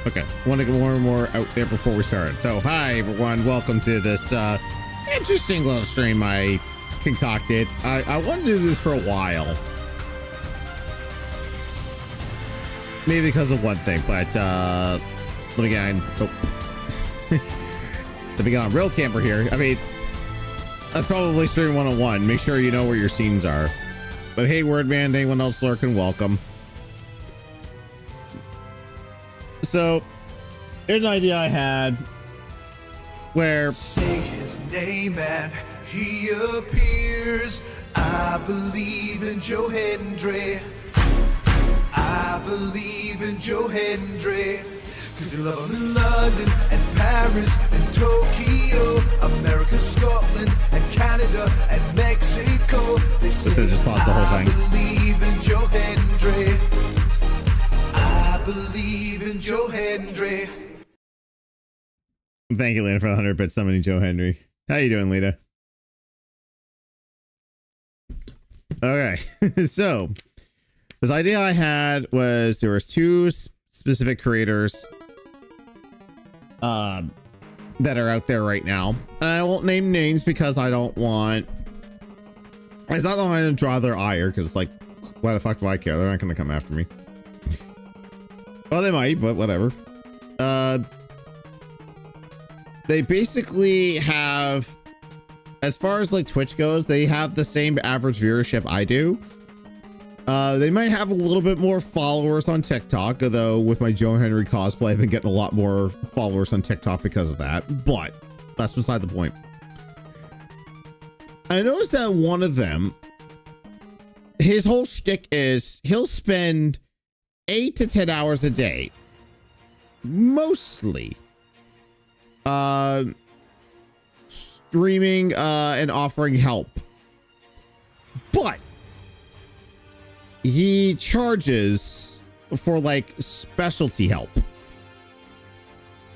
Okay, want to get more and more out there before we start. So, hi everyone, welcome to this interesting little stream I concocted. I wanted to do this for a while. Maybe because of one thing, but let me get on. Oh. Let me get on Real Camper here. I mean, that's probably stream 101. Make sure you know where your scenes are. But hey, Wordman, anyone else lurking, welcome. So, here's an idea I had where say his name and he appears. I believe in Joe Hendry. I believe in Joe Hendry. Cause you love him in London and Paris and Tokyo, America, Scotland and Canada and Mexico. They say just pause the whole thing. I believe in Joe Hendry. I believe in Joe Hendry. Thank you, Lena, for the 100-bit summoning Joe Hendry. How you doing, Lita? Okay, so this idea I had was there was two specific creators that are out there right now. And I won't name names because I don't want... It's not that I want to draw their ire, because it's like, why the fuck do I care? They're not going to come after me. Well, they might, but whatever. They basically have, as far as like Twitch goes, they have the same average viewership I do. They might have a little bit more followers on TikTok, although with my Joe Henry cosplay, I've been getting a lot more followers on TikTok because of that, but that's beside the point. I noticed that one of them, his whole shtick is he'll spend 8 to 10 hours a day, mostly, streaming, and offering help, but he charges for like specialty help,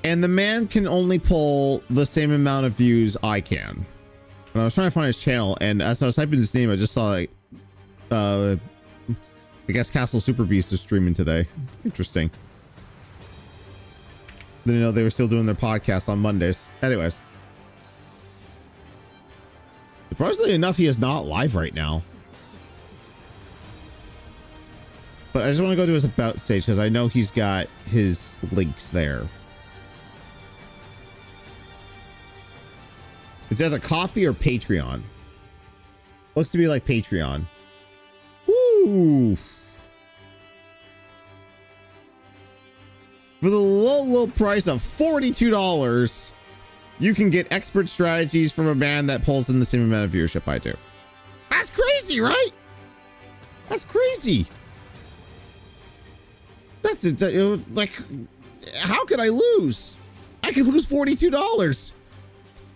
and the man can only pull the same amount of views I can. And I was trying to find his channel, and as I was typing his name, I just saw like, I guess Castle Super Beast is streaming today. Interesting. Didn't know they were still doing their podcast on Mondays. Anyways. Surprisingly enough, he is not live right now. But I just want to go to his about stage because I know he's got his links there. It's either Coffee or Patreon. Looks to be like Patreon. Woo! For the low price of $42, you can get expert strategies from a man that pulls in the same amount of viewership I do. That's crazy, right? That's crazy. That's like, how could I lose? I could lose $42.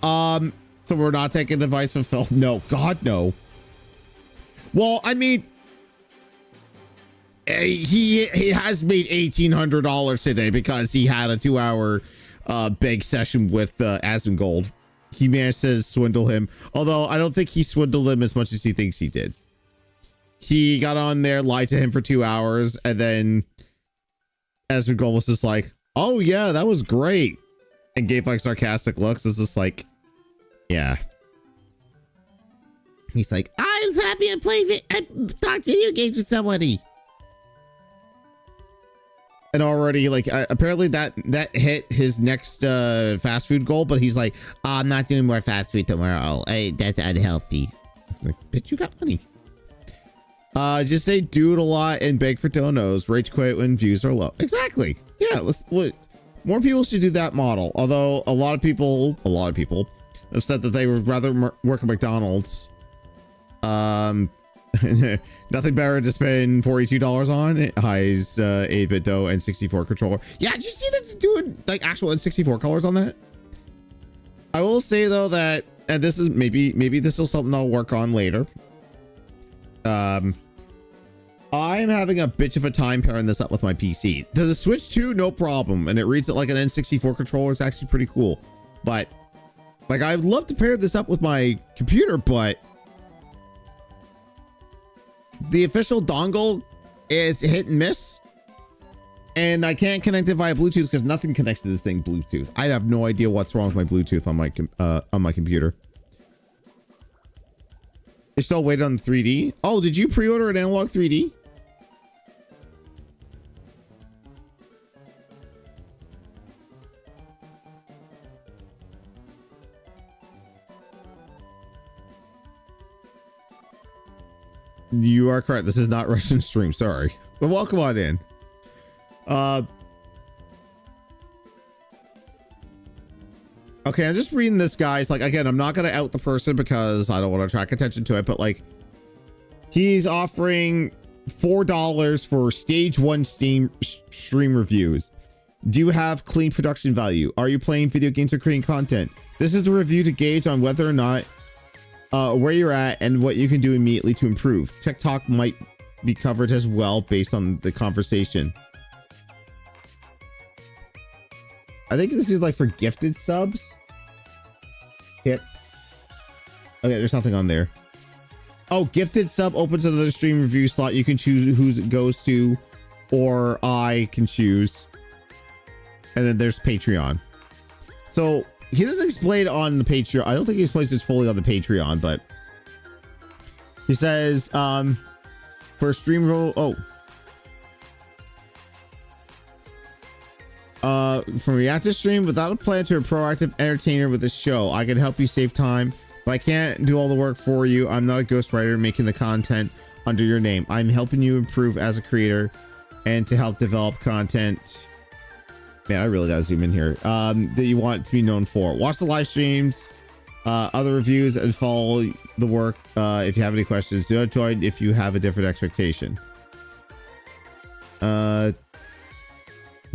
So we're not taking advice from Phil. No, God, no. Well, I mean, he has made $1,800 today because he had a 2-hour big session with Asmongold. He managed to swindle him, although I don't think he swindled him as much as he thinks he did. He got on there, lied to him for 2 hours, and then Asmongold was just like, "Oh yeah, that was great," and gave like sarcastic looks. It's just like, yeah. He's like, "I was happy I talked video games with somebody." And already, like, apparently that hit his next fast food goal, but he's like, "I'm not doing more fast food tomorrow. That's unhealthy." Like, bitch, you got money. Just say do it a lot and beg for donos. Rage quit when views are low. Exactly. Yeah, more people should do that model. Although a lot of people have said that they would rather work at McDonald's. Nothing better to spend $42 on. Highs 8-bit dough and 64 controller. Yeah, did you see that doing like actual N64 colors on that? I will say though that, and this is maybe this is something I'll work on later. I'm having a bitch of a time pairing this up with my PC. Does it switch to? No problem. And it reads it like an N64 controller. It's actually pretty cool. But like, I'd love to pair this up with my computer, but the official dongle is hit and miss. And I can't connect it via Bluetooth because nothing connects to this thing Bluetooth. I have no idea what's wrong with my Bluetooth on my computer. They still waiting on the 3D. Oh, did you pre-order an analog 3D? You are correct. This is not Russian stream. Sorry, but welcome on in. Okay, I'm just reading this, guys. Like, again, I'm not gonna out the person because I don't want to attract attention to it, but like, he's offering $4 for stage 1 stream reviews. Do you have clean production value? Are you playing video games or creating content? This is a review to gauge on whether or not where you're at and what you can do immediately to improve. TikTok might be covered as well based on the conversation. I think this is like for gifted subs. Hit. Okay, there's nothing on there. Oh, gifted sub opens another stream review slot. You can choose who it goes to, or I can choose. And then there's Patreon. So he doesn't explain on the Patreon. I don't think he explains it fully on the Patreon, but he says for a stream roll. From reactive stream, without a plan to a proactive entertainer with a show, I can help you save time, but I can't do all the work for you. I'm not a ghostwriter making the content under your name. I'm helping you improve as a creator and to help develop content. Man, I really gotta zoom in here. That you want to be known for. Watch the live streams, other reviews, and follow the work. If you have any questions, do not join if you have a different expectation.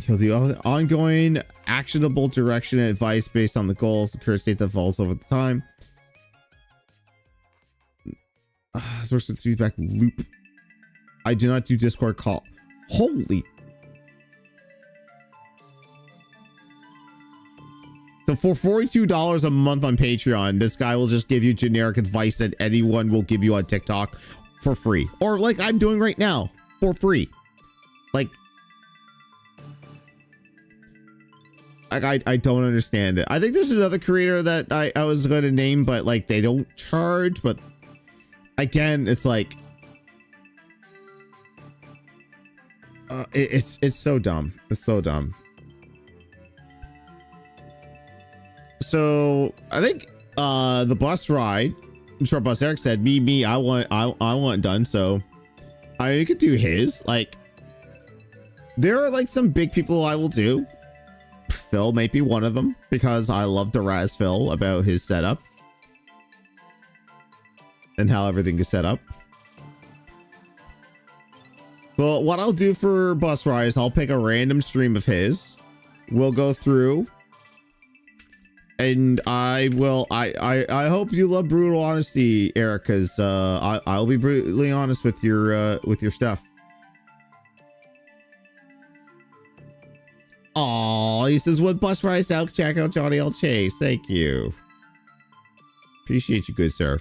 He'll do ongoing actionable direction and advice based on the goals, the current state that evolves over the time. Source with feedback loop. I do not do Discord call. Holy. So for $42 a month on Patreon, this guy will just give you generic advice that anyone will give you on TikTok for free. Or like I'm doing right now for free. Like, I don't understand it. I think there's another creator that I was going to name, but like they don't charge. But again, it's like it's so dumb. It's so dumb. So I think the bus ride, Short Bus Eric said, me, I want it done. So I could do his. Like, there are like some big people I will do. Phil might be one of them because I love to razz Phil about his setup and how everything is set up. But what I'll do for bus rides, I'll pick a random stream of his. We'll go through, and I hope you love brutal honesty, Eric, because I'll be brutally honest with your stuff. Oh, he says, what bus rides out? Check out Johnny L. Chase. Thank you. Appreciate you, good sir.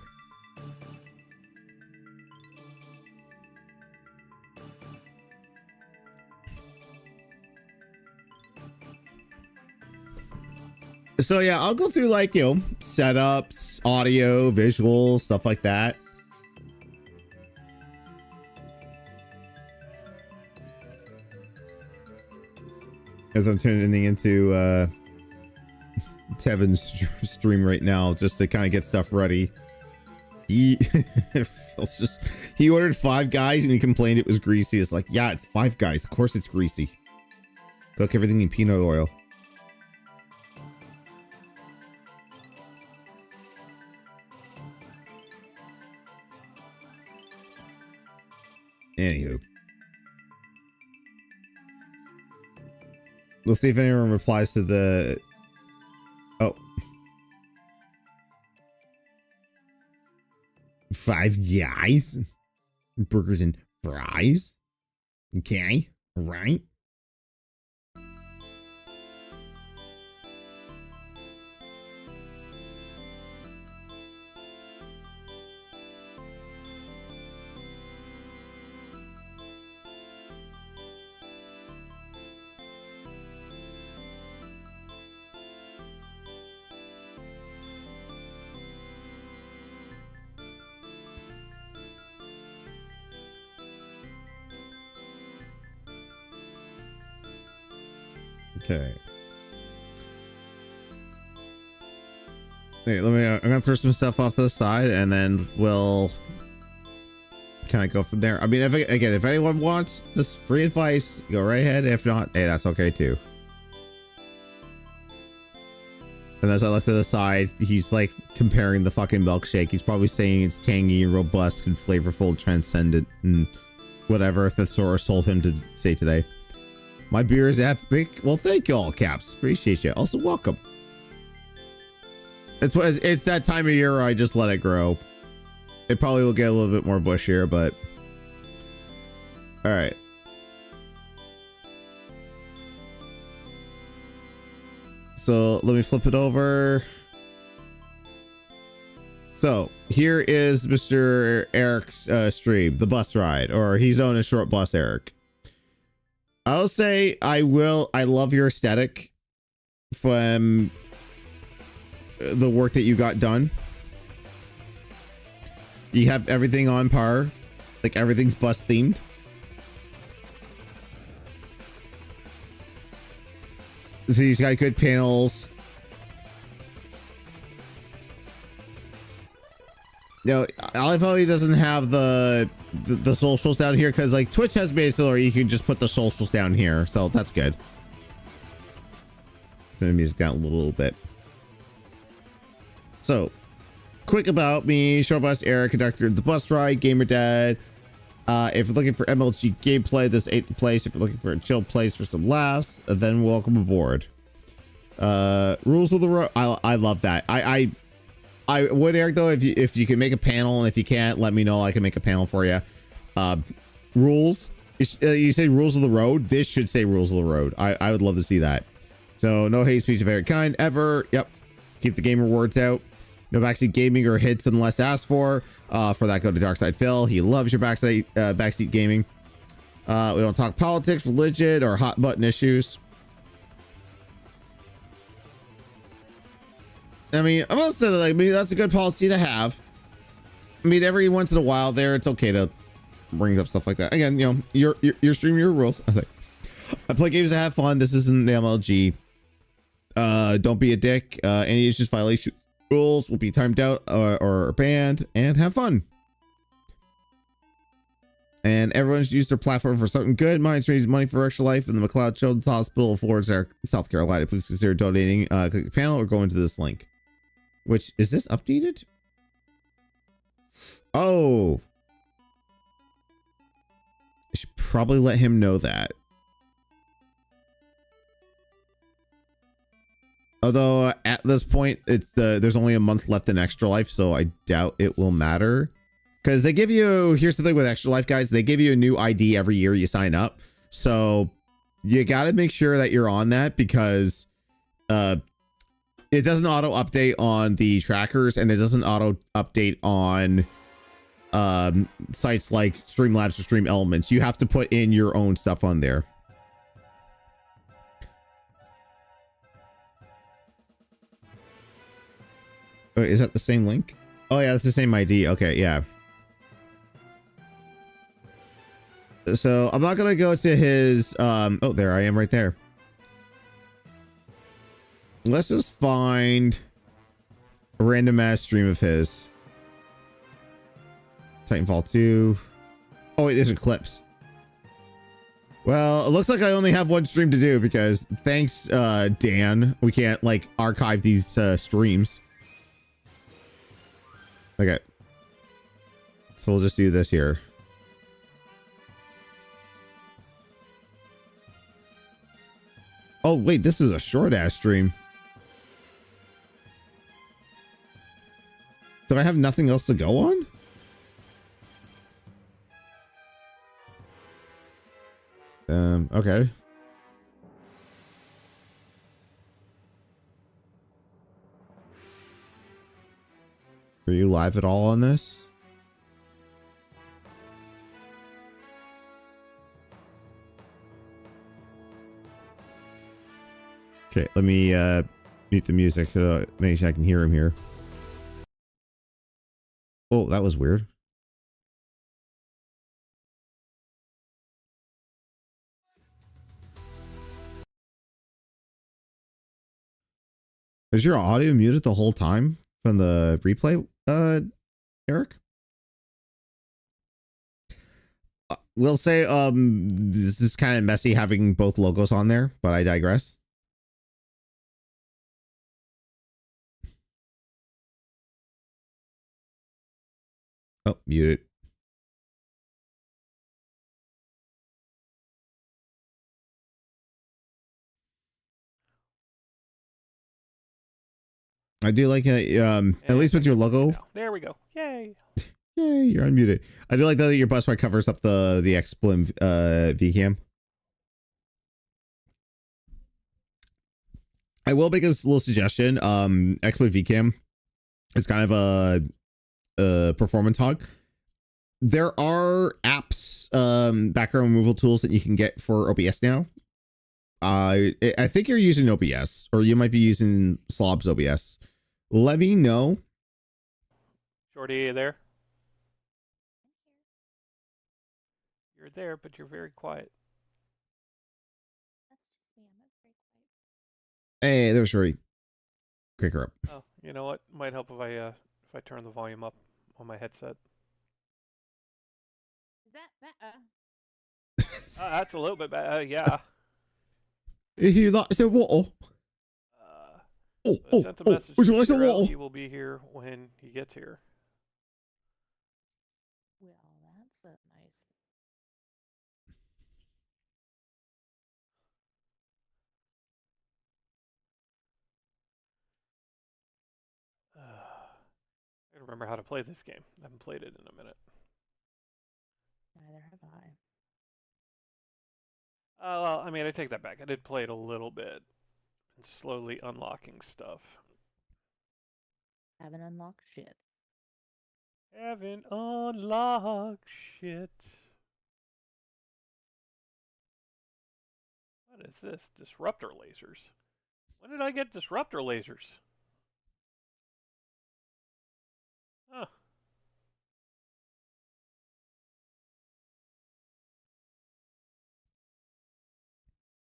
So yeah, I'll go through like, you know, setups, audio, visual, stuff like that. As I'm turning into Tevin's stream right now, just to kind of get stuff ready. He ordered Five Guys and he complained it was greasy. It's like, yeah, it's Five Guys. Of course it's greasy. Cook everything in peanut oil. Anywho. Let's see if anyone replies to the... Oh. Five Guys? Burgers and fries? Okay. All right. Okay. Hey, I'm gonna throw some stuff off to the side, and then we'll kind of go from there. I mean, if anyone wants this free advice, go right ahead. If not, hey, that's okay too. And as I look to the side, he's like comparing the fucking milkshake. He's probably saying it's tangy, robust, and flavorful, transcendent, and whatever Thesaurus told him to say today. My beer is epic. Well, thank you all, Caps. Appreciate you. Also, welcome. It's that time of year where I just let it grow. It probably will get a little bit more bushier, but all right. So let me flip it over. So here is Mr. Eric's stream, the bus ride, or he's known as Short Bus Eric. I'll say I love your aesthetic from the work that you got done. You have everything on par, like everything's bus themed. So he's got good panels. You know, I like how he doesn't have the socials down here, because like Twitch has basically, you can just put the socials down here, so that's good. Turn the music down a little bit. So, quick about me: Short Bus Eric, conductor of the bus ride, gamer dad. If you're looking for MLG gameplay, this ain't the place. If you're looking for a chill place for some laughs, then welcome aboard. Rules of the road. I love that. I would, Eric, though, if you can make a panel, and if you can't, let me know. I can make a panel for you. Rules. You say rules of the road. This should say rules of the road. I would love to see that. So no hate speech of any kind ever. Yep. Keep the gamer words out. No backseat gaming or hits unless asked for. For that, go to Darkside Phil. He loves your backseat gaming. We don't talk politics, religion, or hot button issues. I mean, I'm gonna say that, like, maybe that's a good policy to have. I mean, every once in a while there, it's okay to bring up stuff like that. Again, you know, your stream, your rules. I play games to have fun. This isn't the MLG. Don't be a dick. Any issues, violation rules will be timed out or banned, and have fun. And everyone's used their platform for something good. Mine's raising money for Extra Life and the McLeod Children's Hospital of Florida, South Carolina. Please consider donating. Click the panel or go into this link. Which, is this updated? Oh. I should probably let him know that. Although at this point, there's only a month left in Extra Life, so I doubt it will matter. Because they give you, here's the thing with Extra Life, guys, they give you a new ID every year you sign up. So you got to make sure that you're on that, because it doesn't auto update on the trackers, and it doesn't auto update on sites like Streamlabs or Stream Elements. You have to put in your own stuff on there. Wait, is that the same link? Oh yeah, that's the same ID. Okay, yeah. So I'm not gonna go to his oh, there I am right there. Let's just find a random ass stream of his. Titanfall 2. Oh wait, there's Eclipse. Well, it looks like I only have one stream to do, because thanks Dan, we can't like archive these streams. Okay. So we'll just do this here. Oh, wait, this is a short ass stream. Do I have nothing else to go on? Okay. Are you live at all on this? Okay, let me mute the music so maybe I can hear him here. Oh, that was weird. Is your audio muted the whole time from the replay, Eric? We'll say this is kind of messy having both logos on there, but I digress. Oh, muted. I do like at least with your logo. There we go. Yay. Yay, you're unmuted. I do like that your bus ride covers up the XBlim VCam. I will make a little suggestion. XBlim VCam is kind of a performance hog. There are apps, background removal tools that you can get for OBS now. I think you're using OBS, or you might be using Slob's OBS. Let me know. Shorty, are you there? You're there, but you're very quiet. That's just me. I'm not very quiet. Hey, there's Shorty. Kick her up. Oh, you know what? Might help if I turn the volume up on my headset. Is that better? That's a little bit better. Yeah. He likes the water. Sent a message would you to like the Darrell. water? He will be here when he gets here. Well, that's a nice. I gotta remember how to play this game. I haven't played it in a minute. Neither have I. Well, I mean, I take that back. I did play it a little bit. And slowly unlocking stuff. Haven't unlocked shit. Haven't unlocked shit. What is this? Disruptor lasers. When did I get disruptor lasers? Huh.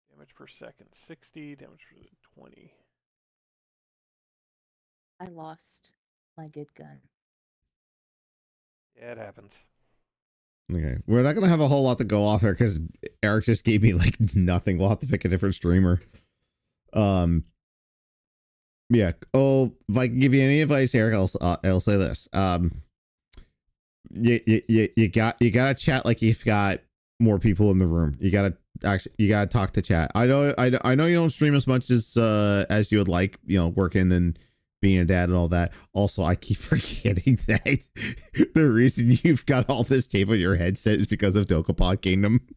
Damage per second, 60. Damage per 20. I lost my good gun. Yeah, it happens. Okay, we're not gonna have a whole lot to go off here because Eric just gave me like nothing. We'll have to pick a different streamer. Yeah. Oh, if I can give you any advice, Eric, I'll say this. You gotta chat like you've got more people in the room. You gotta talk to chat. I know you don't stream as much as you would like, you know, working and being a dad and all that. Also, I keep forgetting that the reason you've got all this tape on your headset is because of Dokapon Kingdom.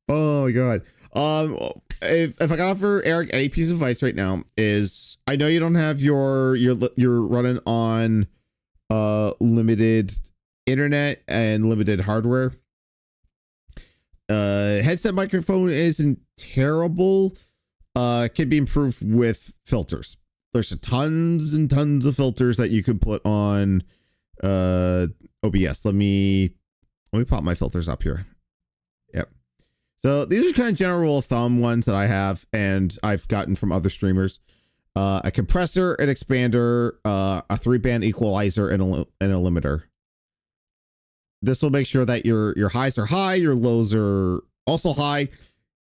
Oh my god. If I can offer Eric any piece of advice right now is, I know you don't have you're running on limited internet and limited hardware. Headset microphone isn't terrible. Can be improved with filters. There's tons and tons of filters that you could put on OBS. Let me pop my filters up here. Yep. So these are kind of general rule of thumb ones that I have and I've gotten from other streamers. A compressor, an expander, a 3-band equalizer, and a limiter. This will make sure that your highs are high, your lows are also high.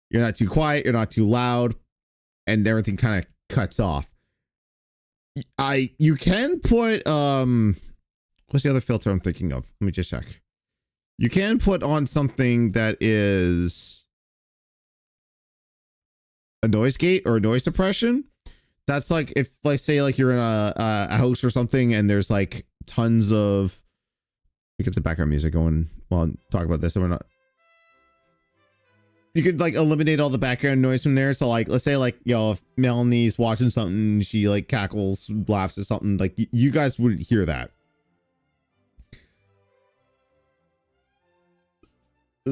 You're not too quiet, you're not too loud, and everything kind of cuts off. You can put what's the other filter I'm thinking of? Let me just check. You can put on something that is a noise gate or a noise suppression. That's like if, like, say, like you're in a house or something, and there's like tons of, you get some background music going while I talk about this, and we're not. You could like eliminate all the background noise from there. So like, let's say like, you know, if Melanie's watching something, she like cackles, laughs or something, like you guys wouldn't hear that.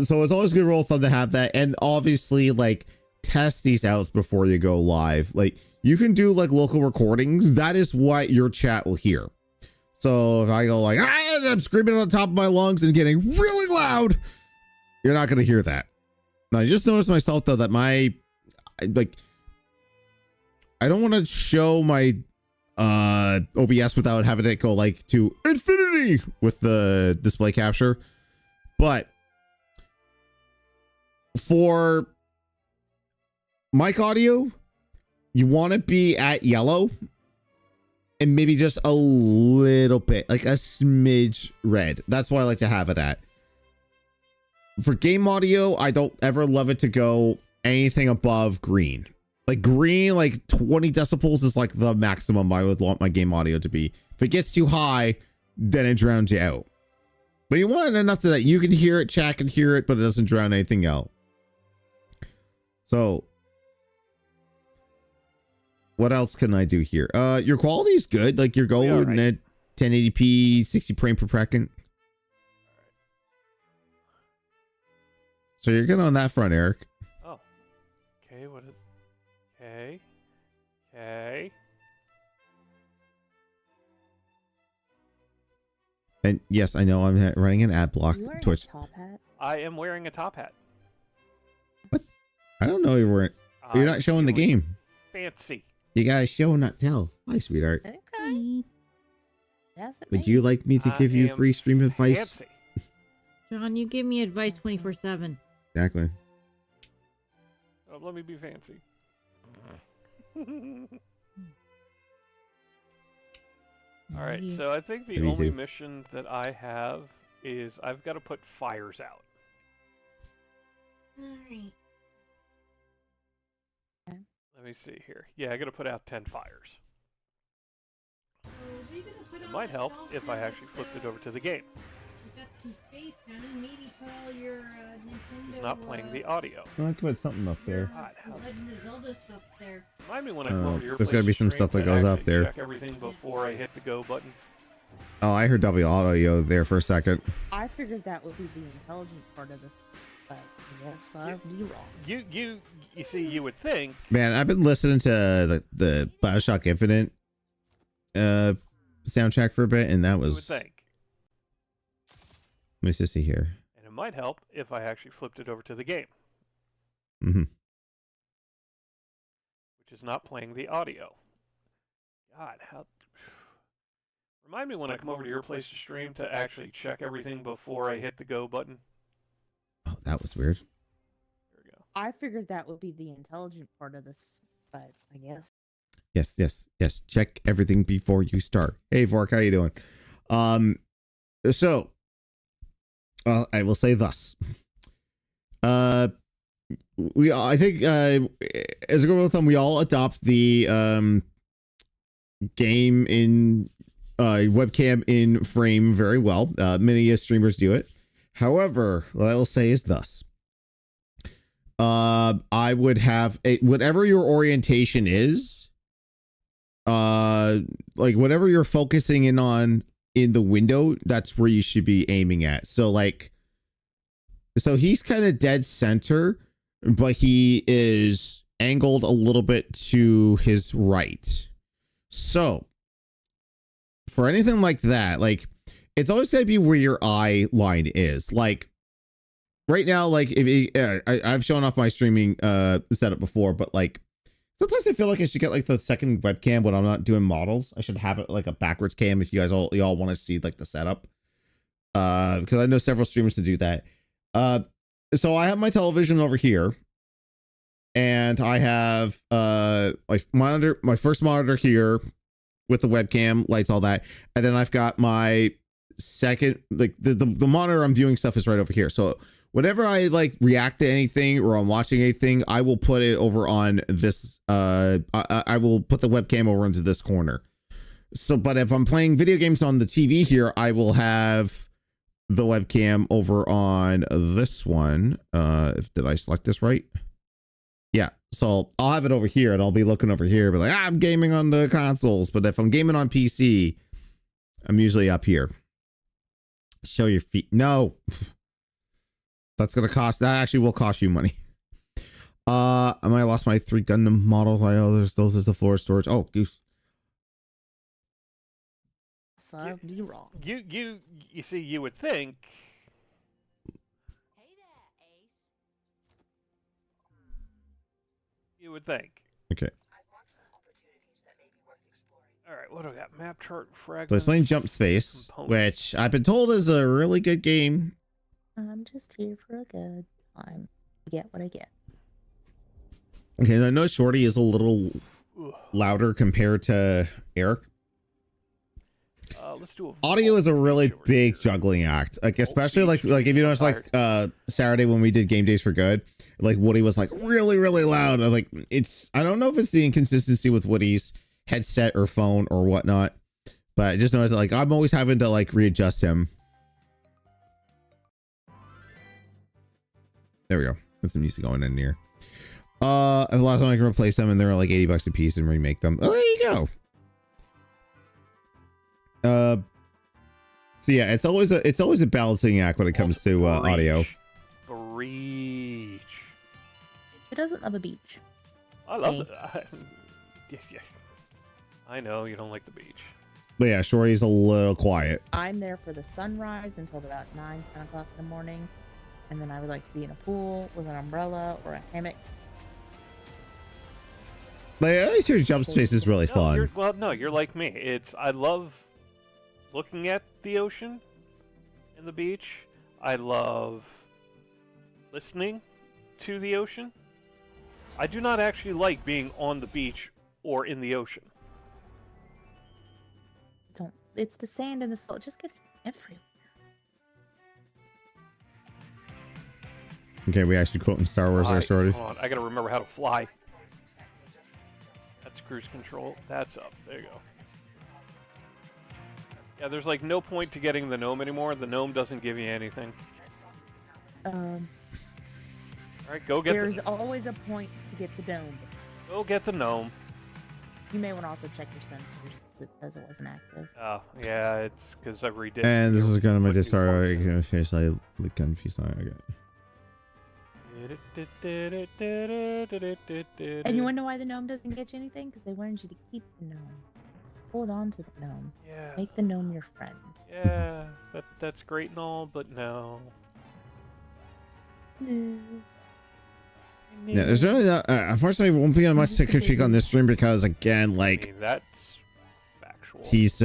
So it's always a good rule of thumb to have that, and obviously like test these out before you go live. Like you can do like local recordings. That is what your chat will hear. So if I go like, I'm screaming on the top of my lungs and getting really loud, you're not going to hear that. Now, I just noticed myself though that I don't want to show my OBS without having it go like to infinity with the display capture, but for mic audio, you want to be at yellow and maybe just a little bit, like a smidge red. That's why I like to have it at. For game audio, I don't ever love it to go anything above green. Like green, like 20 decibels is like the maximum I would want my game audio to be. If it gets too high, then it drowns you out. But you want it enough so that you can hear it, chat can hear it, but it doesn't drown anything out. So what else can I do here? Your quality is good. Like you're going right. at 1080p, 60 frames per second. So you're good on that front, Eric. Oh. Okay, what is... Okay. Okay. And yes, I know I'm running an ad block. Are you wearing Twitch. a top hat? I am wearing a top hat. I don't know you weren't. You're not showing the feeling game. Fancy. You gotta show, not tell. Hi, sweetheart. Okay. Yes, it Would may. you like me to I give you am free stream advice? Fancy. John, you give me advice 24/7. Exactly. Oh, let me be fancy. All right, so I think the Me only too. mission that I have is I've got to put fires out. Alright. Let me see here. Yeah, I got to put out 10 fires. So were you gonna put It all might the help stuff if I actually flipped it over to the game. You got some space, honey. Maybe put all your Nintendo. It's not playing the audio. I could put something up there. God, how... Legend of Zelda stuff there. Remind me when I come over to your There's place gotta be to some stream stuff that to goes up actually there. Check everything before I hit the go button. Oh, I heard W audio there for a second. I figured that would be the intelligent part of this, but yes, I'd be wrong. You see, you would think. Man, I've been listening to the BioShock Infinite soundtrack for a bit, and that You would was. think. Let me just see here. And it might help if I actually flipped it over to the game, Mm-hmm. which is not playing the audio. God, how... Remind me when I come over to your place to stream to actually check everything before I hit the go button. Oh, that was weird. There we go. I figured that would be the intelligent part of this, but I guess. Yes. Check everything before you start. Hey, Vork, how you doing? So, I will say thus. I think, as a rule of thumb, we all adopt the game in webcam in frame very well. Many streamers do it. However, what I will say is thus. I would have whatever your orientation is, like whatever you're focusing in on in the window, that's where you should be aiming at. So he's kind of dead center, but he is angled a little bit to his right. So for anything like that, like it's always got to be where your eye line is. Like right now, like if I've shown off my streaming setup before, but like sometimes I feel like I should get like the second webcam when I'm not doing models. I should have it like a backwards cam if you guys y'all want to see like the setup. Because I know several streamers to do that. So I have my television over here, and I have my first monitor here with the webcam, lights, all that, and then I've got my second, like the monitor I'm viewing stuff is right over here. So whenever I like react to anything or I'm watching anything, I will put it over on this. I will put the webcam over into this corner. So, but if I'm playing video games on the TV here, I will have the webcam over on this one. Did I select this right? Yeah. So I'll have it over here and I'll be looking over here, be like, I'm gaming on the consoles. But if I'm gaming on PC, I'm usually up here. Show your feet. No. That's gonna cost. That actually will cost you money. I might have lost my 3 Gundam models. Those is the floor storage. Oh, goose. So I'd be wrong. You see, you would think. You would think. Okay. All right, what do I got? Map chart fragments. So I was playing Jump Space, components. which I've been told is a really good game. I'm just here for a good time. I get what I get. Okay, I know Shorty is a little Ugh. louder compared to Eric. Let's do a Audio is a really over big here. juggling act, like especially Beach like if you notice, like Saturday when we did Game Days for Good, like Woody was like really loud. I'm like, it's, I don't know if it's the inconsistency with Woody's headset or phone or whatnot, but I just noticed that, like, I'm always having to like readjust him. There we go. There's some music going in here. The last time I can replace them, and they're like $80 a piece and remake them. Oh, there you go. So yeah, it's always a balancing act when it comes to audio. Breach. Who doesn't love a beach? I love Hey. it. Yeah. I know you don't like the beach. But yeah, Shorty's a little quiet. I'm there for the sunrise until about 9, 10 o'clock in the morning. And then I would like to be in a pool with an umbrella or a hammock. But at least your Jump Space is really fun. No, you're like me. I love looking at the ocean and the beach. I love listening to the ocean. I do not actually like being on the beach or in the ocean. It's the sand and the salt. It just gets everywhere. Okay, we actually quoting Star Wars there, Shorty. Hold on, I gotta remember how to fly. That's cruise control. That's up. There you go. Yeah, there's like no point to getting the gnome anymore. The gnome doesn't give you anything. All right, go get. There's always a point to get the dome. Go get the gnome. You may want to also check your sensors. It says it wasn't active. Oh, yeah, it's because I redid. And this is gonna my what you Discord. want. I'm gonna finish like the confused. Okay. And you wonder why the gnome doesn't get you anything? Because they wanted you to keep the gnome. Hold on to the gnome. Yeah. Make the gnome your friend. Yeah, that's great and all, but no. No. Yeah, there's really not, unfortunately won't be on much to critique on this stream because again, I like mean, that's factual. he's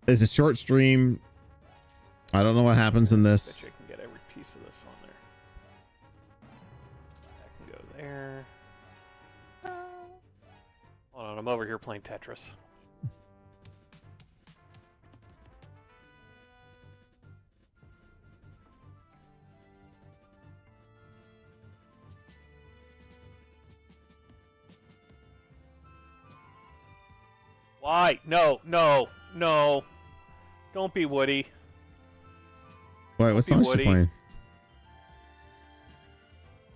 it's a short stream. I don't know what happens in this. Bet you I can get every piece of this on there. That can go there. Hold on, I'm over here playing Tetris. Why? No. Don't be Woody. Wait, what Be song is she Woody. playing?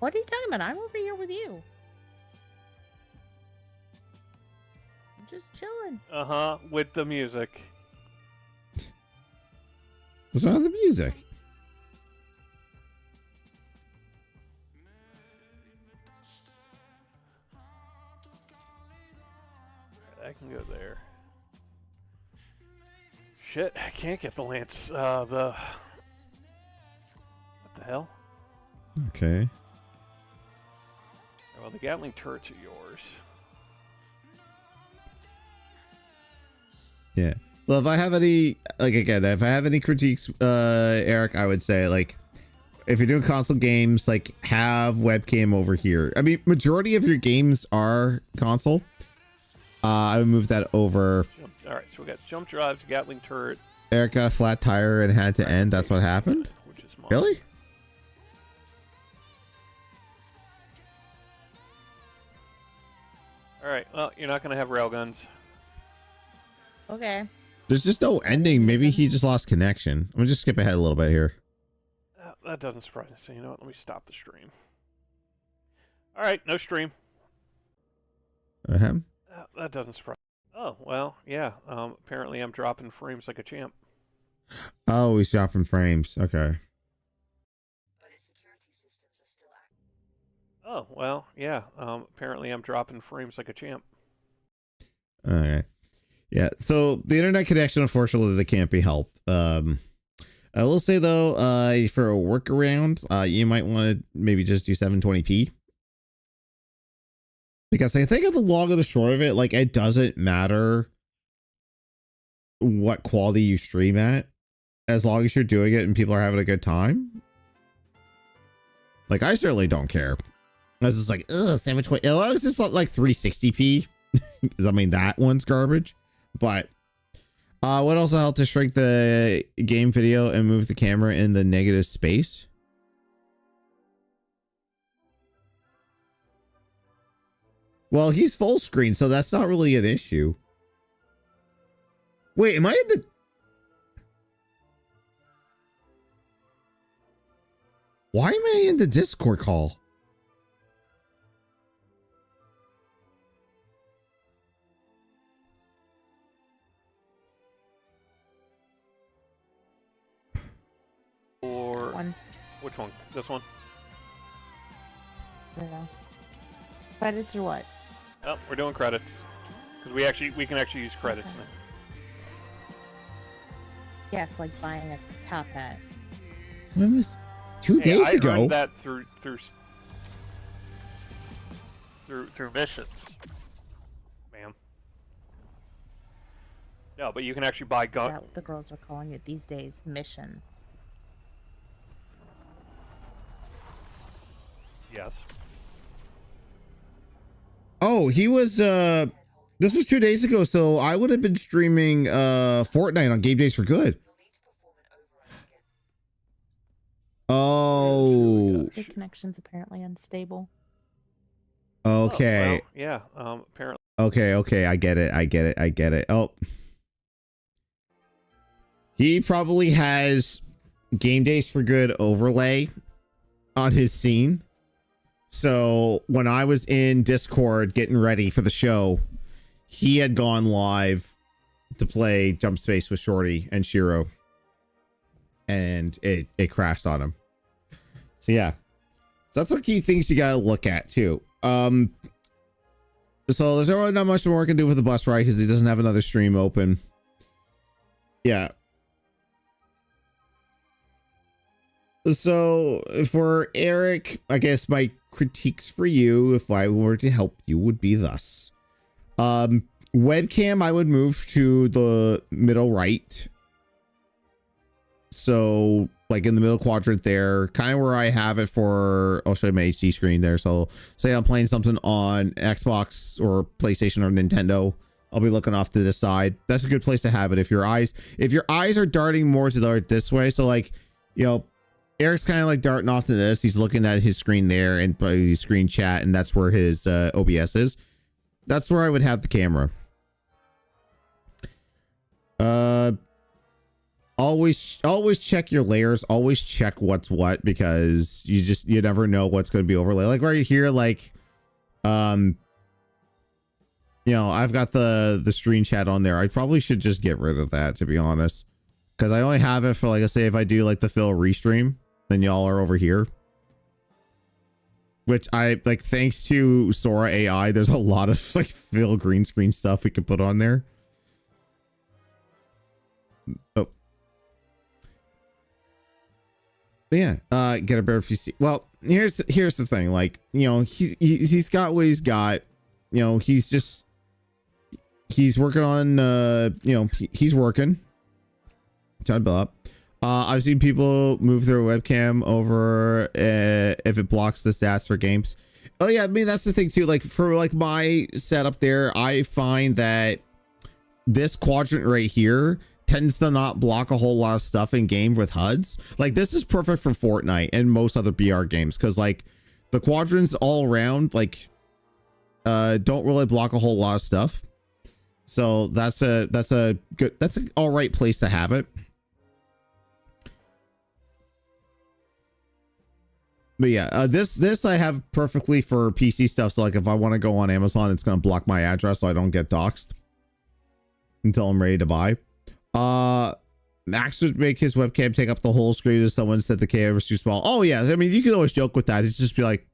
What are you talking about? I'm over here with you. I'm just chilling. Uh-huh, with the music. What's wrong with the music? I can go there. Shit, I can't get the lance. What the hell? Okay. Well, the Gatling turrets are yours. Yeah. Well, if I have any, like, again, if I have any critiques, Eric, I would say, like, if you're doing console games, like, have webcam over here. I mean, majority of your games are console. I would move that over. Alright, so we got jump drives, Gatling turret. Eric got a flat tire and had to end. That's what happened? Which is mine. Really? Alright, well, you're not going to have railguns. Okay. There's just no ending. Maybe he just lost connection. I'm gonna just skip ahead a little bit here. That doesn't surprise me. So, you know what? Let me stop the stream. Alright, no stream. That doesn't surprise me. Oh, well, yeah. Apparently I'm dropping frames like a champ. Oh, he's dropping frames. Okay. Oh, well, yeah. Apparently I'm dropping frames like a champ. Okay. Yeah. So the internet connection, unfortunately, that can't be helped. I will say though, for a workaround, you might want to maybe just do 720p Because I think at the long and the short of it, like, it doesn't matter what quality you stream at, as long as you're doing it and people are having a good time. Like, I certainly don't care. I was just like, ugh, 720. As long as it's not like 360p. I mean, that one's garbage. But what also helped to shrink the game video and move the camera in the negative space? Well, he's full screen, so that's not really an issue. Wait, am I in the... Why am I in the Discord call? Or One. which one? This one? I don't know. Credits or what? Oh, we're doing credits because we can actually use credits Okay. now. Yes, like buying a top hat. When was 2 Hey, days I ago? earned that through missions, ma'am. No, but you can actually buy Is gun. that what the girls are calling it these days? Mission. Yes. Oh, he was this was 2 days ago, so I would have been streaming Fortnite on Game Days for Good. Oh, Your connection's apparently unstable. okay. Oh, well, yeah. Apparently. Okay, I get it. Oh. He probably has Game Days for Good overlay on his scene. So when I was in Discord getting ready for the show, he had gone live to play Jump Space with Shorty and Shiro. And it crashed on him. So yeah. So that's the key things you gotta look at too. So there's really not much more I can do with the bus ride because he doesn't have another stream open. Yeah. So for Eric, I guess my critiques for you, if I were to help you, would be thus. Webcam, I would move to the middle right. So like in the middle quadrant there, kind of where I have it for, I'll show you my HD screen there. So say I'm playing something on Xbox or PlayStation or Nintendo, I'll be looking off to this side. That's a good place to have it. If your eyes are darting more to this way. So like, you know, Eric's kind of like darting off to this. He's looking at his screen there and his screen chat, and that's where his OBS is. That's where I would have the camera. Always check your layers. Always check what's what, because you never know what's going to be overlaid. Like right here, like, you know, I've got the screen chat on there. I probably should just get rid of that, to be honest, because I only have it for, like, I say, if I do like the Phil restream, then y'all are over here. Which I like, thanks to Sora AI, there's a lot of like Phil green screen stuff we could put on there. Oh. But yeah, get a better PC. Well, here's the thing. Like, you know, he's got what he's got. You know, he's working on, you know, he's working. Trying to build up. I've seen people move their webcam over if it blocks the stats for games. Oh yeah, I mean, that's the thing too. Like for like my setup there, I find that this quadrant right here tends to not block a whole lot of stuff in game with HUDs. Like this is perfect for Fortnite and most other BR games, because like the quadrants all around like don't really block a whole lot of stuff. So that's an all right place to have it. But yeah, this I have perfectly for PC stuff. So like if I want to go on Amazon, it's going to block my address so I don't get doxxed until I'm ready to buy. Max would make his webcam take up the whole screen if someone said the camera's too small. Oh yeah, I mean, you can always joke with that. It's just be like,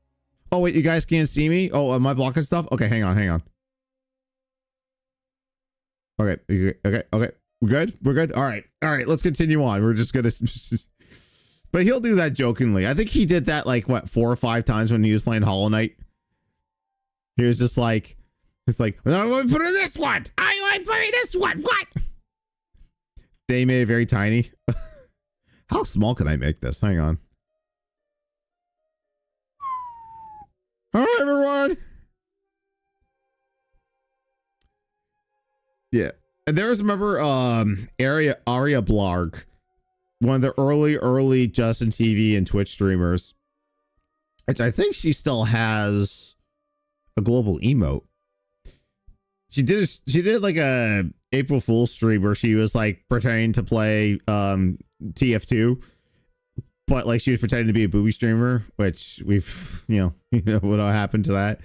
oh wait, you guys can't see me? Oh, am I blocking stuff? Okay, hang on. Okay. We're good. All right. Let's continue on. We're just gonna. But he'll do that jokingly. I think he did that like what 4 or 5 times when he was playing Hollow Knight. He was just like, it's like, I want to put in this one. I want to put in this one. What? They made it very tiny. How small can I make this? Hang on. All right, everyone. Yeah. And there was, remember, Aria Blarg, one of the early Justin TV and Twitch streamers, which I think she still has a global emote. She did like a April Fool's stream where she was like pretending to play TF2, but like she was pretending to be a booby streamer, which we've you know what happened to that.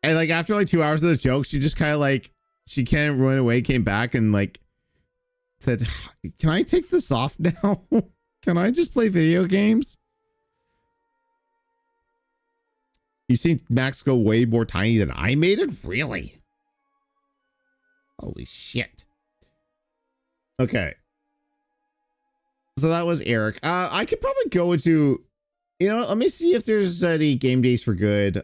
And like after like 2 hours of the joke, she just kind of like she can't run away, came back and like said, "Can I take this off now? Can I just play video games?" You seen Max go way more tiny than I made it? Really? Holy shit. Okay. So that was Eric. I could probably go into, let me see if there's any game days for good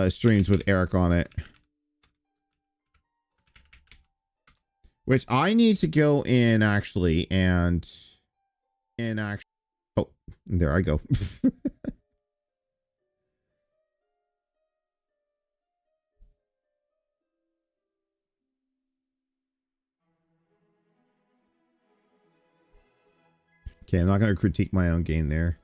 streams with Eric on it. Which I need to go in actually oh, there I go. Okay, I'm not going to critique my own game there.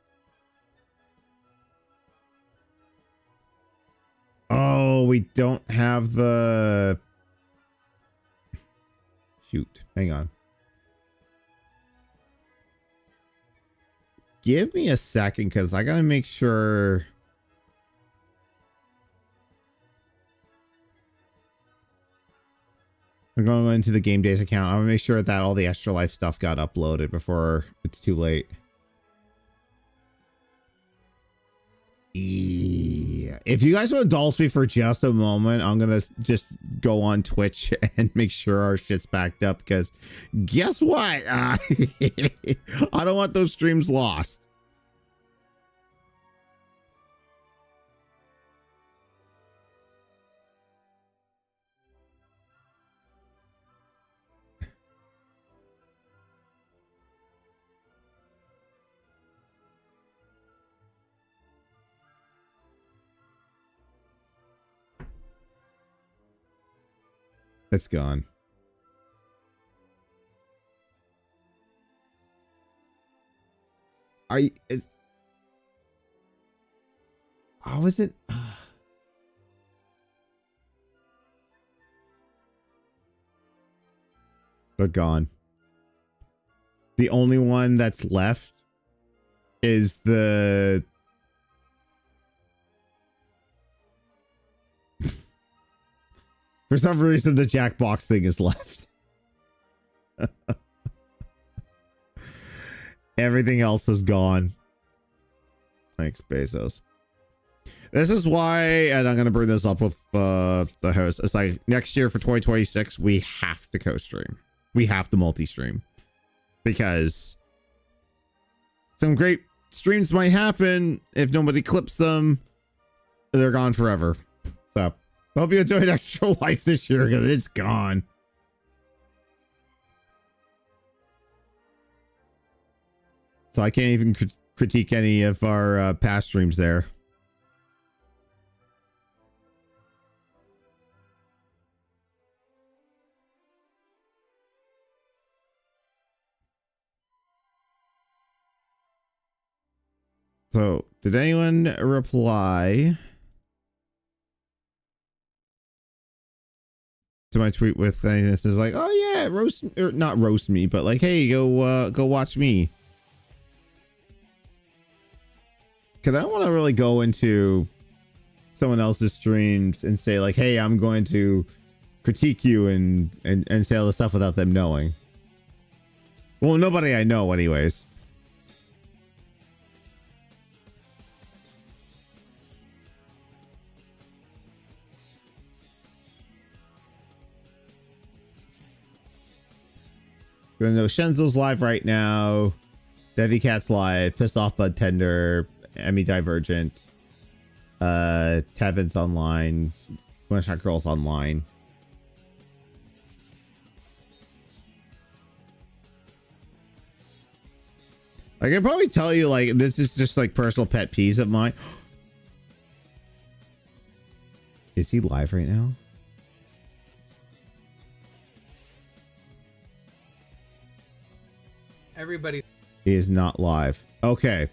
Oh, we don't have the... Shoot, hang on. Give me a second, because I got to make sure... I'm going into the Game Days account. I'm going to make sure that all the Extra Life stuff got uploaded before it's too late. Yeah. If you guys will indulge me for just a moment, I'm going to just go on Twitch and make sure our shit's backed up, because guess what? I don't want those streams lost. It's gone. How is it? They're gone. The only one that's left is the... For some reason, the Jackbox thing is left. Everything else is gone. Thanks, Bezos. This is why, and I'm going to bring this up with the host. It's like next year for 2026, we have to co-stream. We have to multi-stream. Because some great streams might happen. If nobody clips them, they're gone forever. So... hope you enjoyed Extra Life this year, because it's gone. So I can't even critique any of our past streams there. So, did anyone reply to my tweet with this? Is like, oh yeah, roast, or not roast me, but like, hey, go watch me. Cause I don't want to really go into someone else's streams and say like, hey, I'm going to critique you and say all this stuff without them knowing. Well, nobody I know anyways. Gonna know Shenzo's live right now. Devi Cat's live. Pissed Off Bud Tender. Emmy Divergent, Tevin's online, One Shot Girls online. I can probably tell you, like, this is just like personal pet peeves of mine. Is he live right now? Everybody. He is not live. Okay.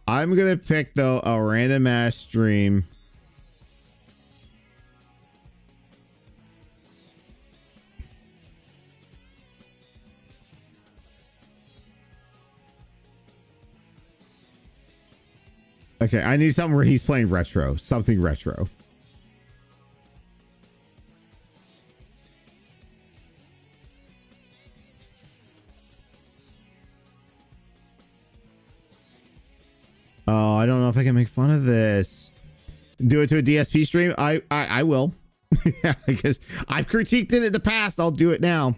I'm gonna pick, though, a random ass stream. Okay, I need something where he's playing retro. Something retro. Oh, I don't know if I can make fun of this. Do it to a DSP stream? I will. Yeah, because I've critiqued it in the past. I'll do it now.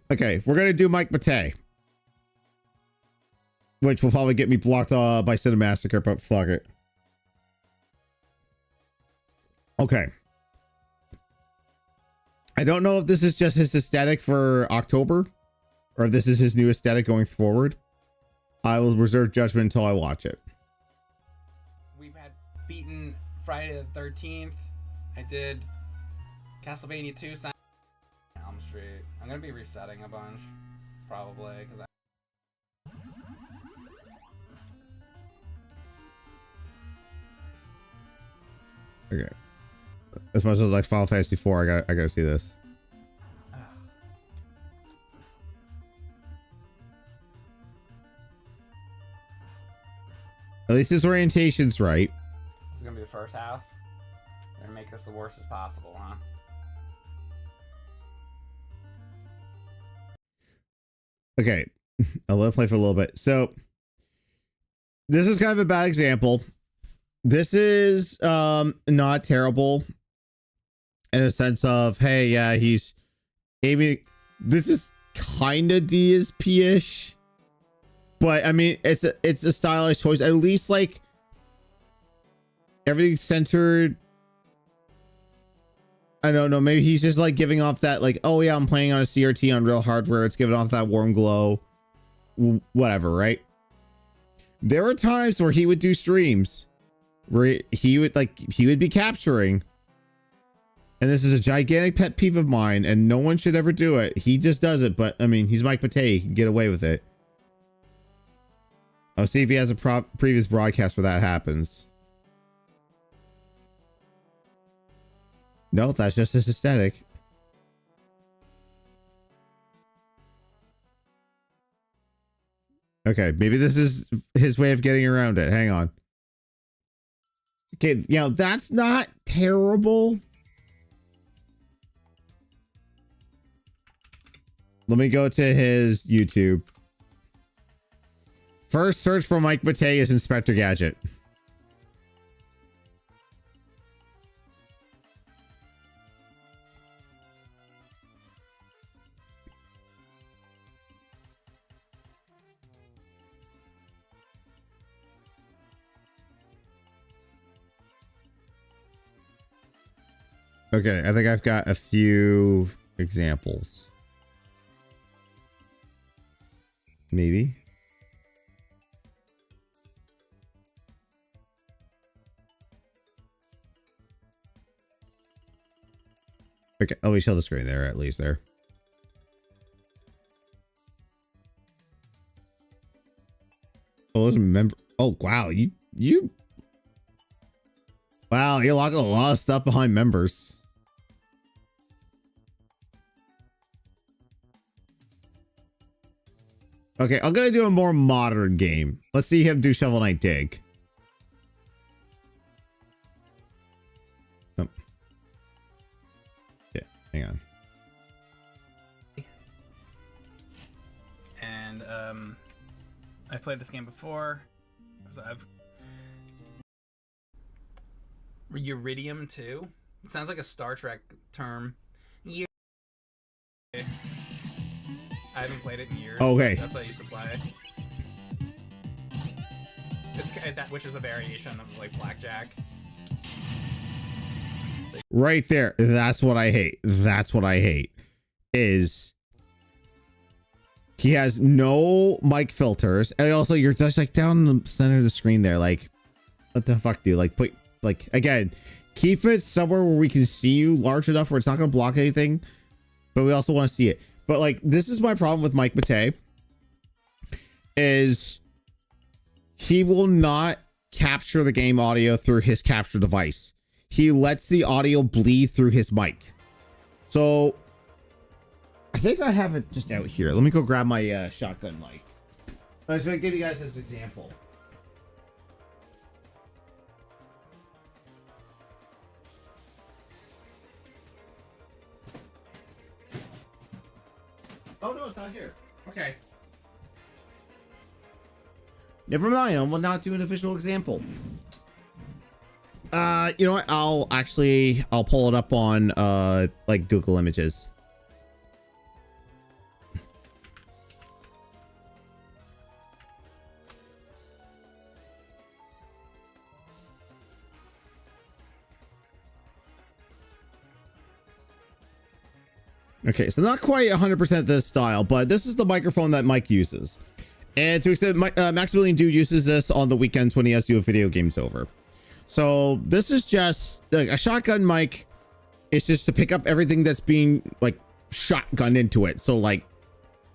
Okay, we're gonna do Mike Matei, which will probably get me blocked by Cinemassacre, but fuck it. Okay. I don't know if this is just his aesthetic for October, or if this is his new aesthetic going forward. I will reserve judgment until I watch it. We've had beaten Friday the 13th. I did Castlevania 2, Elm Street. I'm gonna be resetting a bunch, probably, because Okay. As much as I like Final Fantasy 4, I gotta see this. At least his orientation's right. This is gonna be the first house. They're gonna make this the worst as possible, huh? Okay. I'll let it play for a little bit. So this is kind of a bad example. This is not terrible in a sense of, hey, yeah, he's aiming. This is kind of DSP-ish. But I mean, it's a stylish choice. At least like everything's centered. I don't know. Maybe he's just like giving off that like, oh yeah, I'm playing on a CRT on real hardware. It's giving off that warm glow, whatever, right? There were times where he would do streams where he would be capturing. And this is a gigantic pet peeve of mine, and no one should ever do it. He just does it, but I mean, he's Mike Matei. He can get away with it. I'll see if he has a previous broadcast where that happens. No, that's just his aesthetic. Okay, maybe this is his way of getting around it. Hang on. Okay, you know, that's not terrible. Let me go to his YouTube. First search for Mike Matei is Inspector Gadget. Okay, I think I've got a few examples. Maybe. Okay, let me show the screen there, at least there. Oh, there's a member. Oh, wow. You. Wow, you're locking a lot of stuff behind members. Okay, I'm gonna do a more modern game. Let's see him do Shovel Knight Dig. Oh. Yeah, hang on. And I've played this game before, so I've Uridium 2. It sounds like a Star Trek term. I haven't played it in years. Okay. That's what I used to play. which is a variation of like blackjack. Right there. That's what I hate. That's what I hate. Is he has no mic filters, and also you're just like down in the center of the screen there. Like, what the fuck, dude? Like, put like again, keep it somewhere where we can see you large enough where it's not going to block anything, but we also want to see it. But like, this is my problem with Mike Matei. Is he will not capture the game audio through his capture device. He lets the audio bleed through his mic. So I think I have it just out here. Let me go grab my shotgun mic. I was going to give you guys this example. Oh no, it's not here. Okay. Never mind. I will not do an official example. You know what? I'll pull it up on like Google Images. Okay, so not quite 100% this style, but this is the microphone that Mike uses. And to extent, Maximilian Dude uses this on the weekends when he has to do video games over. So this is just like a shotgun mic. It's just to pick up everything that's being like shotgun into it. So like,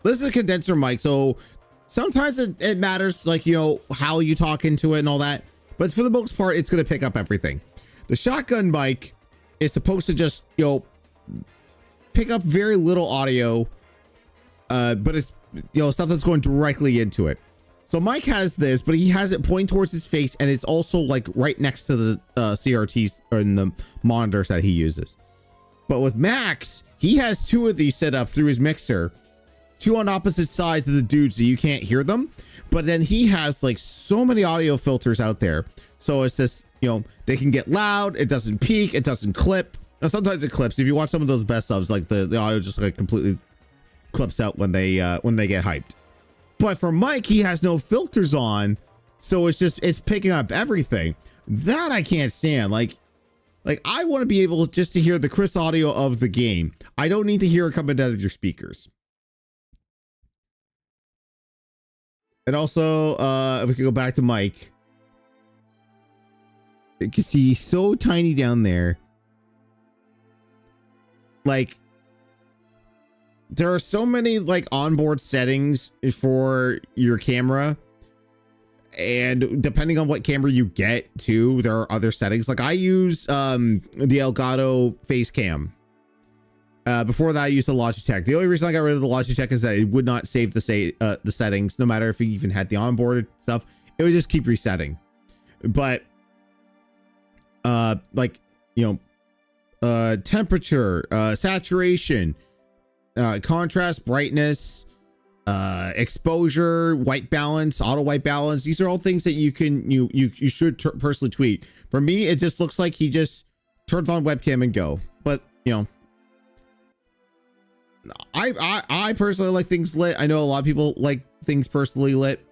this is a condenser mic. So sometimes it matters, like, you know, how you talk into it and all that. But for the most part, it's going to pick up everything. The shotgun mic is supposed to just, you know, pick up very little audio, but it's, you know, stuff that's going directly into it. So Mike has this, but he has it pointing towards his face, and it's also like right next to the CRTs or in the monitors that he uses. But with Max, he has two of these set up through his mixer, two on opposite sides of the dude, so you can't hear them. But then he has like so many audio filters out there, so it's just, you know, they can get loud, it doesn't peak, it doesn't clip. Now sometimes it clips. If you watch some of those best subs, like the audio just like completely clips out when they get hyped. But for Mike, he has no filters on, so it's picking up everything. That I can't stand. Like I want to be able just to hear the crisp audio of the game. I don't need to hear it coming out of your speakers. And also, if we could go back to Mike, you can see he's so tiny down there. Like, there are so many like onboard settings for your camera, and depending on what camera you get too, there are other settings. Like I use the Elgato face cam. Before that I used the Logitech. The only reason I got rid of the Logitech is that it would not save the settings, no matter if you even had the onboard stuff. It would just keep resetting. But like, you know, temperature, saturation, contrast, brightness, exposure, white balance, auto white balance. These are all things that you can you should personally tweak. For me, it just looks like he just turns on webcam and go. But you know, I personally like things lit. I know a lot of people like things personally lit.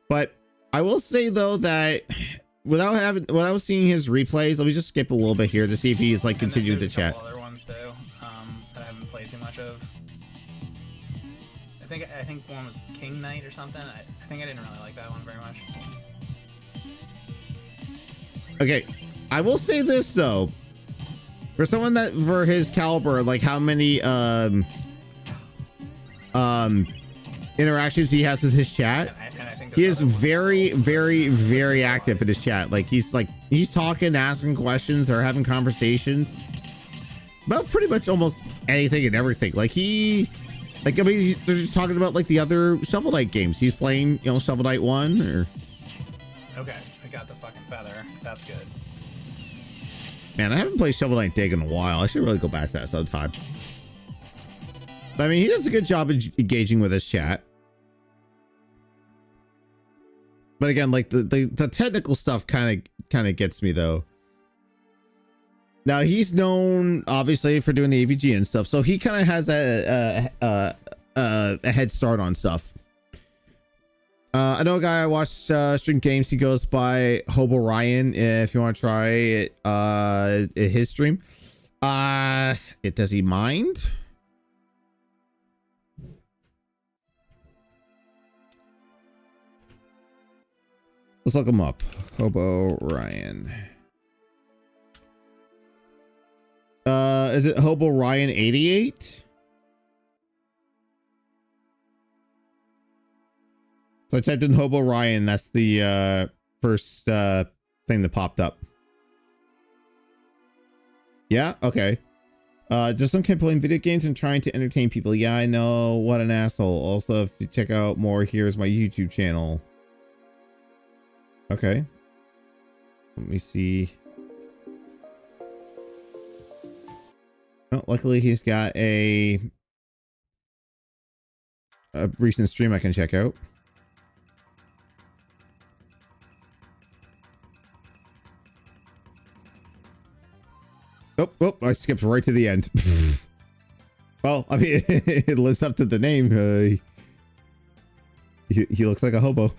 But I will say though that when I was seeing his replays, let me just skip a little bit here to see if he's like continuing to chat. Other ones too, that I haven't played too much of. I think one was King Knight or something. I think I didn't really like that one very much. Okay, I will say this though, for someone that for his caliber, like how many interactions he has with his chat, and I think he is very, very, very active in his chat. Like he's talking, asking questions, they're having conversations about pretty much almost anything and everything. Like I mean, they're just talking about like the other Shovel Knight games. He's playing, you know, Shovel Knight 1 or... Okay, I got the fucking feather. That's good. Man, I haven't played Shovel Knight Dig in a while. I should really go back to that sometime. But I mean, he does a good job of engaging with his chat. But again, like the technical stuff kind of gets me though. Now he's known obviously for doing the AVG and stuff, so he kind of has a head start on stuff. I know a guy I watched stream games. He goes by Hobo Ryan. If you want to try it, his stream. Does he mind? Let's look him up. Hobo Ryan. Is it Hobo Ryan 88? So I typed in Hobo Ryan. That's the first thing that popped up. Yeah, okay. Just don't keep playing video games and trying to entertain people. Yeah, I know. What an asshole. Also, if you check out more, here's my YouTube channel. Okay. Let me see. Oh, luckily he's got a recent stream I can check out. Oh, I skipped right to the end. Well, I mean, it lives up to the name. He looks like a hobo.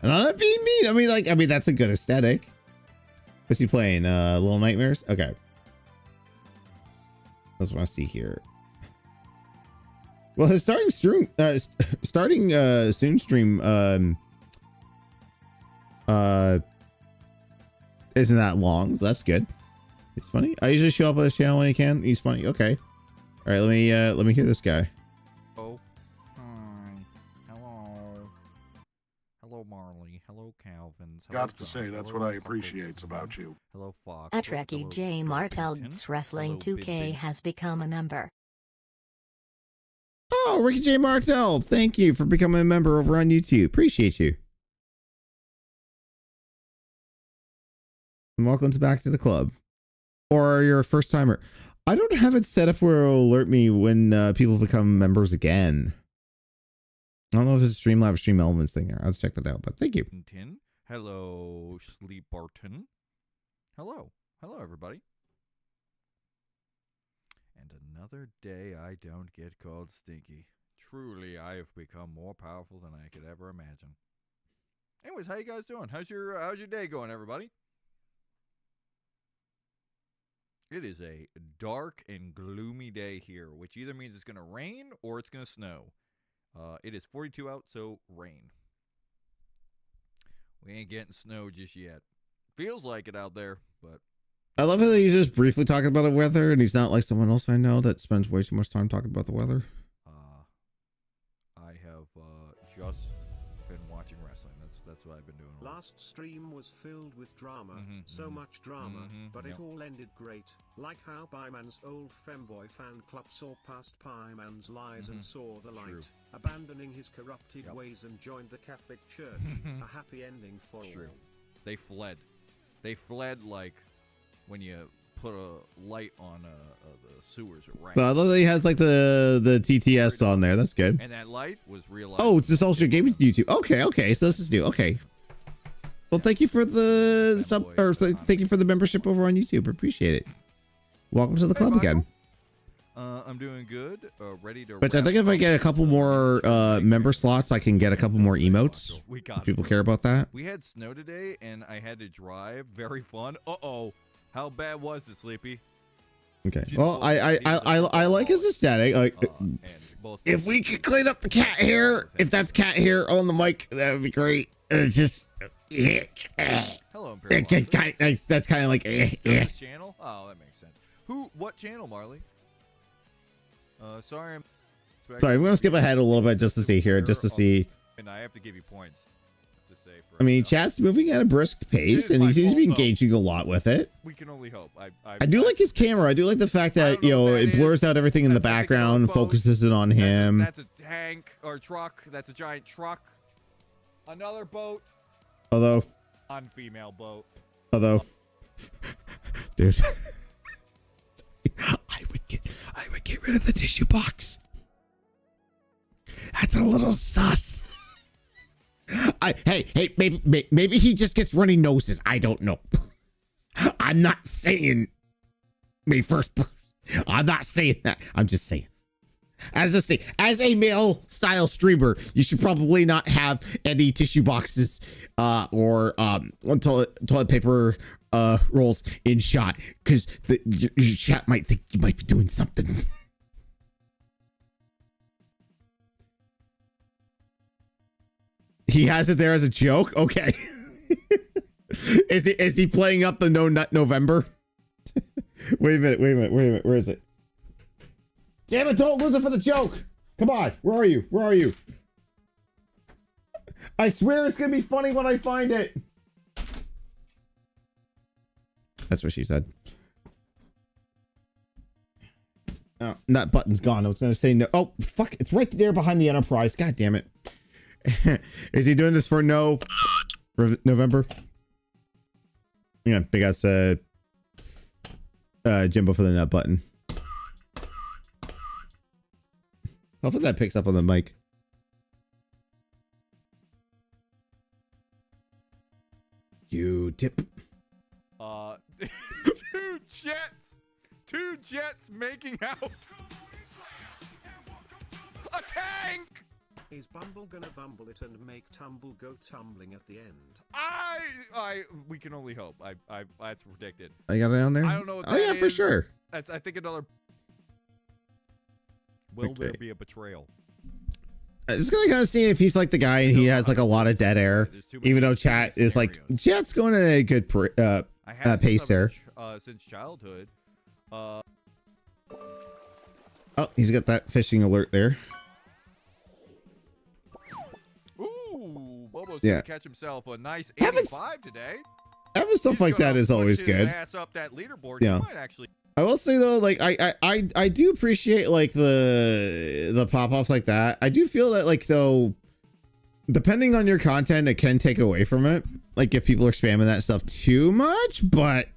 And I'm not being mean. I mean, that's a good aesthetic. What's he playing? Little Nightmares? Okay. Let's want to see here. Well, his starting soon stream isn't that long, so that's good. It's funny. I usually show up on his channel when he can. He's funny. Okay. All right, let me hear this guy. Oh. Hi. Hello. Hello, Marley. Hello, Calvins. Hello, Got to say, that's what I appreciate about you. Hello, Fox. Atreki J. Martel's Wrestling 2K has become a member. Oh, Ricky J. Martel, thank you for becoming a member over on YouTube. Appreciate you. And welcome back to the club. Or you're a first timer. I don't have it set up where it'll alert me when people become members again. I don't know if it's a Streamlabs Stream Elements thing there. I'll check that out, but thank you. Hello, Sleep Barton. Hello. Hello, everybody. And another day I don't get called stinky. Truly, I have become more powerful than I could ever imagine. Anyways, how you guys doing? How's your day going, everybody? It is a dark and gloomy day here, which either means it's going to rain or it's going to snow. It is 42 out, so rain. We ain't getting snow just yet. Feels like it out there, but... I love how he's just briefly talking about the weather, and he's not like someone else I know that spends way too much time talking about the weather. I have just been watching wrestling. That's what I've been doing. Last stream was filled with drama, so much drama, but it all ended great. Like how Pieman's old femboy fan club saw past Pieman's lies and saw the light, abandoning his corrupted ways and joined the Catholic Church. A happy ending for all. They fled. They fled like when you put a light on the sewers at rank. So I love that he has like the TTS on there. That's good. And that light was real. Oh, it's just also gaming YouTube. Okay, so this is new. Okay. Well, thank you for the sub, or thank you for the membership over on YouTube. Appreciate it. Welcome to the club again. I'm doing good. Ready to. But I think if I get a couple more member slots, I can get a couple more emotes. If people care about that. We had snow today, and I had to drive. Very fun. Uh-oh. How bad was it, Sleepy? Okay. Well, I like his aesthetic. Like, if we could clean up the cat hair, if that's cat hair on the mic, that would be great. It's just. Hello, that's kind of like. Channel? Oh, that makes sense. What channel, Marley? Sorry, I'm gonna skip ahead a little bit just to see here, just to see. And I have to give you points. I mean, chat's moving at a brisk pace, and he seems to be engaging a lot with it. We can only hope. I do like his camera. I do like the fact that, you know, it blurs out everything in the background, focuses it on him. That's a tank or truck. That's a giant truck. Another boat. Although. On-female boat. Although. Dude. I would get rid of the tissue box. That's a little sus. Hey, maybe he just gets runny noses. I don't know. I'm not saying me first. I'm not saying that. I'm just saying. As a male style streamer, you should probably not have any tissue boxes or toilet paper rolls in shot, because your chat might think you might be doing something. He has it there as a joke? Okay. Is he playing up the No Nut November? Wait a minute. Where is it? Damn it, don't lose it for the joke. Come on. Where are you? I swear it's going to be funny when I find it. That's what she said. Oh, that button's gone. I was going to say no. Oh, fuck. It's right there behind the Enterprise. God damn it. Is he doing this for no November? Yeah, big ass Jimbo for the nut button. Hopefully that picks up on the mic. You tip. Two jets making out. A tank. Is Bumble gonna bumble it and make Tumble go tumbling at the end? We can only hope. That's predicted. I got it on there. I don't know what that is. Oh yeah, for sure. That's I think another. Will there be a betrayal? It's gonna kind of see if he's like the guy and he has like a lot of dead air, even though chat is like chat's going at a good pace there. Since childhood. Oh, he's got that fishing alert there. Ooh, Bobo's gonna catch himself a nice 85 today. Having stuff like that is always good. Ass up that leaderboard. Yeah. He might actually. I will say though, like I do appreciate like the pop-offs like that. I do feel that like though, depending on your content, it can take away from it. Like if people are spamming that stuff too much, but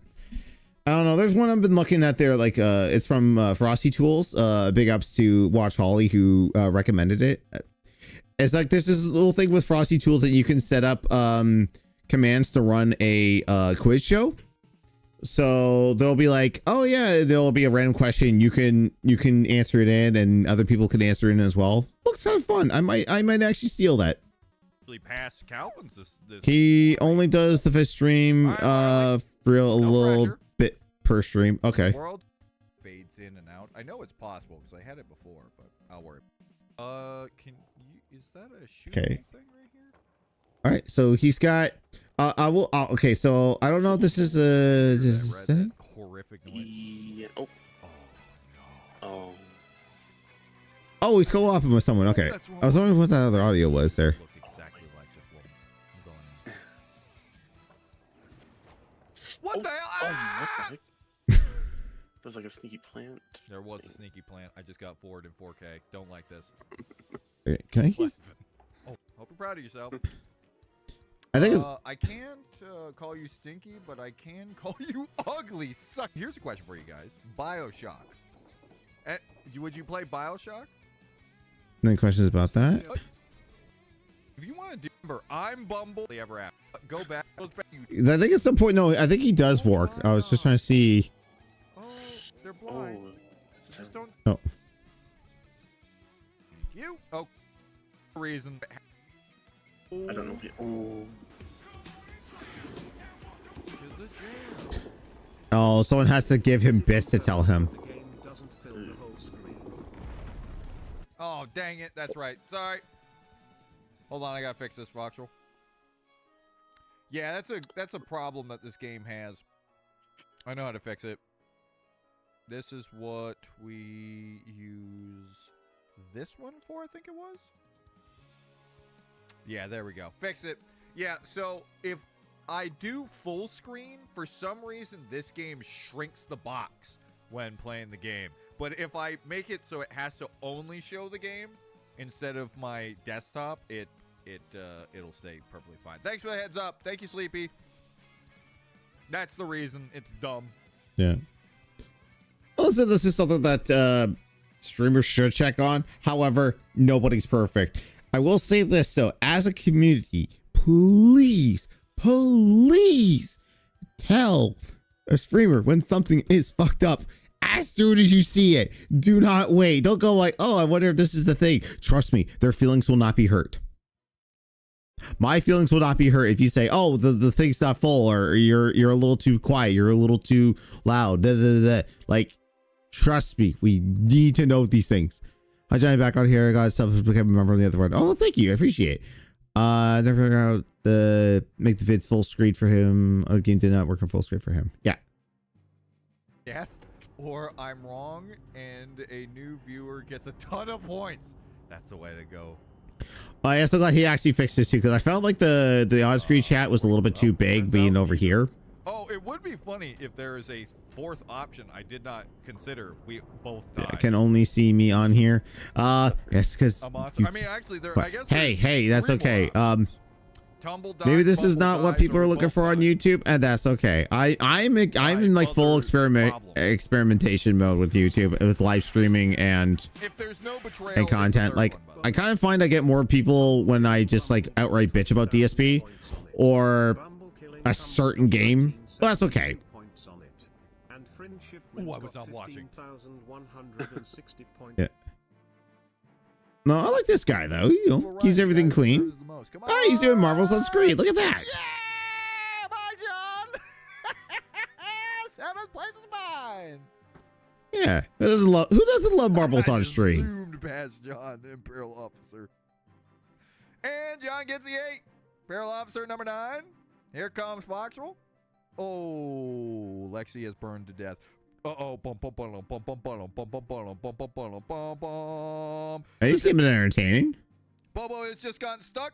I don't know. There's one I've been looking at there. Like it's from Frosty Tools. Big ups to Watch Holly who recommended it. It's like this is a little thing with Frosty Tools that you can set up commands to run a quiz show. So they'll be like, oh yeah, there'll be a random question. You can answer it in, and other people can answer it in as well. Looks kind of fun. I might actually steal that. Pass Calvin's this He only does the fish stream for a little bit per stream. Okay. World fades in and out. I know it's possible because I had it before, but I'll worry. Can you? Is that a shooting thing right here? All right. So he's got. I will. Okay. So I don't know if this is a. That horrific noise. Yeah. Oh. Oh. Oh, he's co-oping with someone. Okay. I was wondering what that other audio was there. Look exactly like this one. I'm going in. What the hell? Oh, what the heck? There's like a sneaky plant. There was a sneaky plant. I just got forward in 4K. Don't like this. Okay, can I use? Oh, hope you're proud of yourself. I think it's. I can't call you stinky, but I can call you ugly. Suck. Here's a question for you guys. BioShock. Would you play BioShock? Any questions about that? If you want to do, remember, I'm Bumble. Ever asked? Go back. I think at some point, no, I think he does work. I was just trying to see. Oh, they're blind. Just don't. Oh. You. Oh. Reason. I don't know. Oh. Oh, someone has to give him bits to tell him. Oh, dang it. That's right. Sorry. Hold on. I gotta fix this, Voxel. Yeah, that's a problem that this game has. I know how to fix it. This is what we use this one for, I think it was. Yeah, there we go. Fix it. Yeah, so if I do full screen, for some reason this game shrinks the box when playing the game. But if I make it so it has to only show the game instead of my desktop, it'll stay perfectly fine. Thanks for the heads up. Thank you, Sleepy. That's the reason. It's dumb. Yeah. Also, this is something that streamers should check on. However, nobody's perfect. I will say this though, as a community, please tell a streamer when something is fucked up as soon as you see it. Do not wait. Don't go like, oh, I wonder if this is the thing. Trust me, their feelings will not be hurt. My feelings will not be hurt if you say, oh, the thing's not full, or you're a little too quiet, you're a little too loud. Da, da, da, da. Like, trust me, we need to know these things. Hi, Johnny, back on here. I got stuff to become a member on the other one. Oh, thank you. I appreciate it. Never figure out make the vids full screen for him. The game did not work on full screen for him. Yeah. Death, or I'm wrong, and a new viewer gets a ton of points. That's the way to go. I'm so glad he actually fixed this too, because I felt like the on-screen chat was a little bit too big being over here. Oh, it would be funny if there is a fourth option I did not consider. We both died. I can only see me on here. Yes, because I mean, actually, there. I guess. Hey, that's okay. Tumble Maybe dies, this is bumble not what dies, people or are looking both for on die. YouTube, and that's okay. I'm in like full experimentation mode with YouTube, with live streaming and If there's no betrayal, and it's the content. third Like, one, I kind of find I get more people when I just like outright bitch about DSP or a certain game. Well, that's okay. Ooh, I was not watching. Yeah. No, I like this guy though. You know, keeps everything clean. Oh, he's doing marvels on screen. Look at that. Yeah, bye, John. 7th place is mine. Yeah, who doesn't love marbles on stream? Zoomed past John, Imperial Officer. And John gets the 8. Imperial Officer number 9. Here comes Foxrel. Oh, Lexi has burned to death. Uh-oh. He's keeping it entertaining. Bobo has just gotten stuck.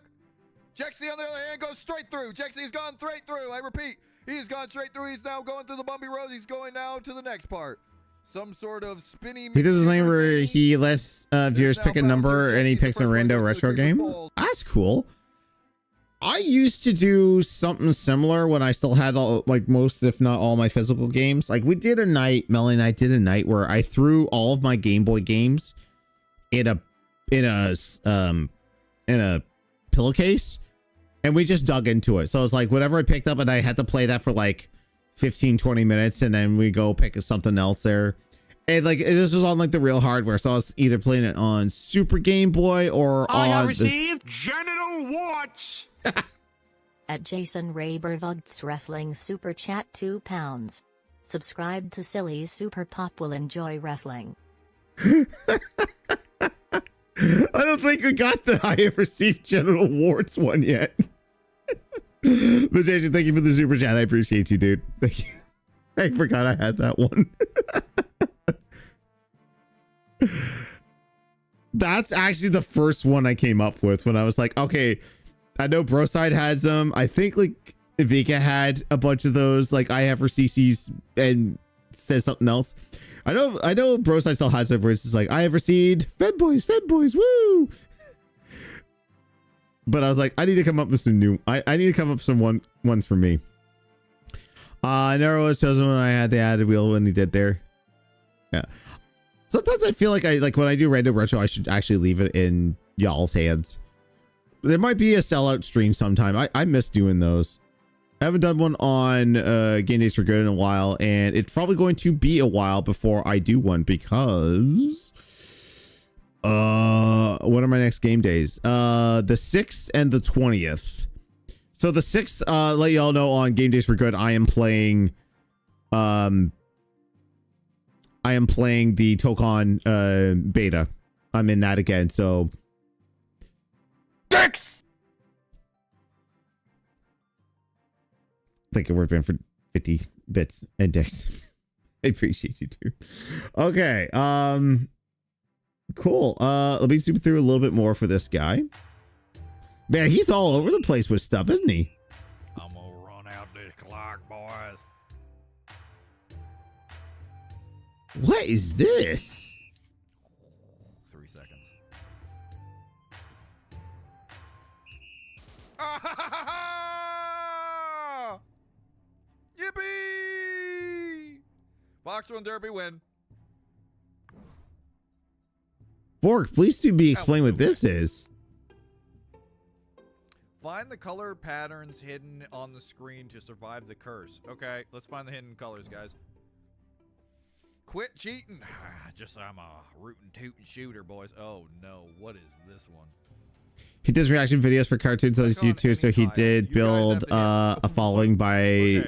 Jexy, on the other hand, goes straight through. Jexy's gone straight through. I repeat, he's gone straight through. He's now going through the bumpy road. He's going now to the next part. Some sort of spinny... He does this thing where he lets viewers pick a number and he picks a random retro game. That's cool. I used to do something similar when I still had all, like most, if not all, my physical games. Like we did a night, Melanie and I did a night where I threw all of my Game Boy games in a pillowcase, and we just dug into it. So it was like whatever I picked up, and I had to play that for like 15-20 minutes, and then we go pick something else there. And like this was on like the real hardware, so I was either playing it on Super Game Boy or on received genital warts. At Jason Rabervugts Wrestling Super Chat £2. Subscribe to Silly's Super Pop will enjoy wrestling. I don't think we got the I have received genital warts one yet. But Jason, thank you for the super chat. I appreciate you, dude. Thank you. I forgot I had that one. That's actually the first one I came up with when I was like, okay, I know Broside has them. I think like Vika had a bunch of those. Like I have for CC's and says something else. I know Broside still has it where it's just like, I have received Fed Boys, woo! But I was like, I need to come up with some new, I need to come up with some ones for me. Nero was chosen when I had the added wheel when he did there. Yeah. Sometimes I feel like when I do random retro, I should actually leave it in y'all's hands. There might be a sellout stream sometime. I miss doing those. I haven't done one on Game Days for Good in a while, and it's probably going to be a while before I do one because what are my next game days? The 6th and the 20th. So the 6th, let y'all know on Game Days for Good, I am playing the Tokon beta. I'm in that again, so Dicks! Thank you, Wordman, for 50 bits and dicks. I appreciate you too. Okay, cool. Let me zoom through a little bit more for this guy. Man, he's all over the place with stuff, isn't he? I'm gonna run out this clock, boys. What is this? 3 seconds. Yippee! Foxer and Derby win. Borg, please do me explain what this is. Find the color patterns hidden on the screen to survive the curse. Okay, let's find the hidden colors, guys. Quit cheating. Just I'm a rootin' tootin' shooter, boys. Oh no, what is this one? He does reaction videos for cartoons on his YouTube, so he did build a following by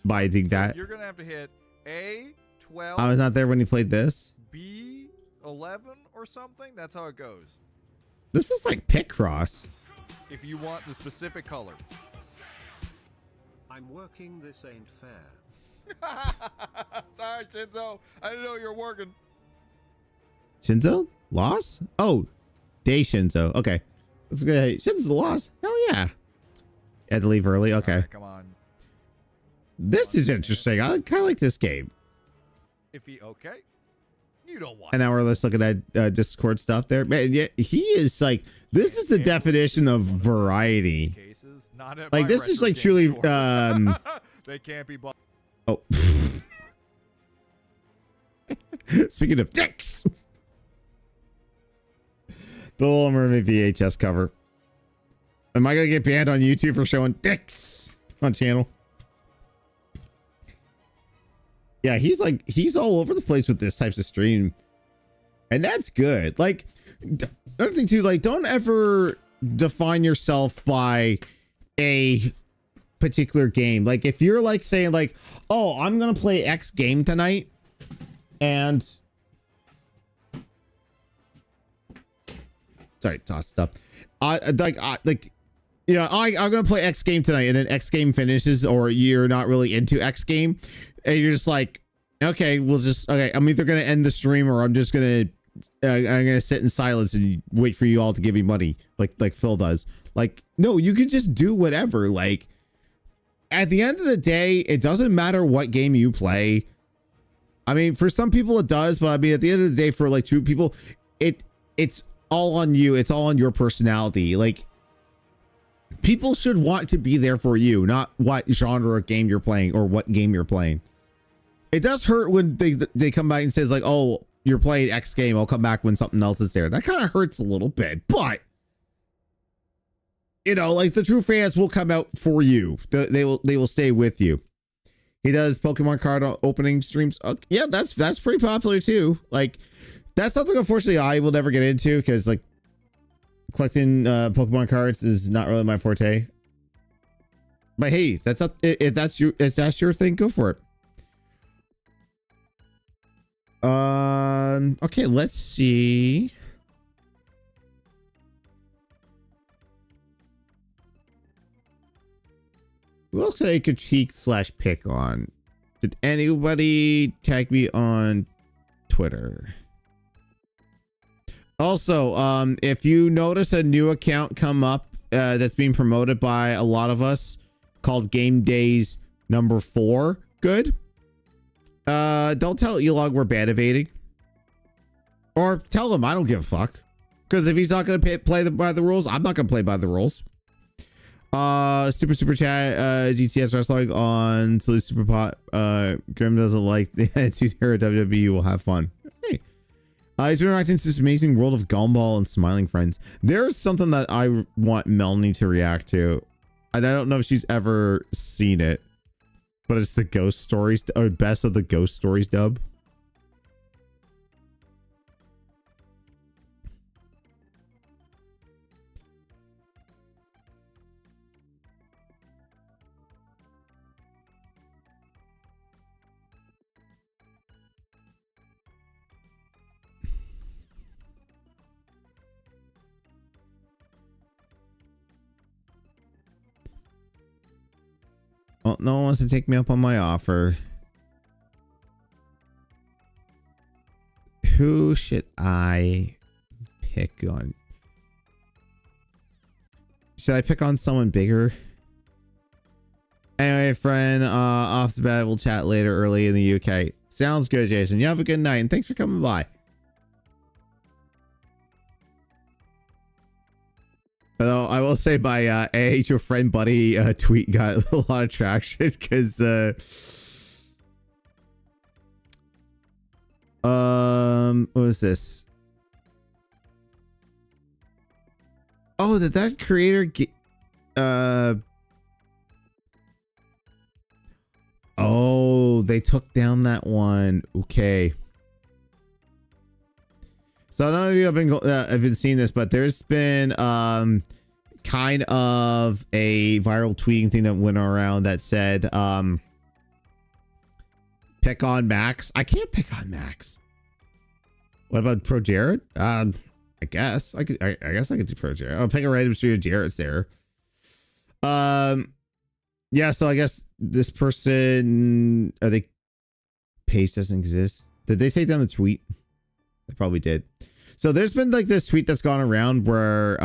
doing that. You're gonna have to hit A12. I was not there when he played this. B11 or something. That's how it goes. This is like Picross. If you want the specific color. I'm working. This ain't fair. Sorry, Shinzo. I didn't know you were working. Shinzo? Loss? Oh, Day Shinzo. Okay. Let's go. Shinzo lost. Hell yeah. Had to leave early. Okay. Right, come on. This is interesting. I kind of like this game. If he okay, you don't want. And now we're just looking at Discord stuff there. Man, yeah, he is like, this is the definition of variety. Like, this is like truly. They can't be. Oh. Speaking of dicks. The Little Mermaid VHS cover. Am I gonna get banned on YouTube for showing dicks on channel? Yeah, he's all over the place with this types of stream, and that's good. Like, another thing too, like, don't ever define yourself by a particular game. Like, if you're like saying like, oh, I'm gonna play X game tonight, and sorry, toss stuff. I'm gonna play X game tonight, and then X game finishes, or you're not really into X game, and you're just like, okay, I'm either gonna end the stream, or I'm just gonna I'm gonna sit in silence and wait for you all to give me money, like Phil does. Like, no, you can just do whatever. Like, at the end of the day, it doesn't matter what game you play. I mean, for some people it does, but I mean, at the end of the day, for like true people, it's all on you. It's all on your personality. Like, people should want to be there for you, not what genre of game you're playing or what game you're playing. It does hurt when they come back and says like, oh, you're playing X game, I'll come back when something else is there. That kind of hurts a little bit, but you know, like, the true fans will come out for you. They will stay with you. He does Pokemon card opening streams. Yeah, that's pretty popular too. Like, that's something unfortunately I will never get into, because like collecting Pokemon cards is not really my forte. But hey, that's up. If that's your thing, go for it. Okay, let's see. Who else could I critique / pick on? Did anybody tag me on Twitter? Also, if you notice a new account come up that's being promoted by a lot of us called Game Days number 4, good. Don't tell Elog we're bad evading. Or tell him I don't give a fuck. Because if he's not going to play by the rules, I'm not going to play by the rules. Super chat, GTS Wrestling on Silly Super Pot. Grim doesn't like the attitude here at WWE. Will have fun. Hey. He's been reacting to this amazing world of Gumball and Smiling Friends. There's something that I want Melanie to react to. And I don't know if she's ever seen it, but it's the Ghost Stories, or Best of the Ghost Stories dub. Well, no one wants to take me up on my offer. Who should I pick on? Should I pick on someone bigger? Anyway, friend, off the bat, we'll chat later early in the UK. Sounds good, Jason. You have a good night, and thanks for coming by. Although I will say my AH your friend buddy tweet got a lot of traction, because what was this? Oh, did that creator get oh, they took down that one. Okay. So none of you have been seeing this, but there's been kind of a viral tweeting thing that went around that said pick on Max. I can't pick on Max. What about Pro Jared? I guess I could. I guess I could do Pro Jared. I'll pick a random street of Jared's there. Yeah. So I guess this person, are they? Page doesn't exist. Did they take down the tweet? They probably did. So there's been like this tweet that's gone around where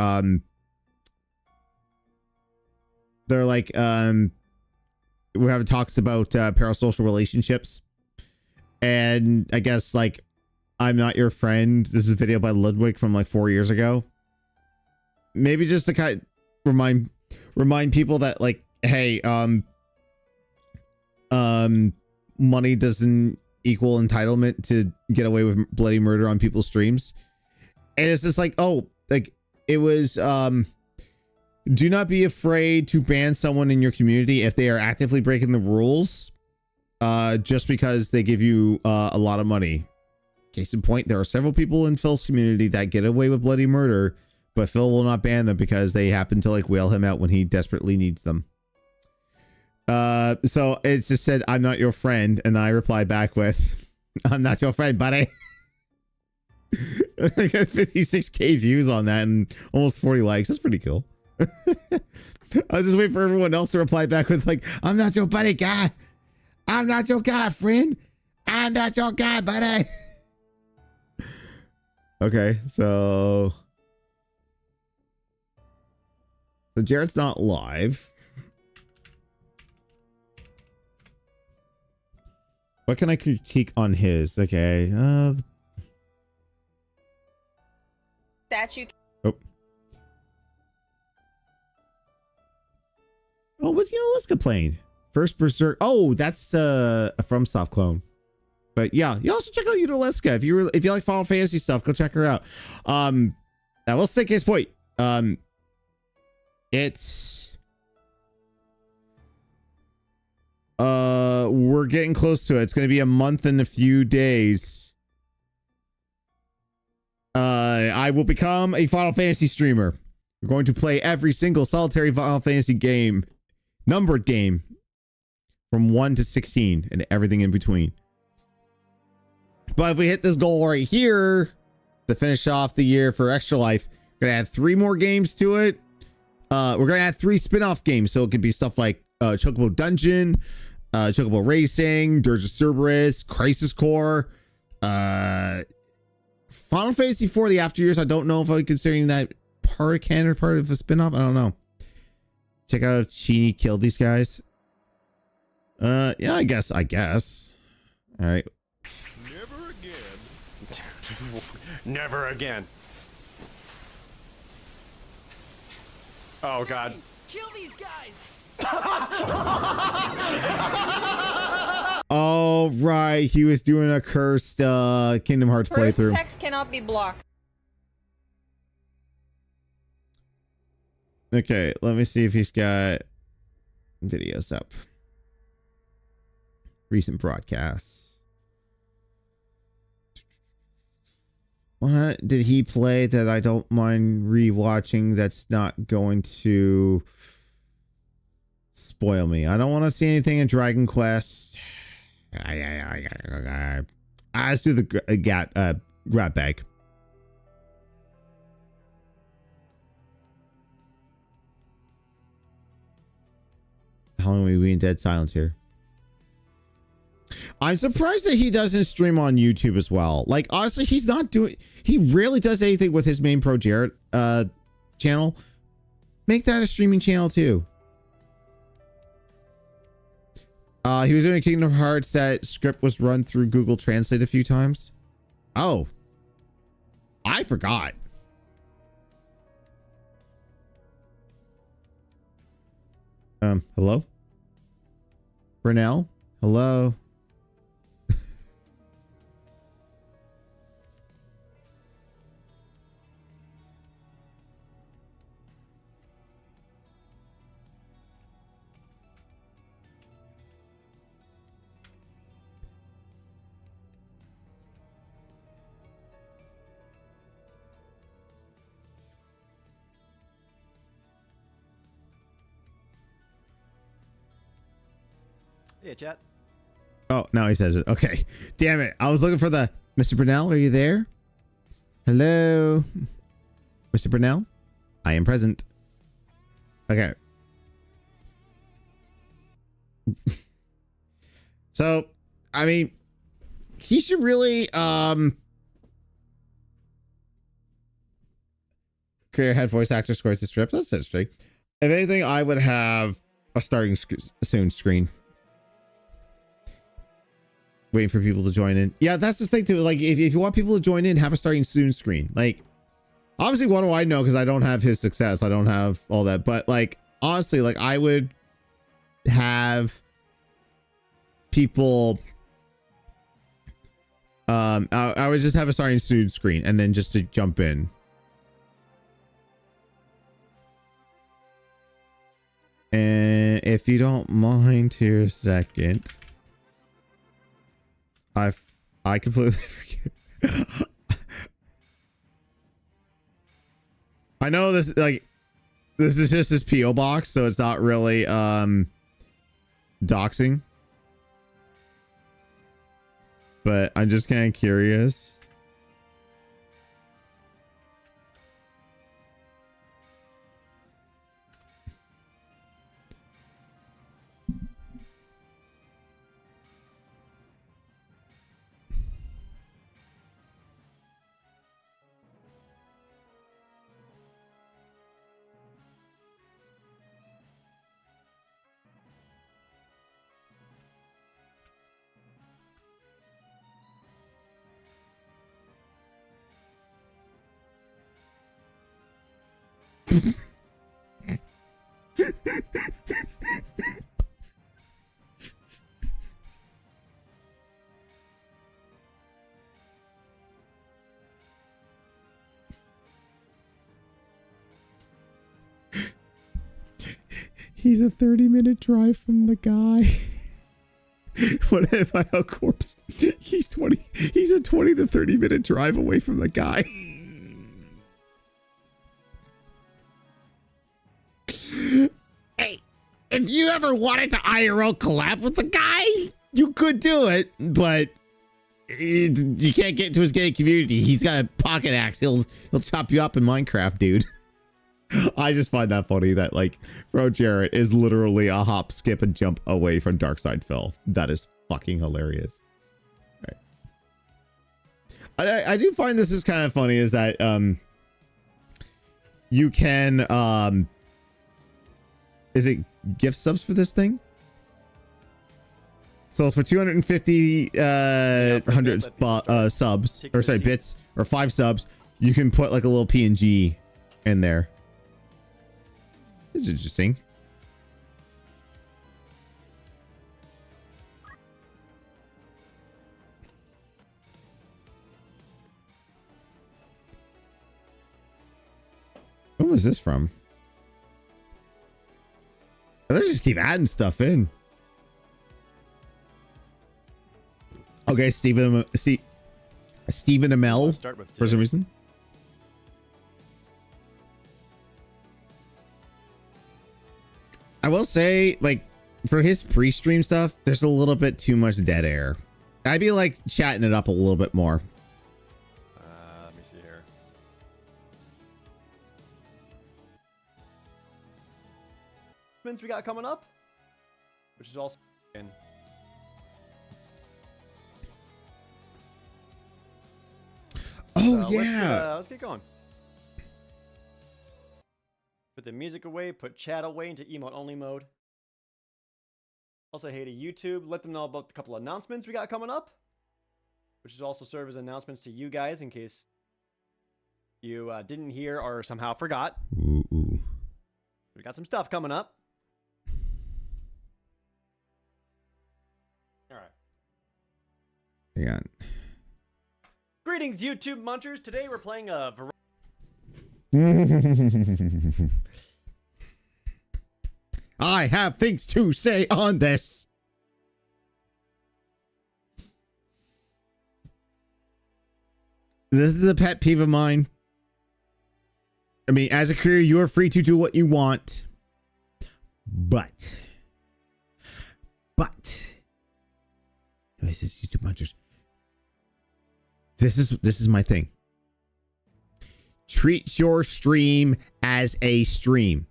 they're like we're having talks about parasocial relationships, and I guess like I'm not your friend. This is a video by Ludwig from like 4 years ago. Maybe just to kind of remind people that like, hey, money doesn't equal entitlement to get away with bloody murder on people's streams. And it's just like, oh, like it was do not be afraid to ban someone in your community if they are actively breaking the rules just because they give you a lot of money. Case in point, there are several people in Phil's community that get away with bloody murder, but Phil will not ban them because they happen to like whale him out when he desperately needs them. So it just said, I'm not your friend. And I replied back with, I'm not your friend, buddy. I got 56k views on that and almost 40 likes. That's pretty cool. I was just waiting for everyone else to reply back with like, I'm not your buddy guy. I'm not your guy, friend. I'm not your guy, buddy. Okay, so Jared's not live. What can I critique on his? Okay, Statue. Oh, what's Yoliska playing? First Berserk. Oh, that's a FromSoft clone. But yeah, you also check out Udaliska. If you like Final Fantasy stuff, go check her out. I will say case point. It's we're getting close to it. It's gonna be a month and a few days. I will become a Final Fantasy streamer. We're going to play every single solitary Final Fantasy game, numbered game, from 1 to 16 and everything in between. But if we hit this goal right here to finish off the year for Extra Life, we're gonna add 3 more games to it. We're gonna add 3 spin-off games, so it could be stuff like Chocobo Dungeon, Chocobo Racing, Dirge of Cerberus, Crisis Core, Final Fantasy IV: The After Years. I don't know if I'm considering that part of canon or part of a spin-off. I don't know. Check out if Chini killed these guys. Yeah, I guess. All right. Never again. Never again. Oh God. Kill these guys. Oh right, he was doing a cursed Kingdom Hearts playthrough. Text cannot be blocked. Okay, let me see if he's got videos up. Recent broadcasts. What did he play that I don't mind rewatching that's not going to spoil me? I don't want to see anything in Dragon Quest. Let's do the grab bag. How long are we in dead silence here? I'm surprised that he doesn't stream on YouTube as well. Like, honestly, he rarely does anything with his main Pro Jared channel. Make that a streaming channel too. He was doing Kingdom Hearts. That script was run through Google Translate a few times. Oh, I forgot. Hello? Brunel? Hello? Yeah, chat. Oh, now he says it. Okay. Damn it. I was looking for the Mr. Brunel. Are you there? Hello? Mr. Brunel? I am present. Okay. So, I mean, he should really, create head voice actor scores the strip. That's interesting. If anything, I would have a starting soon screen. Waiting for people to join in. Yeah, that's the thing too. Like, if you want people to join in, have a starting soon screen. Like, obviously, what do I know? Because I don't have his success. I don't have all that. But like, honestly, like I would have people. I would just have a starting soon screen and then just to jump in. And if you don't mind here a second. I completely forget. I know this, like, this is just his PO box, so it's not really doxing. But I'm just kind of curious. He's a 30-minute drive from the guy. What if I have a corpse? He's a 20 to 30-minute drive away from the guy. Hey, if you ever wanted to IRL collab with the guy, you could do it, but you can't get into his gay community. He's got a pocket axe. He'll chop you up in Minecraft, dude. I just find that funny that like Bro Jarrett is literally a hop, skip, and jump away from Darkside Phil. That is fucking hilarious. Right. I do find this is kind of funny is that you can is it gift subs for this thing? So for 250 subs, or sorry, bits, or 5 subs, you can put like a little PNG in there. This is interesting. Who was this from? Let's just keep adding stuff in. Okay, Stephen Amell for some reason. I will say, like, for his pre-stream stuff, there's a little bit too much dead air. I'd be like chatting it up a little bit more. Let me see here. Spins we got coming up, which is also in. Oh yeah. Let's get going. Put the music away, put chat away into emote only mode. Also, hey to YouTube, let them know about the couple of announcements we got coming up, which is also serve as announcements to you guys in case you didn't hear or somehow forgot. Ooh. We got some stuff coming up. All right. Hang on. Greetings, YouTube munchers. Today we're playing a variety. I have things to say on this. This is a pet peeve of mine. I mean, as a creator, you are free to do what you want. But This is YouTube munchers. This is my thing. Treat your stream as a stream.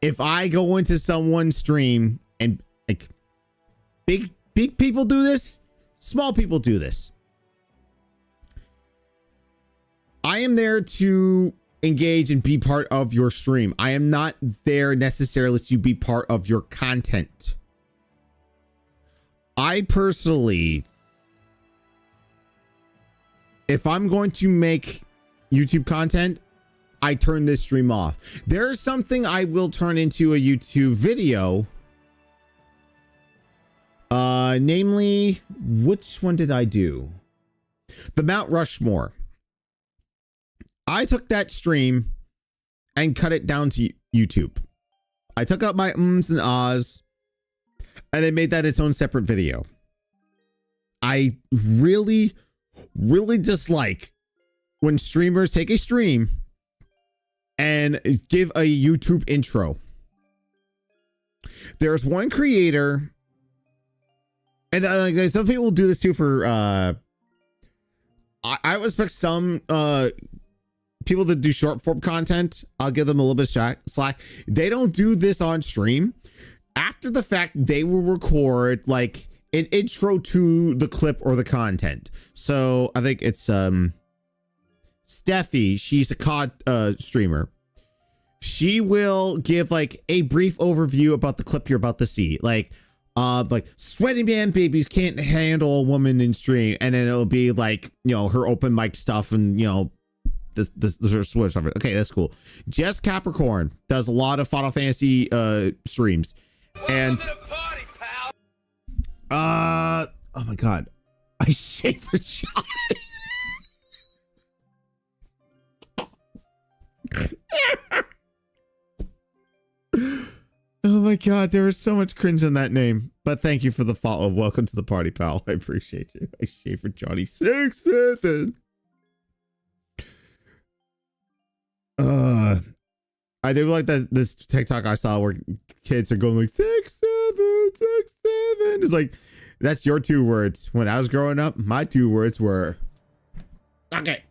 If I go into someone's stream and like big people do this, small people do this. I am there to engage and be part of your stream. I am not there necessarily to be part of your content. I personally, if I'm going to make YouTube content, I turn this stream off. There's something I will turn into a YouTube video. Namely, which one did I do? The Mount Rushmore. I took that stream and cut it down to YouTube. I took out my ums and ahs and I made that its own separate video. I really dislike when streamers take a stream and give a YouTube intro. There's one creator, and like some people do this too for I would expect some people that do short form content, I'll give them a little bit of slack. They don't do this on stream. After the fact, they will record like an intro to the clip or the content. So I think it's Steffi, she's a COD streamer. She will give like a brief overview about the clip you're about to see. Like sweaty man babies can't handle a woman in stream, and then it'll be like, you know, her open mic stuff and, you know, this sort of stuff. Okay, that's cool. Jess Capricorn does a lot of Final Fantasy streams. And oh my god. I shave for Johnny. Oh my god, there was so much cringe in that name. But thank you for the follow. Welcome to the party, pal. I appreciate you. I shave for Johnny 6-7. I do like that this TikTok I saw where kids are going like 6-7, 6-7. It's like, that's your 2 words. When I was growing up, my 2 words were okay.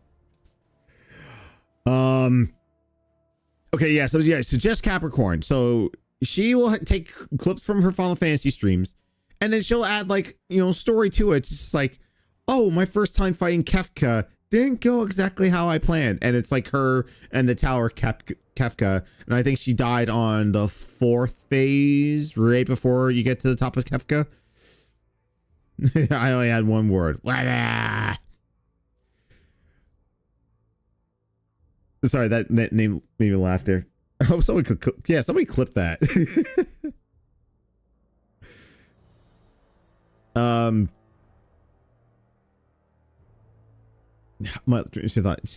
Okay, yeah, so Jess Capricorn. So she will take clips from her Final Fantasy streams, and then she'll add like, you know, story to it. It's just like, oh, my first time fighting Kefka didn't go exactly how I planned. And it's like her and the tower Kefka. And I think she died on the 4th phase, right before you get to the top of Kefka. I only had 1 word. Sorry, that name made me laugh there. I hope somebody could, yeah, somebody clip that.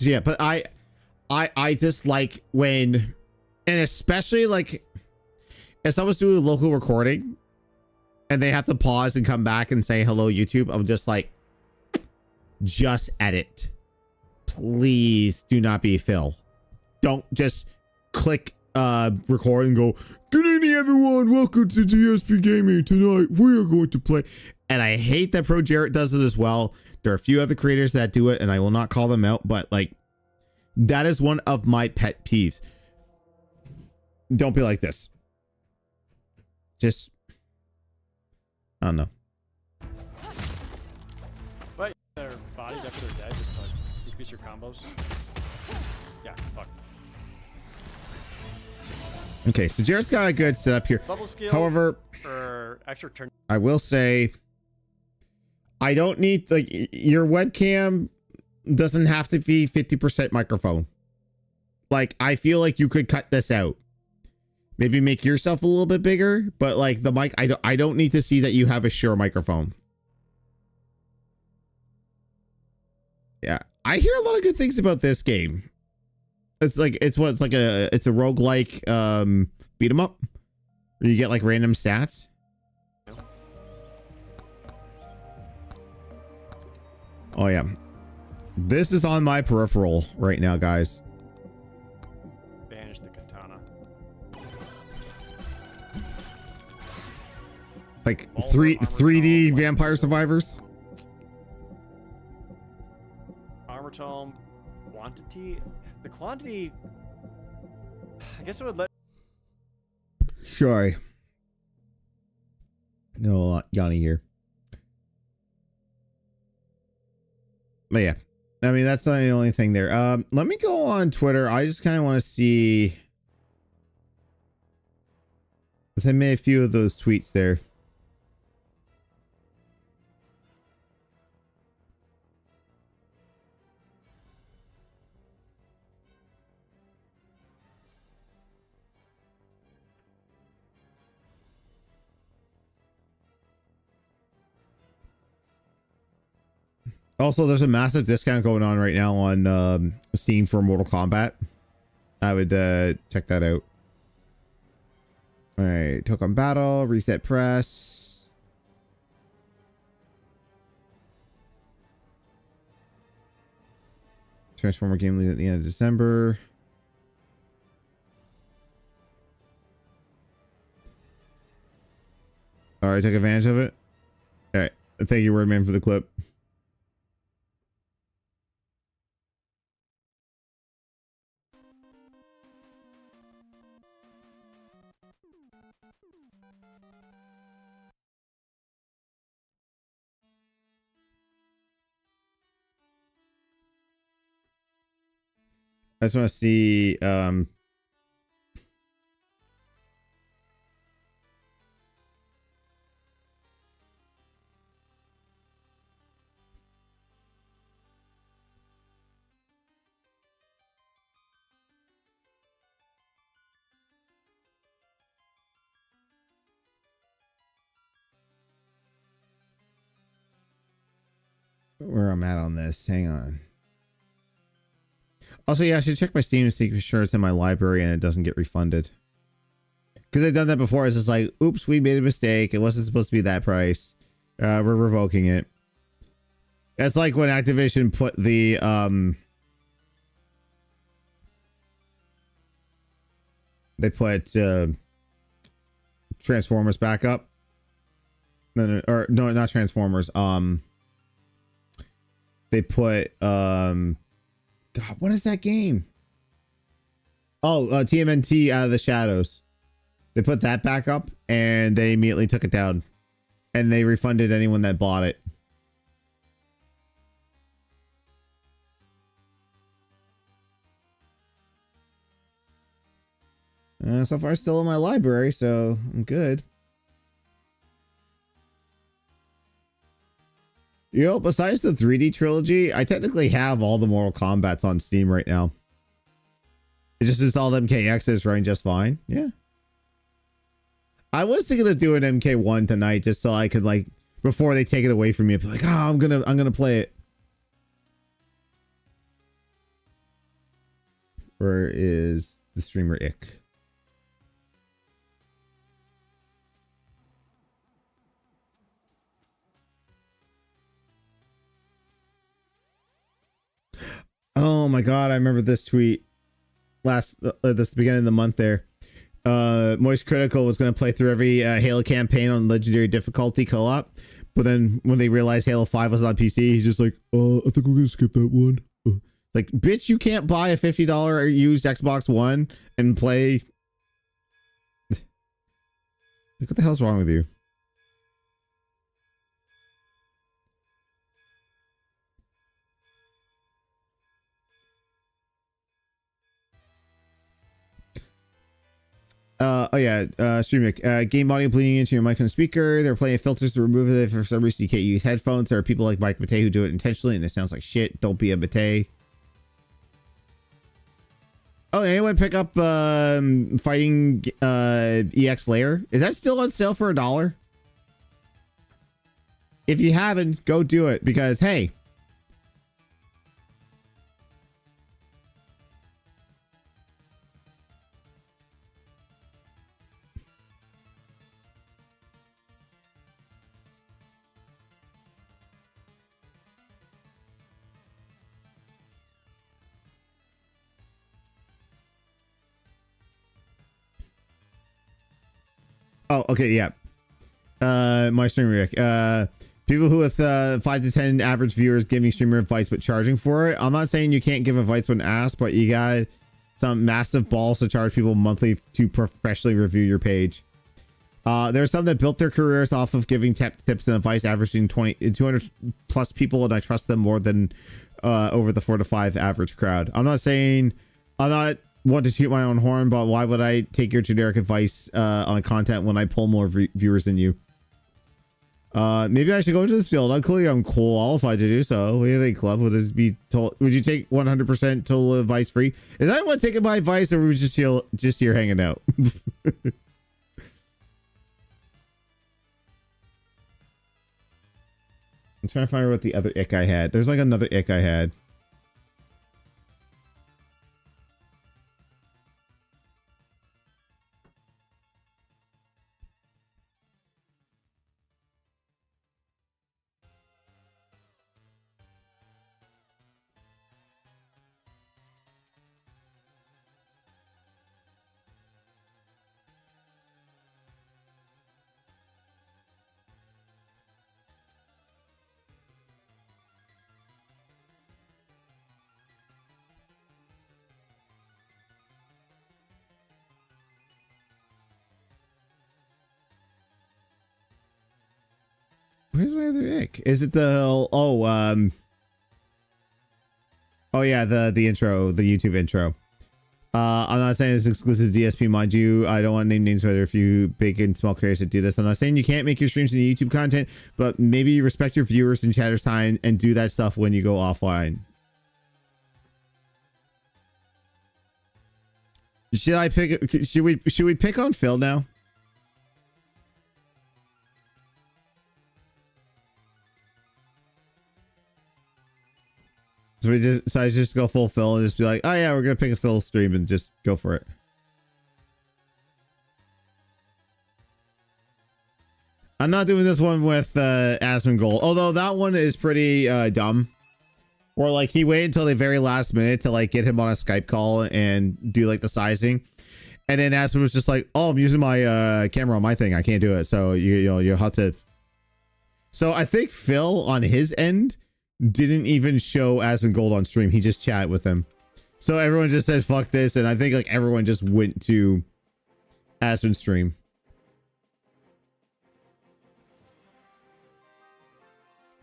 Yeah, but I just like when, and especially like if someone's doing a local recording and they have to pause and come back and say hello YouTube, I'm just like, just edit. Please do not be Phil. Don't just click record and go, good evening everyone, welcome to DSP Gaming. Tonight we are going to play. And I hate that Pro Jarrett does it as well. There are a few other creators that do it and I will not call them out, but like that is one of my pet peeves. Don't be like this. Just, I don't know. But their bodies after they're dead, just like increase your combos. Yeah, fuck. Okay, so Jarrett's got a good setup here. Bubble skill. However, for extra turn. I will say, I don't need, like, your webcam doesn't have to be 50% microphone. Like, I feel like you could cut this out. Maybe make yourself a little bit bigger, but like the mic, I don't need to see that you have a Shure microphone. Yeah, I hear a lot of good things about this game. It's like it's a roguelike beat 'em up where you get like random stats. Oh yeah, this is on my peripheral right now, guys. Banish the katana. Like 3D Vampire Survivors. Armor tome quantity. The quantity. I guess it would let. Sorry. No, Yanni here. But yeah, I mean, that's not the only thing there. Let me go on Twitter. I just kind of want to see. I made a few of those tweets there. Also, there's a massive discount going on right now on Steam for Mortal Kombat. I would check that out. All right, token battle, reset press. Transformer game lead at the end of December. All right, took advantage of it. All right, thank you, Wordman, for the clip. I just want to see where I'm at on this. Hang on. Also, yeah, I should check my Steam to see for sure it's in my library and it doesn't get refunded. Because I've done that before. It's just like, oops, we made a mistake. It wasn't supposed to be that price. We're revoking it. That's like when Activision put the they put Transformers back up. No, or no, not Transformers. They put God, what is that game? Oh, TMNT Out of the Shadows. They put that back up and they immediately took it down. And they refunded anyone that bought it. So far, still in my library, so I'm good. You know, besides the 3D trilogy, I technically have all the Mortal Kombats on Steam right now. It just installed MKX, it's running just fine. Yeah. I was thinking of doing MK1 tonight just so I could, like, before they take it away from me, I'd be like, oh, I'm gonna play it. Where is the streamer Ick? Oh my god, I remember this tweet last this beginning of the month there. Moist Critical was going to play through every Halo campaign on legendary difficulty co-op, but then when they realized Halo 5 was on PC, he's just like, I think we're going to skip that one. Like, bitch, you can't buy a $50 used Xbox One and play. Like, what the hell's wrong with you? Oh yeah, StreamYard. Game audio bleeding into your mic and speaker. They're playing filters to remove it. If for some reason you can't use headphones. There are people like Mike Matei who do it intentionally and it sounds like shit. Don't be a Matei. Oh, anyone pick up Fighting EX Layer? Is that still on sale for $1? If you haven't, go do it because hey. Oh, okay, yeah. My stream Rick. People who with 5 to 10 average viewers giving streamer advice but charging for it. I'm not saying you can't give advice when asked, but you got some massive balls to charge people monthly to professionally review your page. There's some that built their careers off of giving tips and advice, averaging 200 plus people, and I trust them more than over the 4 to 5 average crowd. I'm not want to toot my own horn, but why would I take your generic advice on content when I pull more viewers than you? Maybe I should go into this field. I'm qualified to do so. What do you think, Club? Would you take 100% total advice free? Is anyone taking my advice, or are we just here hanging out? I'm trying to find out what the other ick I had. There's like another ick I had. Where's my other ick? Is it the oh yeah, the intro, the YouTube intro. I'm not saying it's exclusive to DSP, mind you. I don't want to name names, whether if you big and small creators that do this. I'm not saying you can't make your streams into YouTube content, but maybe you respect your viewers and chatters time and do that stuff when you go offline. Should we pick on Phil now? So I just go full Phil and just be like, oh yeah, we're gonna pick a Phil stream and just go for it. I'm not doing this one with Asmongold, although that one is pretty dumb. Or like he waited until the very last minute to like get him on a Skype call and do like the sizing, and then Asmon was just like, oh, I'm using my camera on my thing, I can't do it, so you'll have to. So I think Phil on his end didn't even show Asmongold on stream. He just chatted with him. So everyone just said fuck this, and I think like everyone just went to Asmon's stream.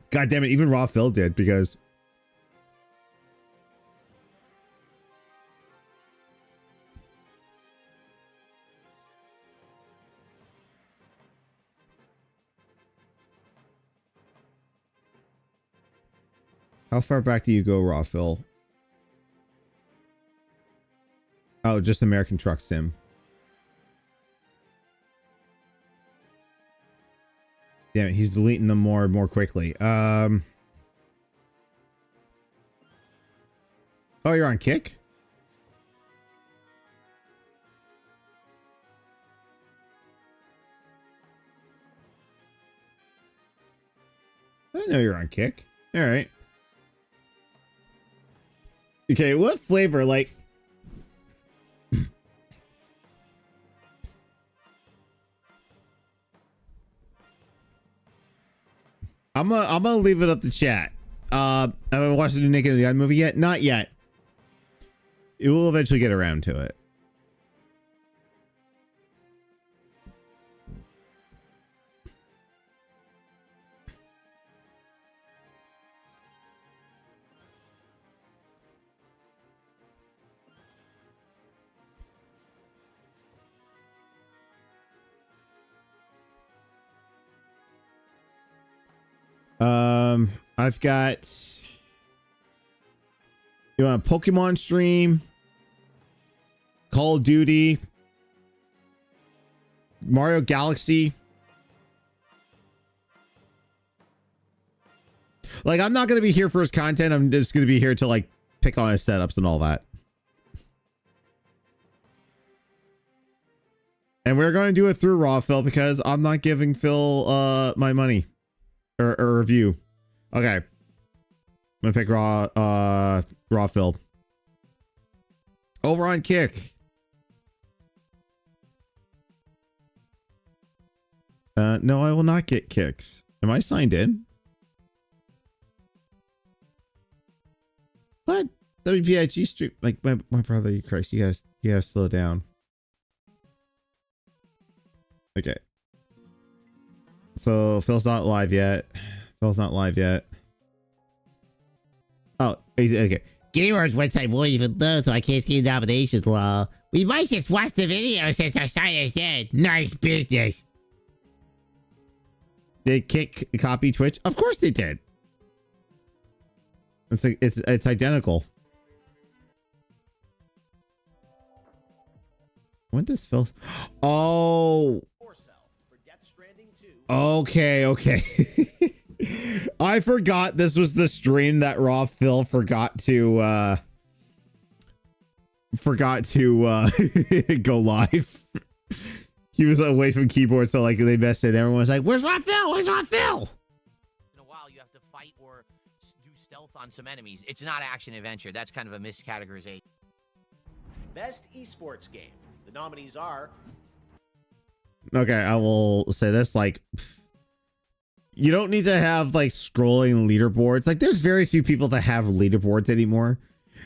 God damn it, even Raw Phil did, because how far back do you go, Raw Phil? Oh, just American Truck Sim. Damn it, he's deleting them more and more quickly. Oh, you're on Kick? I didn't know you're on Kick. All right. Okay, what flavor? Like, I'm gonna leave it up to chat. Have I watched the new Naked and the Gun movie yet? Not yet. It will eventually get around to it. I've got, you want a Pokemon stream, Call of Duty, Mario Galaxy. Like, I'm not going to be here for his content. I'm just going to be here to like pick on his setups and all that. And we're going to do it through Raw Phil, because I'm not giving Phil my money or review. Okay. I'm gonna pick Raw Phil. Over on Kick. No, I will not get kicks. Am I signed in? What? WPIG stream, like my brother, you Christ, you guys slow down. Okay. So Phil's not live yet. Phil's not live yet. Oh, okay. Gamers website won't even load, so I can't see the nominations. Well, we might just watch the video since our site is dead. Nice business. Did Kick copy Twitch? Of course they did. It's like it's identical. When does Phil? Oh. Okay. I forgot this was the stream that Raw Phil forgot to go live. He was away from keyboard, so like they messed it. Everyone was like, "Where's Raw Phil? Where's Raw Phil?" In a while, you have to fight or do stealth on some enemies. It's not action adventure. That's kind of a miscategorization. Best esports game. The nominees are. Okay, I will say this, like, you don't need to have like scrolling leaderboards. Like, there's very few people that have leaderboards anymore.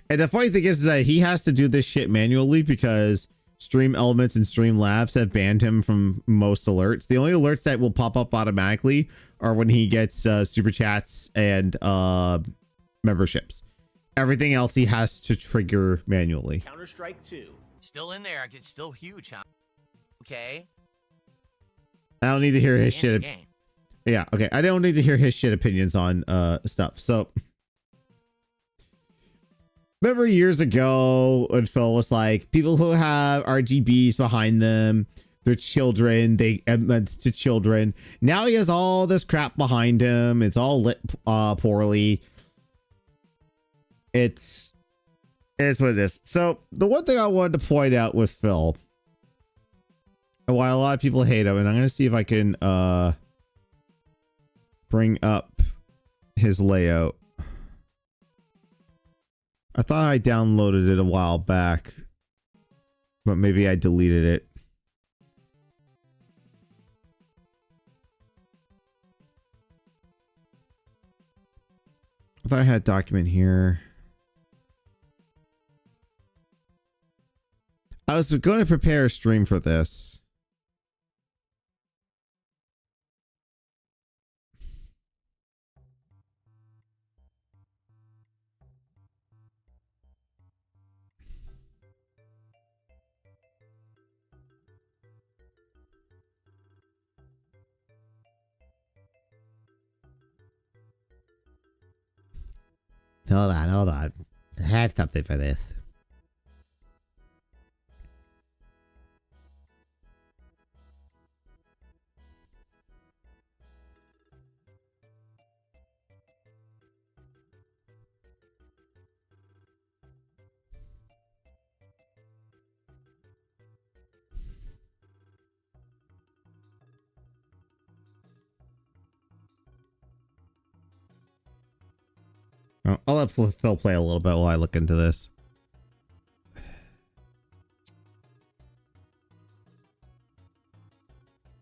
And the funny thing is that he has to do this shit manually because Stream Elements and Stream Labs have banned him from most alerts. The only alerts that will pop up automatically are when he gets super chats and memberships. Everything else he has to trigger manually. Counter-Strike 2. Still in there. It's still huge, huh? Okay. I don't need to hear his shit. Yeah, okay. I don't need to hear his shit opinions on stuff. So remember years ago when Phil was like, people who have RGBs behind them, they're children, they meant to children. Now he has all this crap behind him. It's all lit poorly. It's what it is. So the one thing I wanted to point out with Phil, and why a lot of people hate him, and I'm going to see if I can bring up his layout. I thought I downloaded it a while back, but maybe I deleted it. I thought I had a document here. I was going to prepare a stream for this. Hold on. I have something for this. I'll let Phil play a little bit while I look into this.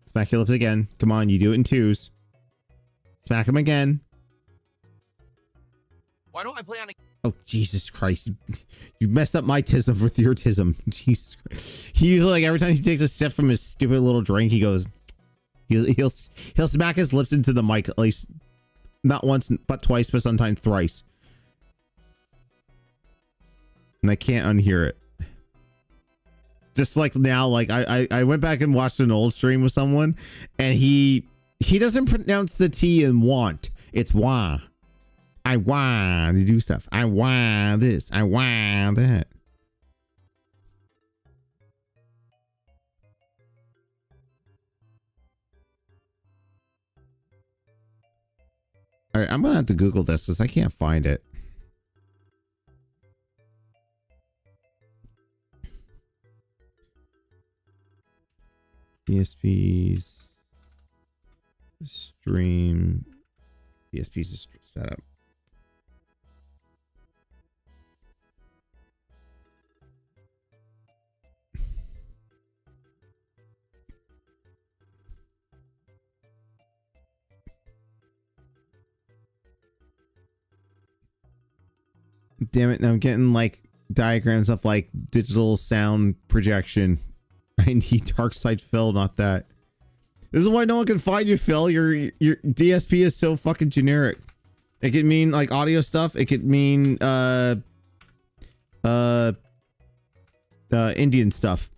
Smack your lips again. Come on, you do it in twos. Smack him again. Why don't I play on a... Oh, Jesus Christ. You messed up my tism with your tism. Jesus Christ. He like every time he takes a sip from his stupid little drink, he goes... He'll smack his lips into the mic at least not once, but twice, but sometimes thrice. And I can't unhear it. Just like now, like I went back and watched an old stream with someone, and he doesn't pronounce the T in want. It's wah. I want to do stuff. I want this. I want that. All right, I'm gonna have to Google this because I can't find it. PSP's stream. PSP's setup. Damn it! Now I'm getting like diagrams of like digital sound projection. I need dark side Phil, not that. This is why no one can find you, Phil. Your DSP is so fucking generic. It could mean like audio stuff. It could mean Indian stuff.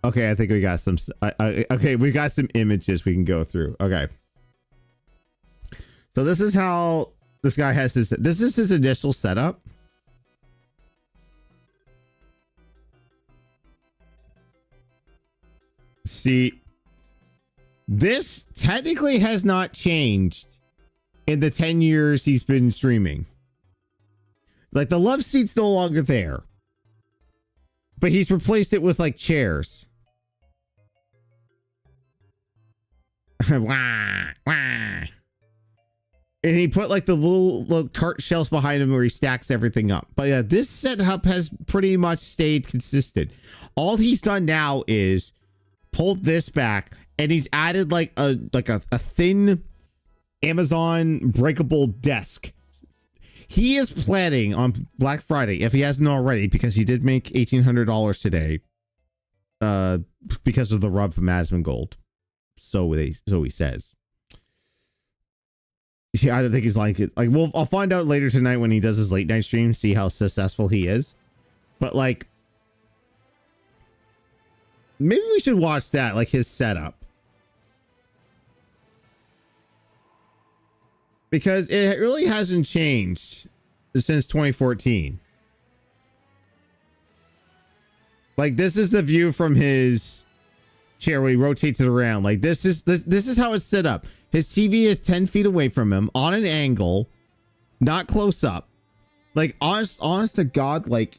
Okay, I think we got some. Okay, we got some images we can go through. Okay, so this is how this guy has his. This is his initial setup. See, this technically has not changed in the 10 years he's been streaming. Like the love seat's no longer there, but he's replaced it with like chairs. Wah, wah. And he put like the little cart shelves behind him where he stacks everything up. But yeah, this setup has pretty much stayed consistent. All he's done now is pulled this back and he's added like a thin Amazon breakable desk. He is planning on Black Friday, if he hasn't already, because he did make $1,800 today, because of the rub from Asmon Gold. So he says. Yeah, I don't think he's like it. Like, I'll find out later tonight when he does his late night stream, see how successful he is. But like, maybe we should watch that, like his setup. Because it really hasn't changed since 2014. Like, this is the view from his chair where he rotates it around. Like, this is how it's set up. His TV is 10 feet away from him on an angle, not close up. Like, honest to God, like,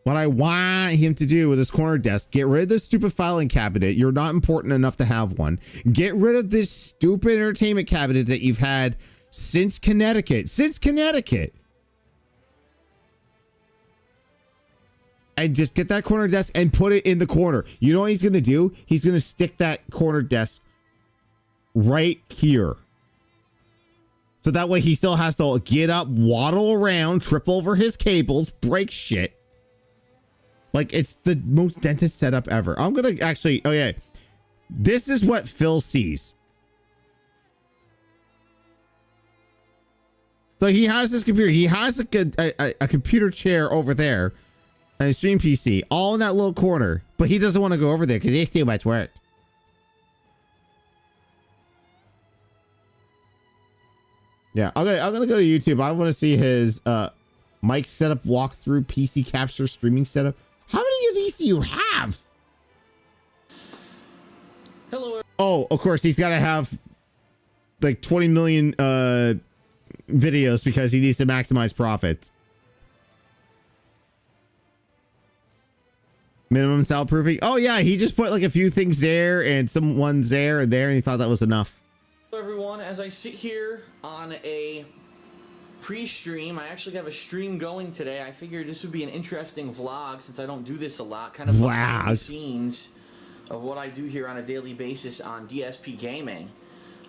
what I want him to do with his corner desk, get rid of this stupid filing cabinet. You're not important enough to have one. Get rid of this stupid entertainment cabinet that you've had since Connecticut. And just get that corner desk and put it in the corner. You know what he's going to do? He's going to stick that corner desk right here. So that way he still has to get up, waddle around, trip over his cables, break shit. Like, it's the most dentist setup ever. I'm going to actually... Okay. This is what Phil sees. So he has this computer. He has a computer chair over there. And a stream PC. All in that little corner. But he doesn't want to go over there because it's too much work. Yeah. I'm gonna go to YouTube. I want to see his mic setup walkthrough, PC capture, streaming setup. How many of these do you have? Hello. Oh, of course, he's got to have like 20 million videos because he needs to maximize profits. Minimum soundproofing. Oh yeah, he just put like a few things there and some ones there and there, and he thought that was enough. Hello everyone, as I sit here on a pre-stream, I actually have a stream going today. I figured this would be an interesting vlog since I don't do this a lot, kind of behind the scenes of what I do here on a daily basis on DSP Gaming.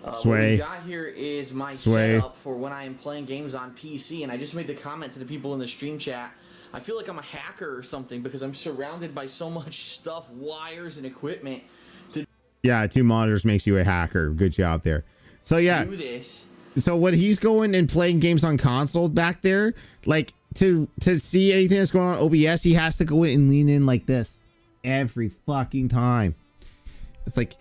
What we got here is my setup for when I am playing games on PC, and I just made the comment to the people in the stream chat. I feel like I'm a hacker or something because I'm surrounded by so much stuff, wires and equipment. Yeah, 2 monitors makes you a hacker. Good job there. So yeah. Do this. So when he's going and playing games on console back there, like to see anything that's going on OBS, he has to go in and lean in like this every fucking time. It's like,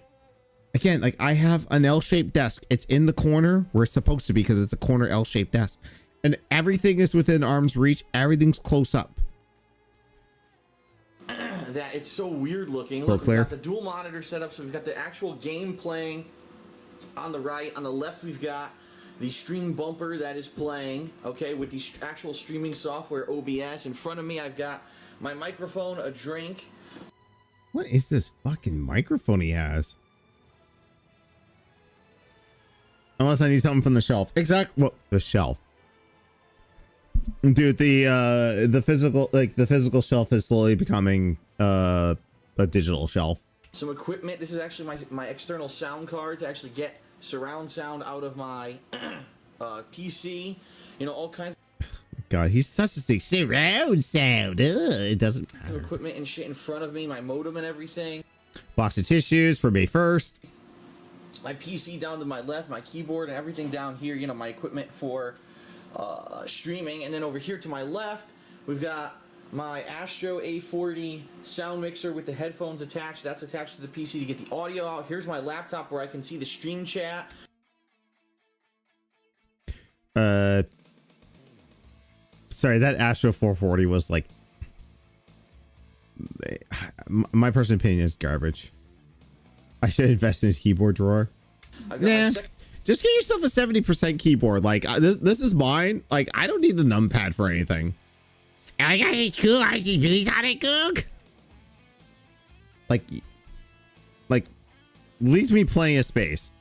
again, like I have an L-shaped desk. It's in the corner where it's supposed to be because it's a corner L-shaped desk. And everything is within arm's reach. Everything's close up. That it's so weird looking. Look, we've got the dual monitor setup, so we've got the actual game playing on the right. On the left, we've got the stream bumper that is playing, okay, with the actual streaming software, OBS. In front of me, I've got my microphone, a drink. What is this fucking microphone he has? Unless I need something from the shelf. Well, the shelf. Dude, the physical shelf is slowly becoming a digital shelf. some equipment. This is actually my external sound card to actually get surround sound out of my PC. You know, all kinds God, he's such a sick surround sound. It doesn't of matter. equipment and shit in front of me, my modem and everything. Box of tissues for May 1st. My PC down to my left, my keyboard and everything down here, you know, my equipment for streaming. And then over here to my left, we've got my Astro A40 sound mixer with the headphones attached. That's attached to the PC to get the audio out. Here's my laptop where I can see the stream chat. Sorry, that Astro 440 was like, my personal opinion is garbage. I should invest in his keyboard drawer. Nah, just get yourself a 70% keyboard. Like this is mine. Like I don't need the numpad for anything. I got these cool RGBs on it, Goog. Like leaves me plenty of space.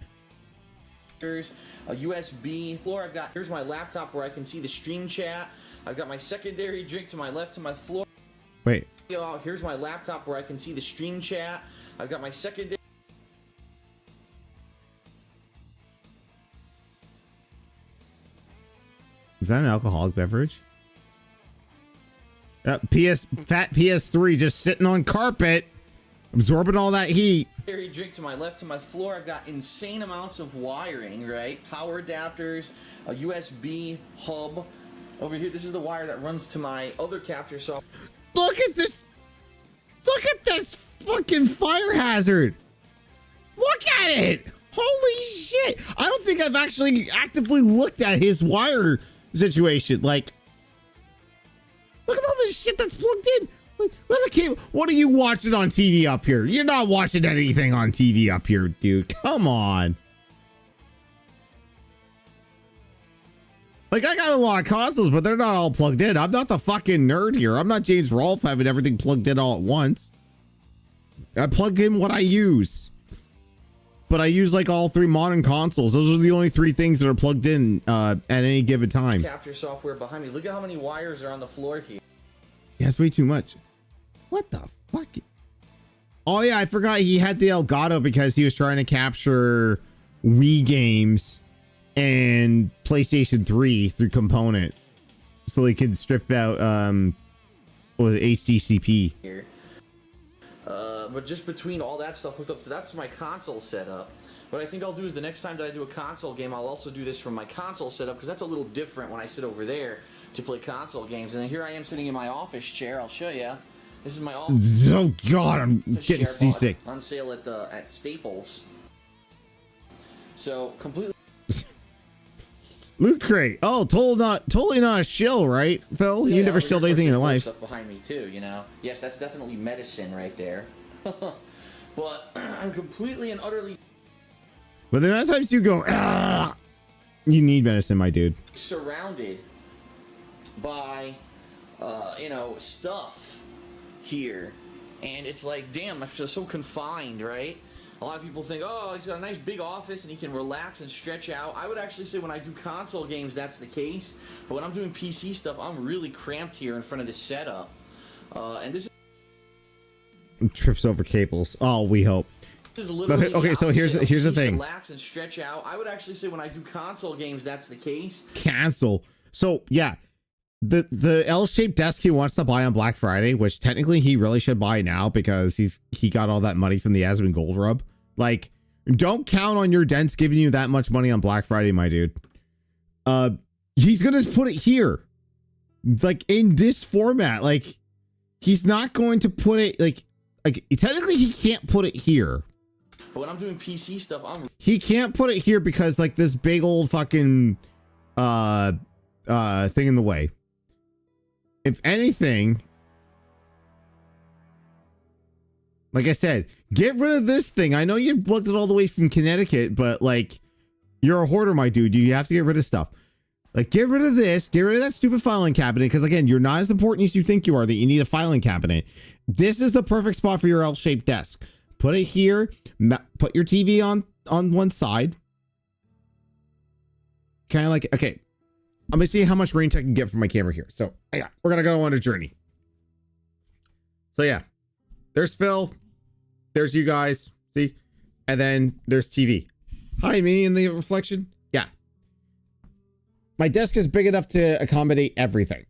There's a USB floor. I've got, here's my laptop where I can see the stream chat. I've got my secondary drink to my left to my floor. Wait. Here's my laptop where I can see the stream chat. I've got my secondary. Is that an alcoholic beverage? Fat PS3 just sitting on carpet, absorbing all that heat. Drink to my left to my floor. I've got insane amounts of wiring, right? Power adapters, a USB hub. Over here, this is the wire that runs to my other capture software. Look at this! Look at this fucking fire hazard! Look at it! Holy shit! I don't think I've actually actively looked at his wire situation. Like, look at all this shit that's plugged in. Like, where the cable? What are you watching on TV up here? You're not watching anything on TV up here, dude. Come on. Like, I got a lot of consoles, but they're not all plugged in. I'm not the fucking nerd here. I'm not James Rolfe having everything plugged in all at once. I plug in what I use. But I use like all three modern consoles. Those are the only three things that are plugged in at any given time. Capture software behind me. Look at how many wires are on the floor here. Yeah, that's way too much. What the fuck? Oh yeah, I forgot he had the Elgato because he was trying to capture Wii games and PlayStation 3 through component, so he could strip out with HDCP. Here. But just between all that stuff hooked up, so that's my console setup. What I think I'll do is the next time that I do a console game, I'll also do this from my console setup, because that's a little different when I sit over there to play console games. And then here I am sitting in my office chair. I'll show you. This is my office. Oh God, I'm getting seasick. On sale at Staples. So completely. Loot crate. Oh, totally not a shill, right, Phil? You never shilled anything in your life. Stuff behind me too, you know. Yes, that's definitely medicine right there. But I'm completely and utterly. But the amount of times you go, ah, you need medicine, my dude. Surrounded by, you know, stuff here, and it's like, damn, I'm just so confined, right? A lot of people think, oh, he's got a nice big office and he can relax and stretch out. I would actually say when I do console games, that's the case. But when I'm doing PC stuff, I'm really cramped here in front of this setup. And this trips over cables. Oh, we hope. is literally okay, so here's the thing. Relax and stretch out. I would actually say when I do console games, that's the case. Cancel. So yeah, the L-shaped desk he wants to buy on Black Friday, which technically he really should buy now because he got all that money from the Aspen Gold Rub. Like, don't count on your dents giving you that much money on Black Friday, my dude. He's gonna put it here, like in this format. Like, he's not going to put it like technically he can't put it here. But when I'm doing PC stuff, he can't put it here because like this big old fucking thing in the way. If anything, like I said, get rid of this thing. I know you looked it all the way from Connecticut, but like, you're a hoarder, my dude. You have to get rid of stuff. Like, get rid of this. Get rid of that stupid filing cabinet. Because again, you're not as important as you think you are. That you need a filing cabinet. This is the perfect spot for your L-shaped desk. Put it here. Put your TV on one side. Kind of like, okay, I'm gonna see how much range I can get from my camera here. So yeah, we're gonna go on a journey. So yeah, there's Phil. There's you guys. See? And then there's TV. Hi, me in the reflection. Yeah. My desk is big enough to accommodate everything.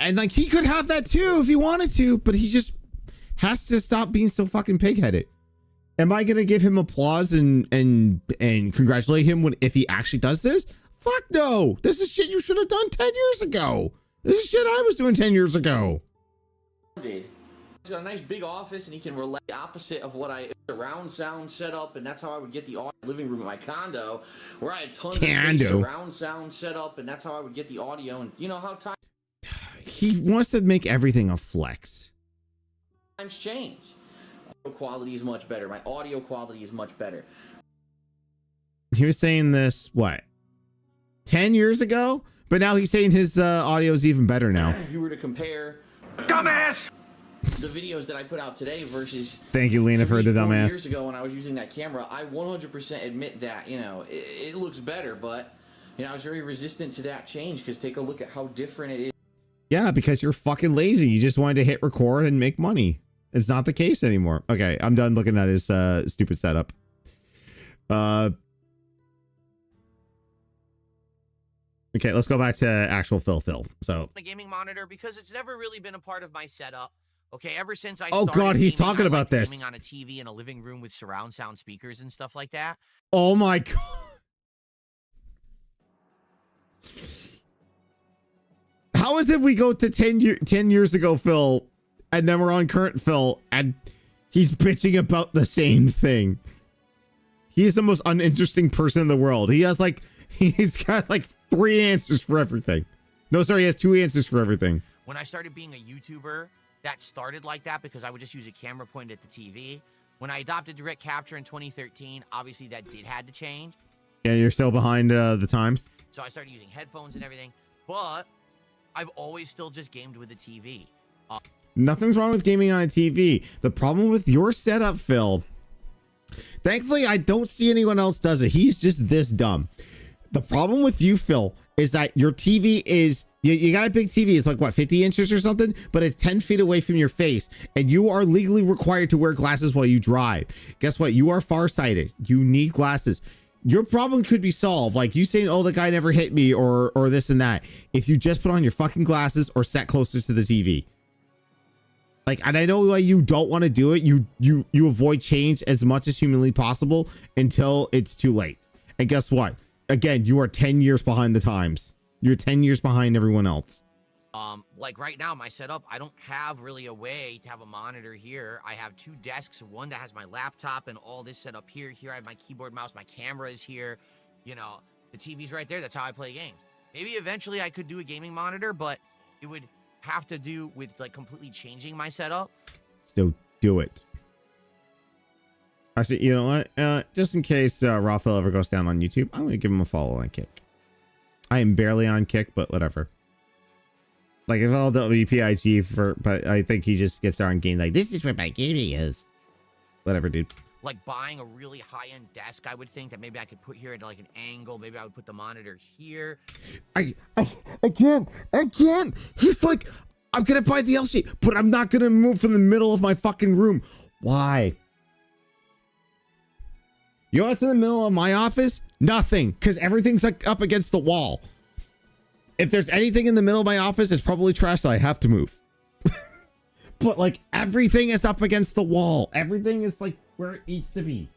And like he could have that too if he wanted to, but he just has to stop being so fucking pig-headed. Am I gonna give him applause and congratulate him if he actually does this? Fuck no! This is shit you should have done 10 years ago. This is shit I was doing 10 years ago. He's got a nice big office, and he can relay the opposite of what I surround sound set up, and that's how I would get the living room at my condo, where I had tons of space, surround sound set up, and that's how I would get the audio. And you know how He wants to make everything a flex. times change. Audio quality is much better. My audio quality is much better. He was saying this, what, 10 years ago? But now he's saying his audio is even better now. If you were to compare, dumbass, the videos that I put out today versus thank you, Lena, for the 4 dumbass. years ago when I was using that camera, I 100% admit that, you know, it looks better, but you know, I was very resistant to that change because take a look at how different it is. Yeah, because you're fucking lazy. You just wanted to hit record and make money. It's not the case anymore. Okay, I'm done looking at his stupid setup. Okay, let's go back to actual Phil. So a gaming monitor because it's never really been a part of my setup. Okay, ever since I oh started god, he's gaming, talking I about liked this. gaming on a TV in a living room with surround sound speakers and stuff like that. Oh my god. How is it we go to 10 years ago, Phil, and then we're on current Phil, and he's bitching about the same thing? He's the most uninteresting person in the world. He's got like 3 answers for everything. No, sorry, he has 2 answers for everything. When I started being a YouTuber, that started like that because I would just use a camera pointed at the TV. When I adopted direct capture in 2013, obviously that had to change. Yeah, you're still behind the times. So I started using headphones and everything, but I've always still just gamed with a TV. Nothing's wrong with gaming on a TV. The problem with your setup, Phil, thankfully, I don't see anyone else does it. He's just this dumb. The problem with you, Phil, is that your TV is, you got a big TV. It's like, what, 50 inches or something? But it's 10 feet away from your face. And you are legally required to wear glasses while you drive. Guess what? You are farsighted. You need glasses. Your problem could be solved. Like you saying, oh, the guy never hit me or this and that. If you just put on your fucking glasses or sat closer to the TV. Like, and I know why you don't want to do it. You avoid change as much as humanly possible until it's too late. And guess what? Again, you are 10 years behind the times. You're 10 years behind everyone else. Like right now, my setup, I don't have really a way to have a monitor here. I have 2 desks, one that has my laptop and all this set up here. Here I have my keyboard, mouse, my camera is here. You know, the TV's right there. That's how I play games. Maybe eventually I could do a gaming monitor, but it would have to do with like completely changing my setup. So do it. Actually, you know what? Just in case Raphael ever goes down on YouTube, I'm going to give him a follow on Kick. I am barely on Kick, but whatever. Like, if I'll WPIG but I think he just gets there on game like, this is where my gaming is. Whatever, dude. Like buying a really high-end desk, I would think that maybe I could put here at like an angle. Maybe I would put the monitor here. I can't. He's like, I'm going to buy the LC, but I'm not going to move from the middle of my fucking room. Why? You know what's in the middle of my office? Nothing, because everything's like up against the wall. If there's anything in the middle of my office, it's probably trash that I have to move. But like everything is up against the wall. Everything is like where it needs to be.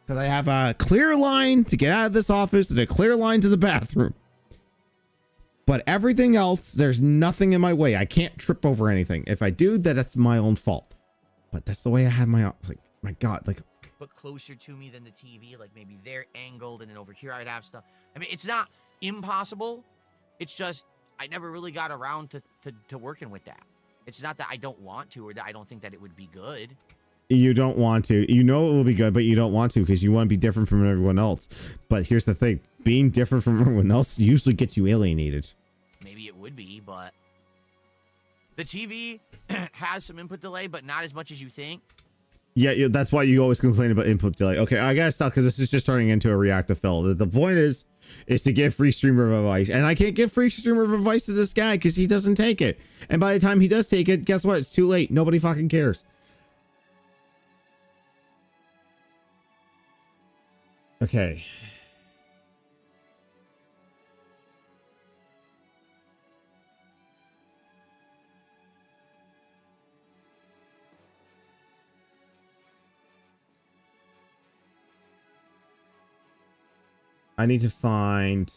Because I have a clear line to get out of this office and a clear line to the bathroom. But everything else, there's nothing in my way. I can't trip over anything. If I do, that's my own fault. But that's the way I have my, like, my God, like. But closer to me than the TV, like maybe they're angled and then over here I'd have stuff. I mean, it's not impossible. It's just I never really got around to working with that. It's not that I don't want to or that I don't think that it would be good. You don't want to. You know it will be good, but you don't want to because you want to be different from everyone else. But here's the thing. Being different from everyone else usually gets you alienated. Maybe it would be, but the TV has some input delay, but not as much as you think. Yeah, that's why you always complain about input delay. Okay, I gotta stop because this is just turning into a reactive fill. The point is to give free streamer advice, and I can't give free streamer advice to this guy because he doesn't take it. And by the time he does take it, guess what? It's too late. Nobody fucking cares. Okay. I need to find...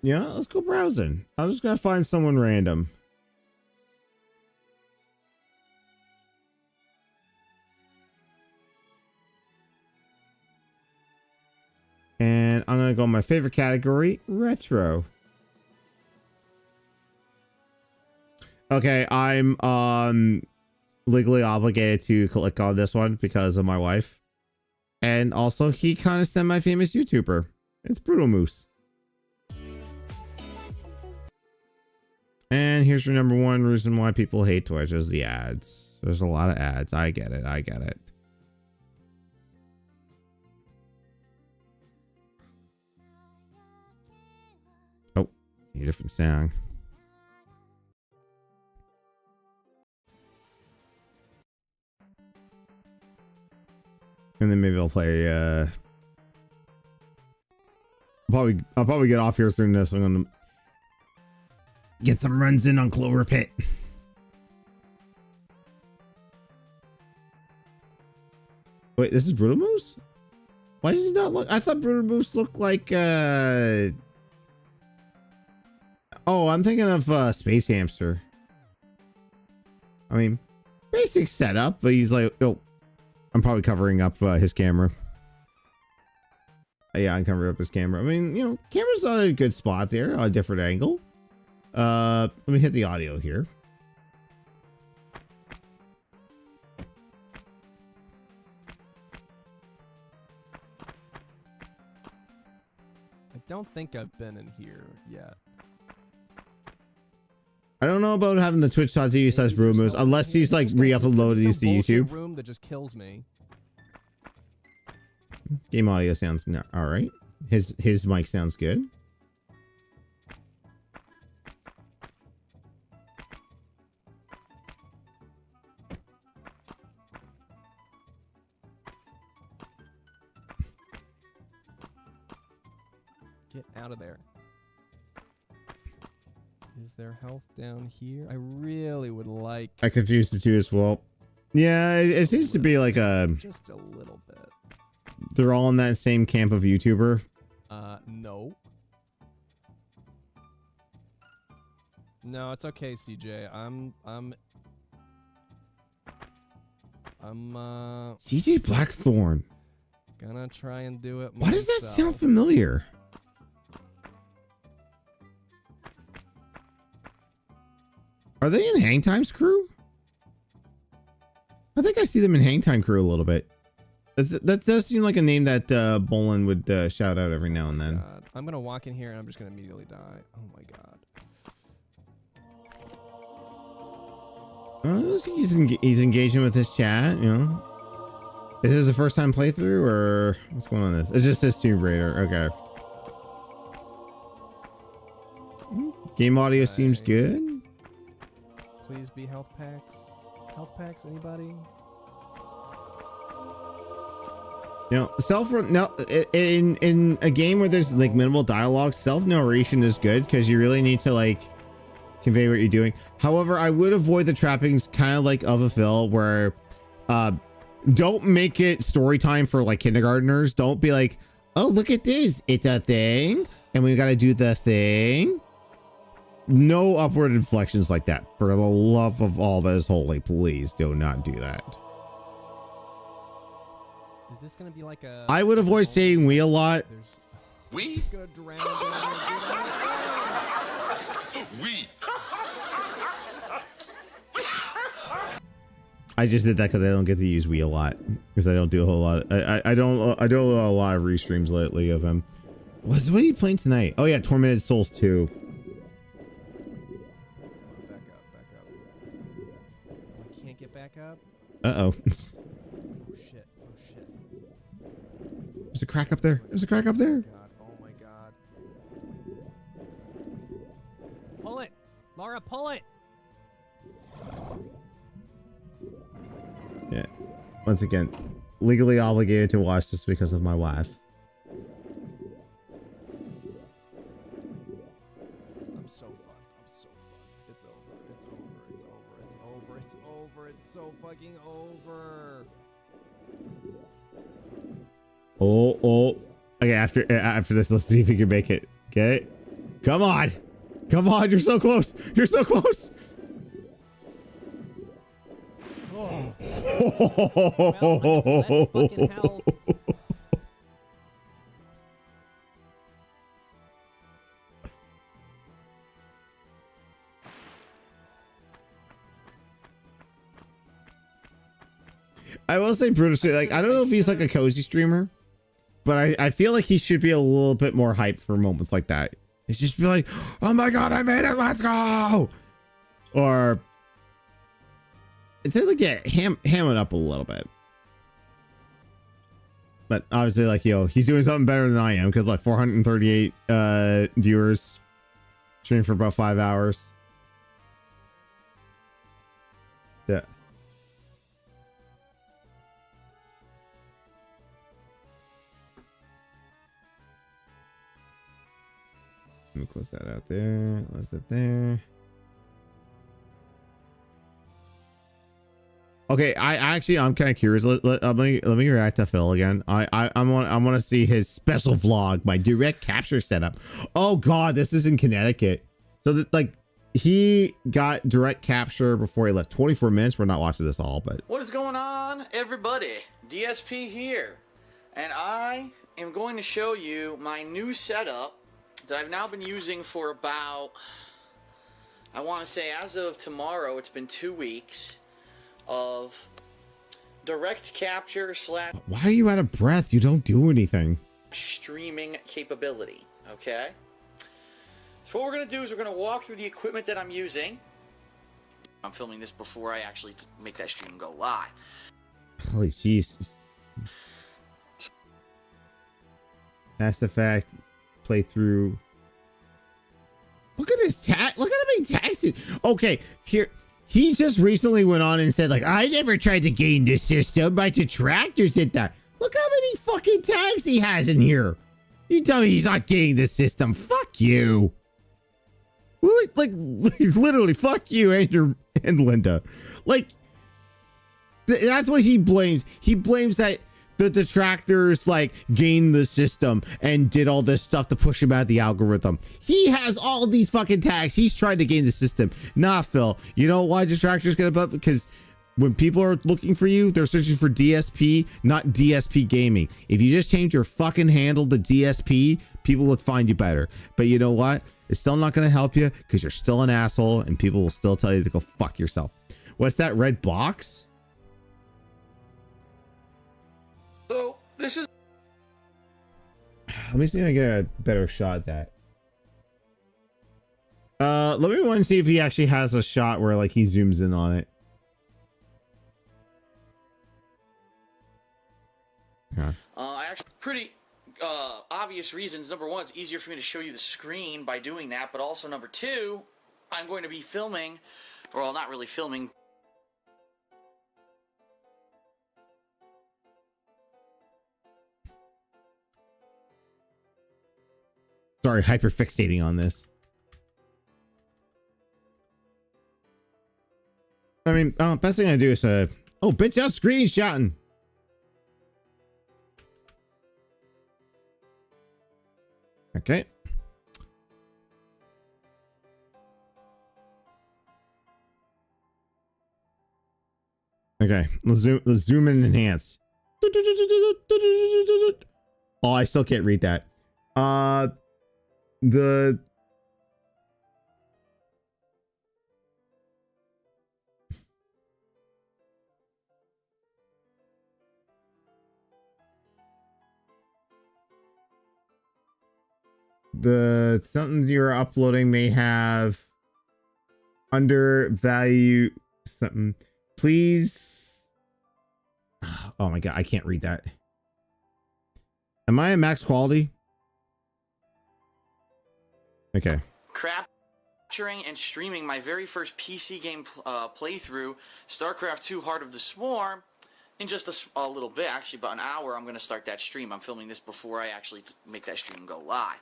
Yeah, let's go browsing. I'm just gonna find someone random. And I'm gonna go my favorite category, retro. Okay, I'm legally obligated to click on this one because of my wife. And also he kind of semi-famous YouTuber. It's Brutal Moose. And here's your number one reason why people hate Twitch is the ads. There's a lot of ads. I get it. I get it. Oh, a different song. And then maybe I'll play I'll probably get off here soon. This I'm gonna get some runs in on Clover Pit. Wait, this is Brutal Moose? Why does he not look? I thought Brutal Moose looked like oh, I'm thinking of Space Hamster. I mean, basic setup, but he's like, oh, I'm probably covering up his camera. Yeah, I'm covering up his camera. I mean, you know, camera's on a good spot there, a different angle. Let me hit the audio here. I don't think I've been in here yet. I don't know about having the twitch.tv/Brewmoose unless he's like re-uploaded these to YouTube. Room that just kills me. Game audio sounds all right. His mic sounds good. Get out of there. Is there health down here? I really would like... I confused the two as well. Yeah, it seems to be like a... Just a little bit. They're all in that same camp of YouTuber. No. No, it's okay, CJ. I'm CJ Blackthorn. Gonna try and do it Why does that myself. sound familiar? Are they in Hang Time's crew? I think I see them in Hang Time crew a little bit. That does seem like a name that Bolin would shout out every now and then. God. I'm gonna walk in here and I'm just gonna immediately die. Oh my god. He's engaging with his chat, you know. Is this the first time playthrough or what's going on with this? It's just this Tomb Raider. Okay. Game audio seems good. Please be health packs. Health packs, anybody? You know, in a game where there's like minimal dialogue, self-narration is good because you really need to like convey what you're doing. However, I would avoid the trappings kind of like of a Phil where don't make it story time for like kindergartners. Don't be like, oh, look at this. It's a thing. And we got to do the thing. No upward inflections like that. For the love of all that is holy, please do not do that. Is this gonna be like a... I would avoid saying we a lot. We? We. I just did that because I don't get to use we a lot because I don't do a whole lot. I don't do a lot of restreams lately of him. What are you playing tonight? Oh yeah, Tormented Souls 2. Back up. I can't get back up. Uh-oh. Oh shit. There's a crack up there. There's a crack up there. Oh my god. Pull it! Laura, pull it! Yeah. Once again, legally obligated to watch this because of my wife. I'm so fucked. It's over. It's so fucking over. Oh. Okay, after this, let's see if we can make it. Get it? Come on. You're so close. Oh. Well, fucking hell. I will say Brutus, like, I don't know if he's like a cozy streamer, but I feel like he should be a little bit more hyped for moments like that. It's just be like, oh my god, I made it, let's go! Or instead, like, ham it up a little bit. But obviously, like, he's doing something better than I am, because like 438 viewers streaming for about 5 hours. Yeah. Let me close that out there. Close that there. Okay, I'm kind of curious. Let me react to Phil again. I want to see his special vlog, my direct capture setup. Oh god, this is in Connecticut. So that, like, he got direct capture before he left. 24 minutes. We're not watching this all, but What is going on, everybody? DSP here, and I am going to show you my new setup that I've now been using for about, I want to say as of tomorrow, it's been 2 weeks of direct capture slash why are you out of breath? You don't do anything. streaming capability, okay? So what we're going to do is we're going to walk through the equipment that I'm using. I'm filming this before I actually make that stream go live. Holy jeez. Mass Effect playthrough. Look at his tag. Look at how many tags. Okay, here. He just recently went on and said, like, I never tried to game this system. My detractors did that. Look how many fucking tags he has in here. You tell me he's not gaming the system. Fuck you. Like literally, fuck you and Linda. Like, that's what he blames. He blames that the detractors like gained the system and did all this stuff to push him out of the algorithm. He has all these fucking tags. He's trying to gain the system. Nah, Phil. You know why detractors get above? Because when people are looking for you, they're searching for DSP, not DSP gaming. If you just change your fucking handle to DSP, people would find you better. But you know what? It's still not going to help you because you're still an asshole and people will still tell you to go fuck yourself. What's that red box? So this is. Let me see if I get a better shot at that. Let me one see if he actually has a shot where like he zooms in on it. Yeah. Actually, pretty obvious reasons. Number one, it's easier for me to show you the screen by doing that, but also number two, I'm going to be filming, or well, not really filming. Sorry, hyperfixating on this. I mean, best thing I do is oh, bitch, out screenshotting. Okay. Okay, let's zoom in and enhance. Oh, I still can't read that. The The something you're uploading may have undervalue something. Please. Oh my god, I can't read that. Am I at max quality? Okay. Capturing and streaming my very first PC game playthrough, StarCraft 2 Heart of the Swarm, in just a little bit, actually about an hour. I'm going to start that stream. I'm filming this before I actually make that stream go live.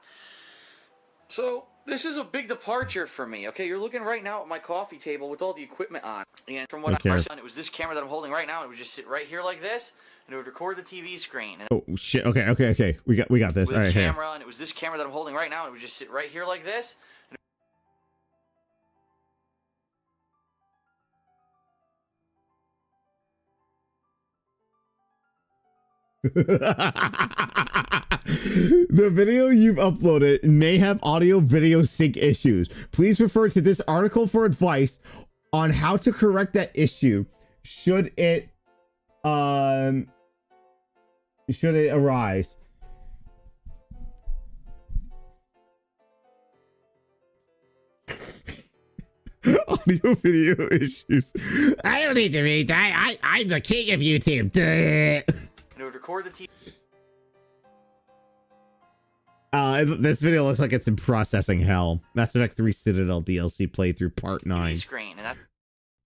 So this is a big departure for me. Okay, you're looking right now at my coffee table with all the equipment on, and from what I saw, it was this camera that I'm holding right now. It would just sit right here like this, and it would record the TV screen. And Oh shit! Okay. We got this. with All right, here. camera, and it was this camera that I'm holding right now. And it would just sit right here like this. The video you've uploaded may have audio video sync issues. Please refer to this article for advice on how to correct that issue should it arise. Audio video issues. I don't need to read that. I'm the king of YouTube. And it would record the TV. This video looks like it's in processing hell. Mass Effect 3 Citadel DLC playthrough part 9. Screen, and that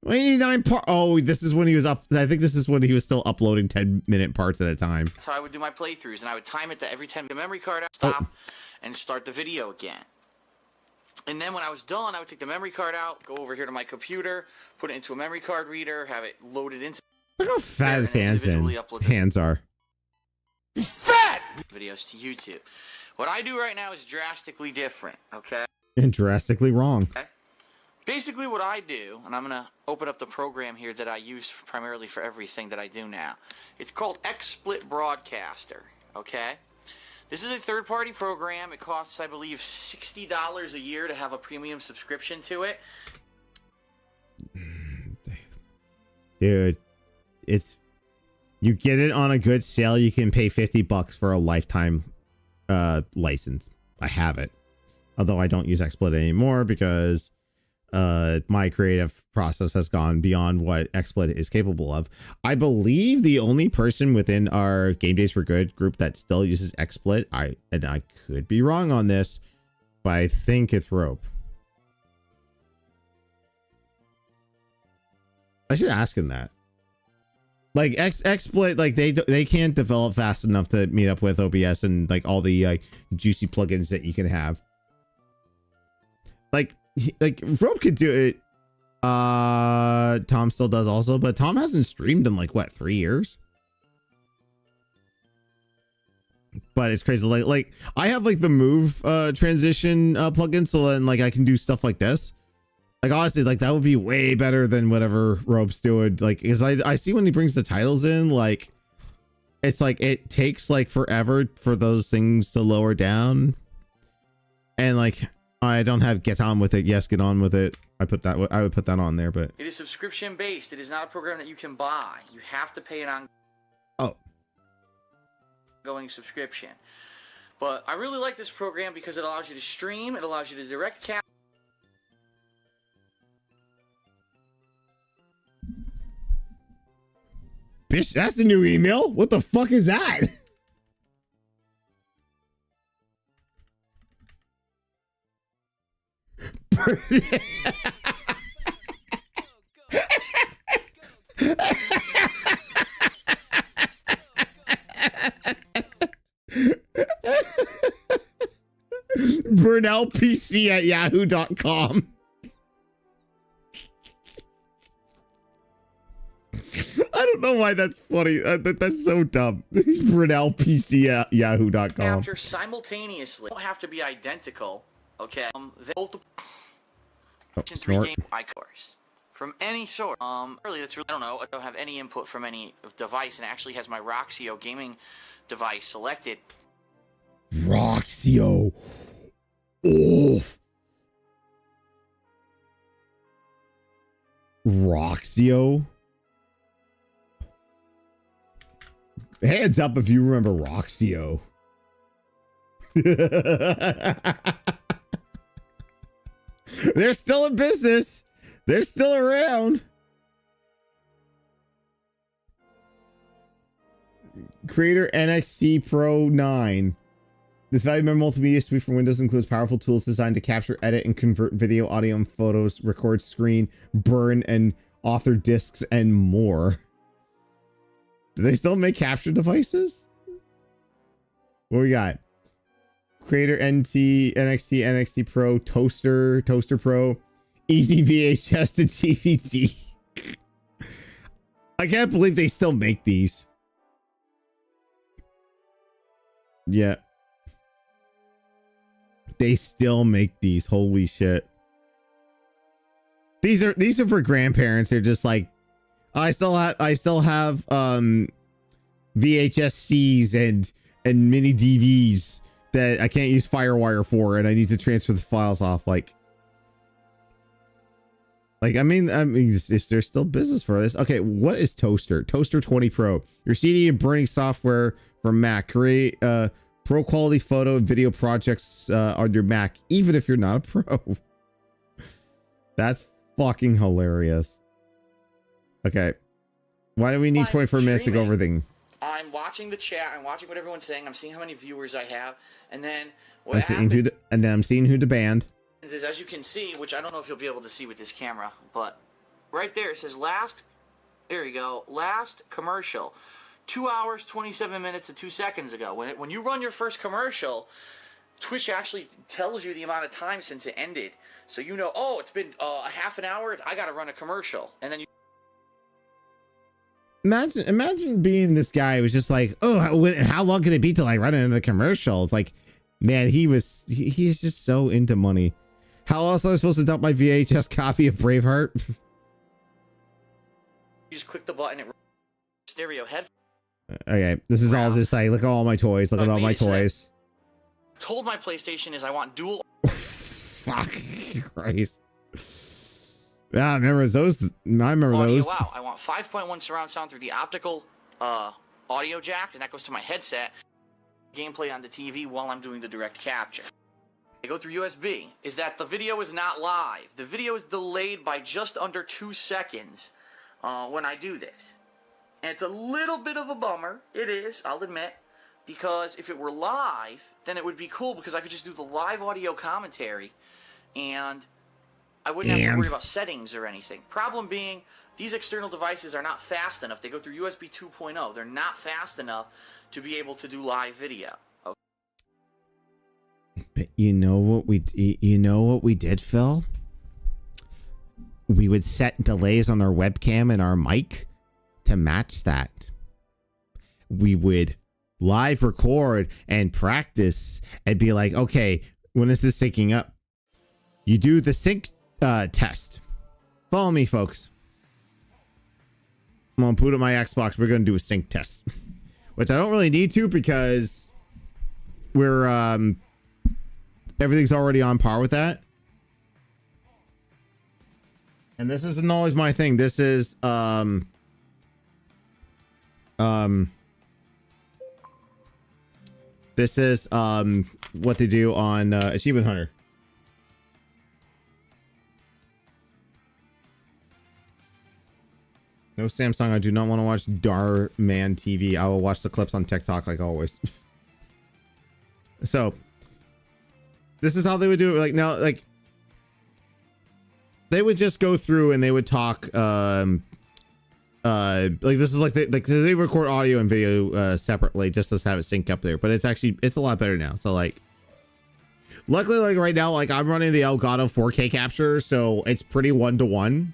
89 part. Oh, this is when he was up. I think this is when he was still uploading 10-minute parts at a time. That's how I would do my playthroughs, and I would time it to every 10 memory card out, stop, and start the video again. And then when I was done, I would take the memory card out, go over here to my computer, put it into a memory card reader, have it loaded into. Look how fat his hands are. He's fat! Videos to YouTube. What I do right now is drastically different, okay? And drastically wrong. Okay? Basically what I do, and I'm going to open up the program here that I use primarily for everything that I do now. It's called XSplit Broadcaster, okay? This is a third-party program. It costs, I believe, $60 a year to have a premium subscription to it. Dude, it's... You get it on a good sale, you can pay $50 for a lifetime license. I have it. Although I don't use XSplit anymore because my creative process has gone beyond what XSplit is capable of. I believe the only person within our Game Days for Good group that still uses XSplit, I could be wrong on this, but I think it's Rope. I should ask him that. Like XSplit, like they can't develop fast enough to meet up with OBS and like all the juicy plugins that you can have. Like Rope could do it. Tom still does also, but Tom hasn't streamed in like what, 3 years? But it's crazy. Like I have like the move transition plugin, so then like I can do stuff like this. Like honestly, like that would be way better than whatever Rope's doing. Like, because I see when he brings the titles in, like it's like it takes like forever for those things to lower down, and like I don't have get on with it. Yes, get on with it. I would put that on there, but It is subscription based. It is not a program that you can buy. You have to pay an ongoing subscription. But I really like this program because it allows you to stream. It allows you to direct cap. bitch, that's a new email. What the fuck is that? BurnellPC@yahoo.com. I don't know why that's funny. That's so dumb. BurnellPC@yahoo.com. Capture simultaneously. They don't have to be identical. Okay. They multiple. Snort. course. From any source. Really, that's really, I don't know. I don't have any input from any device, and it actually has my Roxio gaming device selected. Roxio. Oof. Roxio. Hands up if you remember Roxio. They're still in business. They're still around. Creator NXT Pro 9. This valuable multimedia suite for Windows includes powerful tools designed to capture, edit, and convert video, audio, and photos, record screen, burn, and author discs, and more. Do they still make capture devices? What we got? Creator NXT, NXT Pro, Toaster Pro, Easy VHS to DVD. I can't believe they still make these. Yeah. They still make these. Holy shit. These are for grandparents. They're just like, I still have VHS-Cs and mini DVs that I can't use Firewire for, and I need to transfer the files off. Like I mean, if there's still business for this. Okay, what is Toaster? Toaster 20 Pro. Your CD and burning software for Mac. Create pro quality photo and video projects on your Mac, even if you're not a pro. That's fucking hilarious. Okay. Why do we need 24 minutes to go over things? I'm watching the chat. I'm watching what everyone's saying. I'm seeing how many viewers I have. And then what I'm seeing who to banned. is, as you can see, which I don't know if you'll be able to see with this camera, but right there it says last, there you go, last commercial. 2 hours, 27 minutes, and 2 seconds ago. When you run your first commercial, Twitch actually tells you the amount of time since it ended. So you know, oh, it's been a half an hour, I gotta run a commercial. And then you... Imagine being this guy who was just like, oh, how long can it be till I run into the commercial? It's like, man, he's just so into money. How else am I supposed to dump my VHS copy of Braveheart? You just click the button, it stereo headphones. Okay, this is all just like, look at all my toys. Look at all my toys. Told my PlayStation is I want dual... Fuck Christ. Yeah, I remember those. I remember those. Wow, I want 5.1 surround sound through the optical audio jack, and that goes to my headset. Gameplay on the TV while I'm doing the direct capture. I go through USB. Is that the video is not live. The video is delayed by just under 2 seconds when I do this. And it's a little bit of a bummer. It is, I'll admit. Because if it were live, then it would be cool because I could just do the live audio commentary and I wouldn't have to worry about settings or anything. Problem being, these external devices are not fast enough. They go through USB 2.0. They're not fast enough to be able to do live video. Okay. But you know what we did, Phil? We would set delays on our webcam and our mic to match that. We would live record and practice and be like, okay, when is this syncing up? You do the sync test. Follow me, folks. I'm gonna boot up my Xbox. We're gonna do a sync test, which I don't really need to because we're everything's already on par with that. And this isn't always my thing. This is this is what they do on Achievement Hunter. No, Samsung, I do not want to watch Darman TV. I will watch the clips on TikTok like always. So, this is how they would do it. Like, now, like, they would just go through and they would talk, like, this is like they record audio and video separately just to have it sync up there. But it's actually, it's a lot better now. So, like, luckily, like, right now, like, I'm running the Elgato 4K capture, so it's pretty 1-to-1.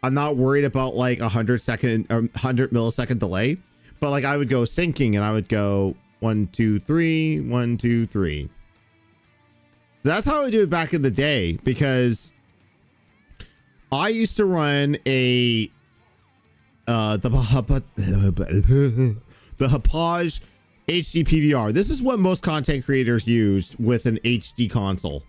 I'm not worried about like 100 millisecond delay, but like I would go syncing and I would go 1, 2, 3, 1, 2, 3. So that's how I do it back in the day, because I used to run a the Hauppauge HD PVR. This is what most content creators use with an HD console.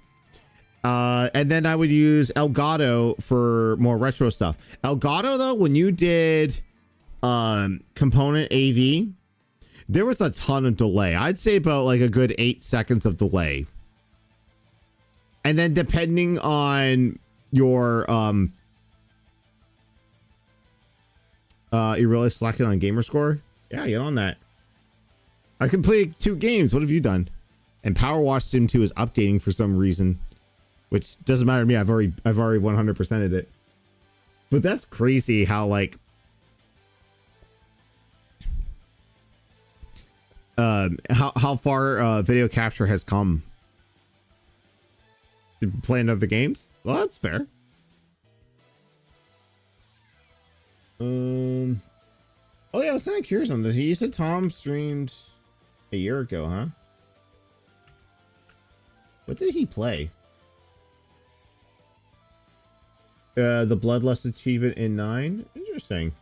And then I would use Elgato for more retro stuff. Elgato, though, when you did component AV, there was a ton of delay. I'd say about like a good 8 seconds of delay. And then depending on your you really slacking on gamer score? Yeah, get on that. I completed 2 games. What have you done? And Power Wash Sim 2 is updating for some reason, which doesn't matter to me. I've already 100%ed it. But that's crazy how like how far video capture has come. Playing other games? Well, that's fair. Oh yeah, I was kind of curious on this. You said Tom streamed a year ago, huh? What did he play? The Bloodlust achievement in 9? Interesting.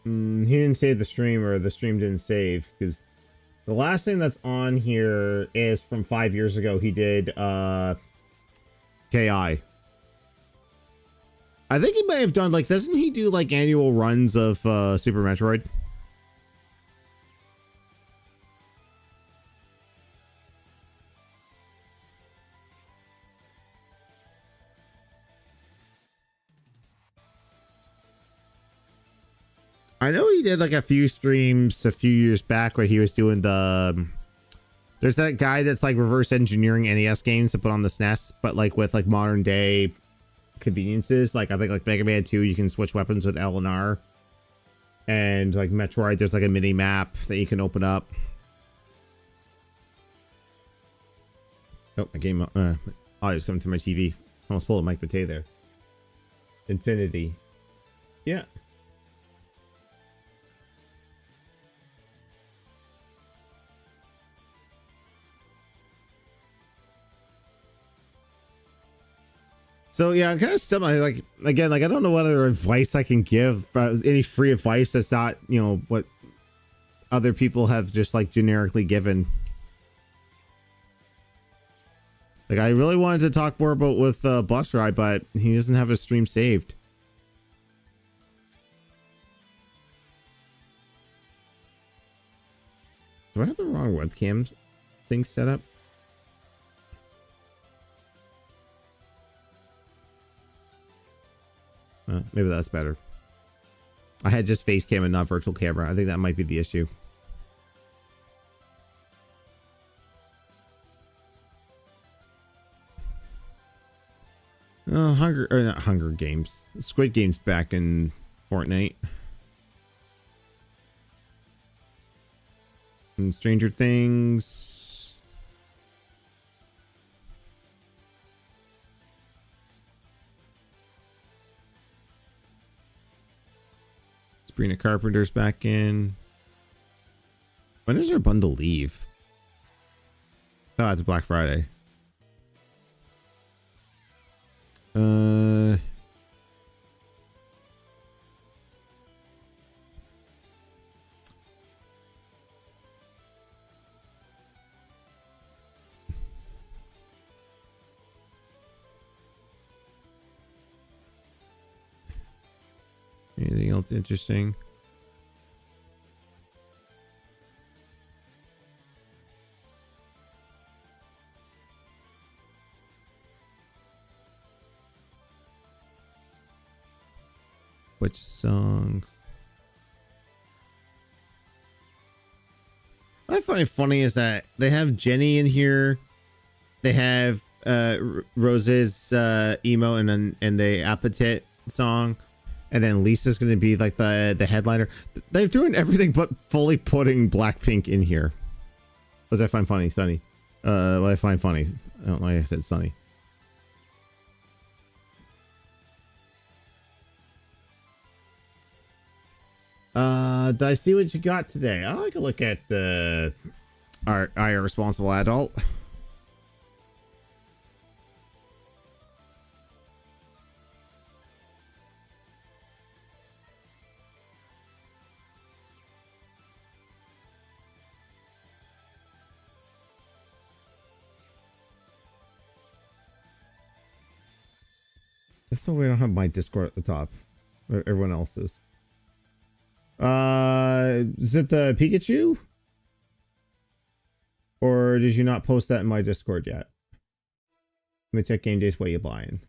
He didn't save the stream, or the stream didn't save, because the last thing that's on here is from 5 years ago. He did KI. I think he may have done like, doesn't he do like annual runs of Super Metroid? I know he did like a few streams a few years back where he was doing the there's that guy that's like reverse engineering NES games to put on the SNES, but like with like modern day conveniences. Like I think like Mega Man 2 you can switch weapons with L and R, and like Metroid there's like a mini map that you can open up. Oh, my game audio's coming through my TV. Almost pulled a Mike Batey there. Infinity. Yeah. So yeah, I'm kind of stumped. Like again, like I don't know what other advice I can give. Any free advice that's not, you know, what other people have just like generically given. Like I really wanted to talk more about with Bus Ride, but he doesn't have his stream saved. Do I have the wrong webcam thing set up? Maybe that's better. I had just face cam and not virtual camera. I think that might be the issue. Oh, not Hunger Games. Squid Games back in Fortnite. And Stranger Things. Sabrina Carpenter's back in. When does our bundle leave? Oh, it's Black Friday. Anything else interesting? Which songs? What I find funny is that they have Jenny in here. They have Rose's emo and the Appetite song. And then Lisa's going to be like the headliner. They're doing everything but fully putting Blackpink in here. What I find funny, Sunny. What I find funny. I don't know why I said Sunny. Did I see what you got today? I like to look at our irresponsible adult. That's no way I don't have my Discord at the top. Or everyone else's. Is it the Pikachu? Or did you not post that in my Discord yet? Let me check game days. What you buying?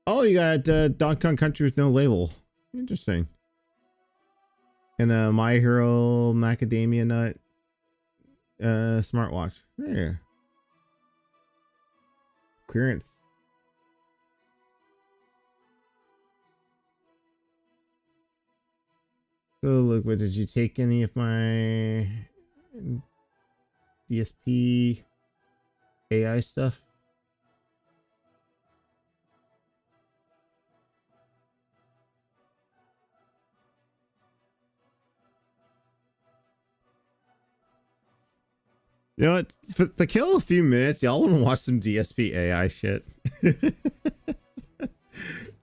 Oh, you got Donkey Kong Country with no label. Interesting. And a My Hero Macadamia Nut smartwatch. There. Clearance. So look, what did you take any of my DSP AI stuff? You know what? To kill a few minutes, y'all want to watch some DSP AI shit?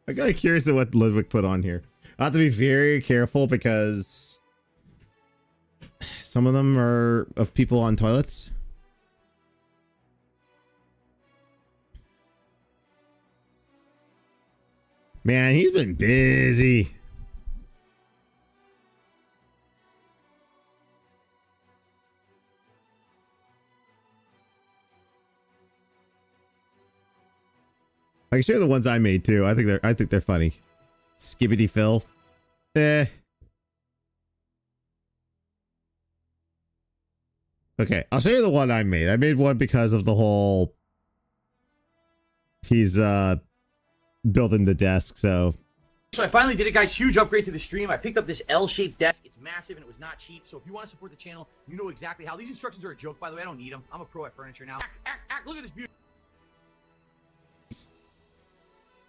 I got curious at what Ludwig put on here. I have to be very careful because some of them are of people on toilets. Man, he's been busy. I can share the ones I made too. I think they're funny. Skibbity Phil. Eh. Okay, I'll show you the one I made. I made one because of the whole he's building the desk, so So I finally did it, guys. Huge upgrade to the stream. I picked up this L-shaped desk. It's massive and it was not cheap. So if you want to support the channel, you know exactly how. These instructions are a joke, by the way. I don't need them. I'm a pro at furniture now. Look at this beauty.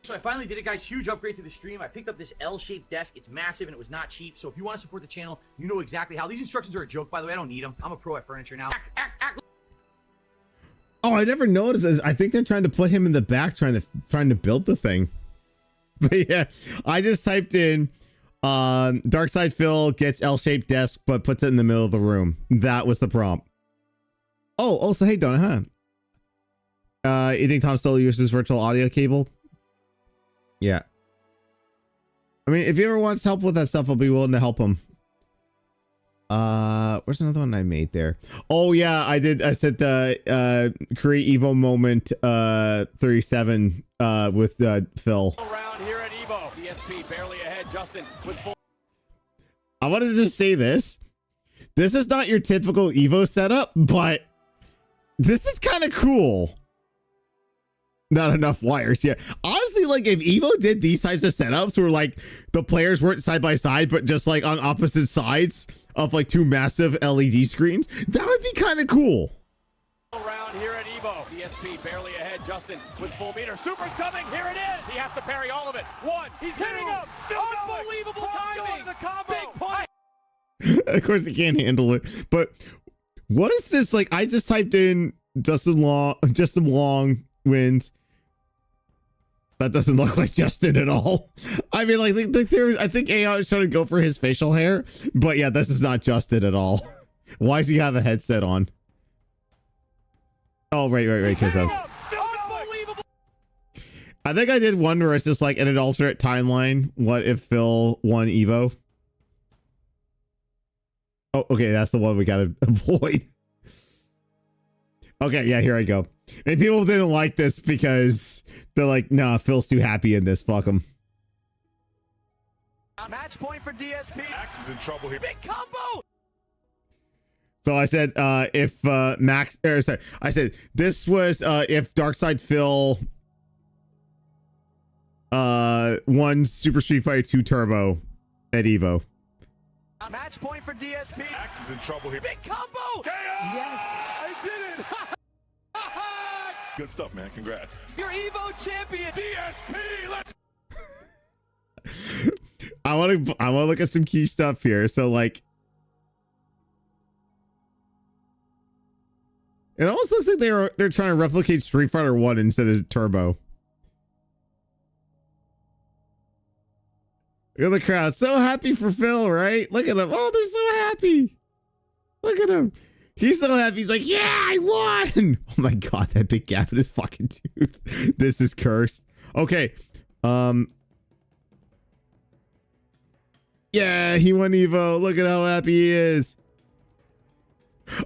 So I finally did it, guys. Huge upgrade to the stream. I picked up this L-shaped desk. It's massive and it was not cheap. So if you want to support the channel, you know exactly how. These instructions are a joke, by the way. I don't need them. I'm a pro at furniture now. Oh, I never noticed. I think they're trying to put him in the back, trying to build the thing. But yeah, I just typed in Darkside Phil gets L-shaped desk, but puts it in the middle of the room. That was the prompt. Oh, also, hey, Donna, huh? You think Tom still uses virtual audio cable? Yeah. I mean, if he ever wants help with that stuff, I'll be willing to help him. Where's another one I made there? Oh yeah, I did. I said create Evo moment 37 with Phil. Around here at Evo, DSP barely ahead. Justin with full. I wanted to just say this. This is not your typical Evo setup, but this is kind of cool. Not enough wires. Yeah. Honestly, like if Evo did these types of setups where like the players weren't side by side, but just like on opposite sides of like two massive LED screens, that would be kind of cool. Around here at Evo, DSP barely ahead. Justin with full meter. Super's coming. Here it is. He has to parry all of it. One. He's hitting him. Still unbelievable timing. The combo. Big point. Of course, he can't handle it. But what is this? Like, I just typed in Justin Long wins. That doesn't look like Justin at all. I mean, like, I think AI is trying to go for his facial hair, but yeah, this is not Justin at all. Why does he have a headset on? Oh, right, because of. I think I did one where it's just like in an alternate timeline. What if Phil won Evo? Oh, okay, that's the one we gotta avoid. Okay, yeah, here I go. And people didn't like this because they're like, nah, Phil's too happy in this. Fuck him. Match point for DSP. Max is in trouble here. Big combo. So I said, if Max, sorry, I said this was if Darkside Phil won Super Street Fighter 2 Turbo at Evo. Match point for DSP. Max is in trouble here. Big combo. KO! Yes, I did it. Good stuff, man. Congrats. Your Evo champion, DSP. Let's. I want to look at some key stuff here. So like, it almost looks like they're trying to replicate Street Fighter 1 instead of Turbo. Look at the crowd, so happy for Phil, right? Look at them. Oh, they're so happy. Look at him. He's so happy. He's like, yeah, I won. Oh my God, that big gap in his fucking tooth. This is cursed. Okay. Yeah, he won Evo. Look at how happy he is.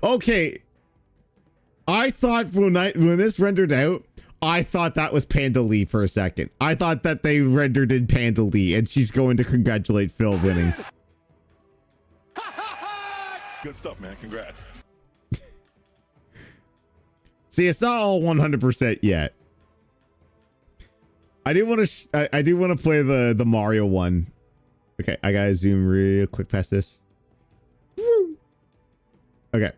Okay. I thought when this rendered out, I thought that was Panda Lee for a second. I thought that they rendered in Panda Lee, and she's going to congratulate Phil winning. Good stuff, man. Congrats. See, it's not all 100% yet. I do want to play the Mario one. Okay, I gotta zoom real quick past this. Woo. Okay.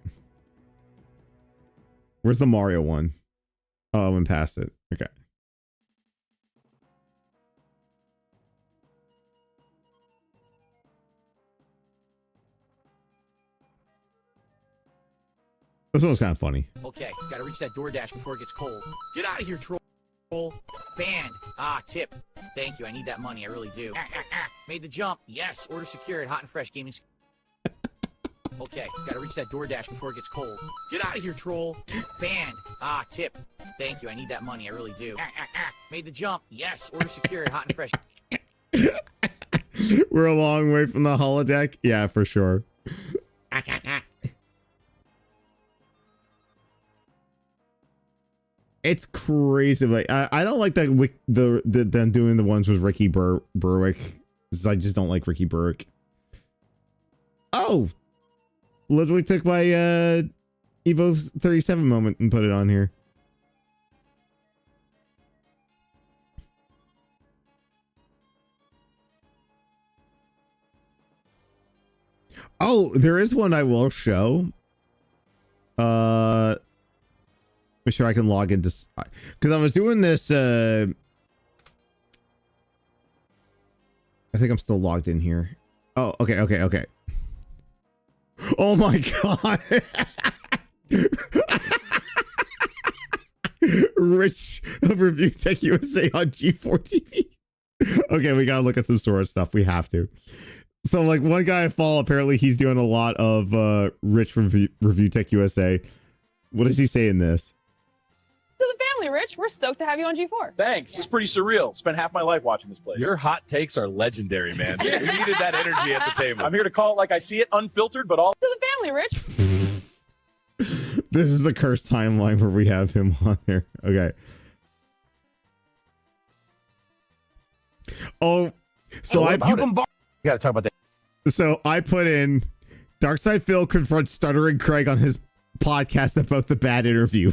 Where's the Mario one? Oh, I went past it. Okay. This one was kind of funny. Okay, gotta reach that DoorDash before it gets cold. Get out of here, troll. Banned. Ah, tip. Thank you, I need that money, I really do. Made the jump. Yes, order secured. Hot and fresh gaming. Okay, gotta reach that DoorDash before it gets cold. Get out of here, troll. Banned. Ah, tip. Thank you, I need that money, I really do. Made the jump. Yes, order secured. Hot and fresh. We're a long way from the holodeck. Yeah, for sure. It's crazy. Like I don't like that. Them doing the ones with Ricky Berwick. I just don't like Ricky Berwick. Oh, literally took my Evo 37 moment and put it on here. Oh, there is one I will show. Make sure I can log into, because I was doing this. I think I'm still logged in here. Oh, okay. Oh my God. Rich of Review Tech USA on G4 TV. Okay, we gotta look at some sort of stuff. We have to. So, like, one guy I follow, apparently he's doing a lot of Rich Review Tech USA. What does he say in this? To the family, Rich. We're stoked to have you on G4. Thanks. It's pretty surreal. Spent half my life watching this place. Your hot takes are legendary, man. We needed that energy at the table. I'm here to call it like I see it, unfiltered, but all. To the family, Rich. This is the cursed timeline where we have him on there. Okay. Oh, so you gotta talk about that. So I put in Darkside Phil confronts Stuttering Craig on his podcast about the bad interview.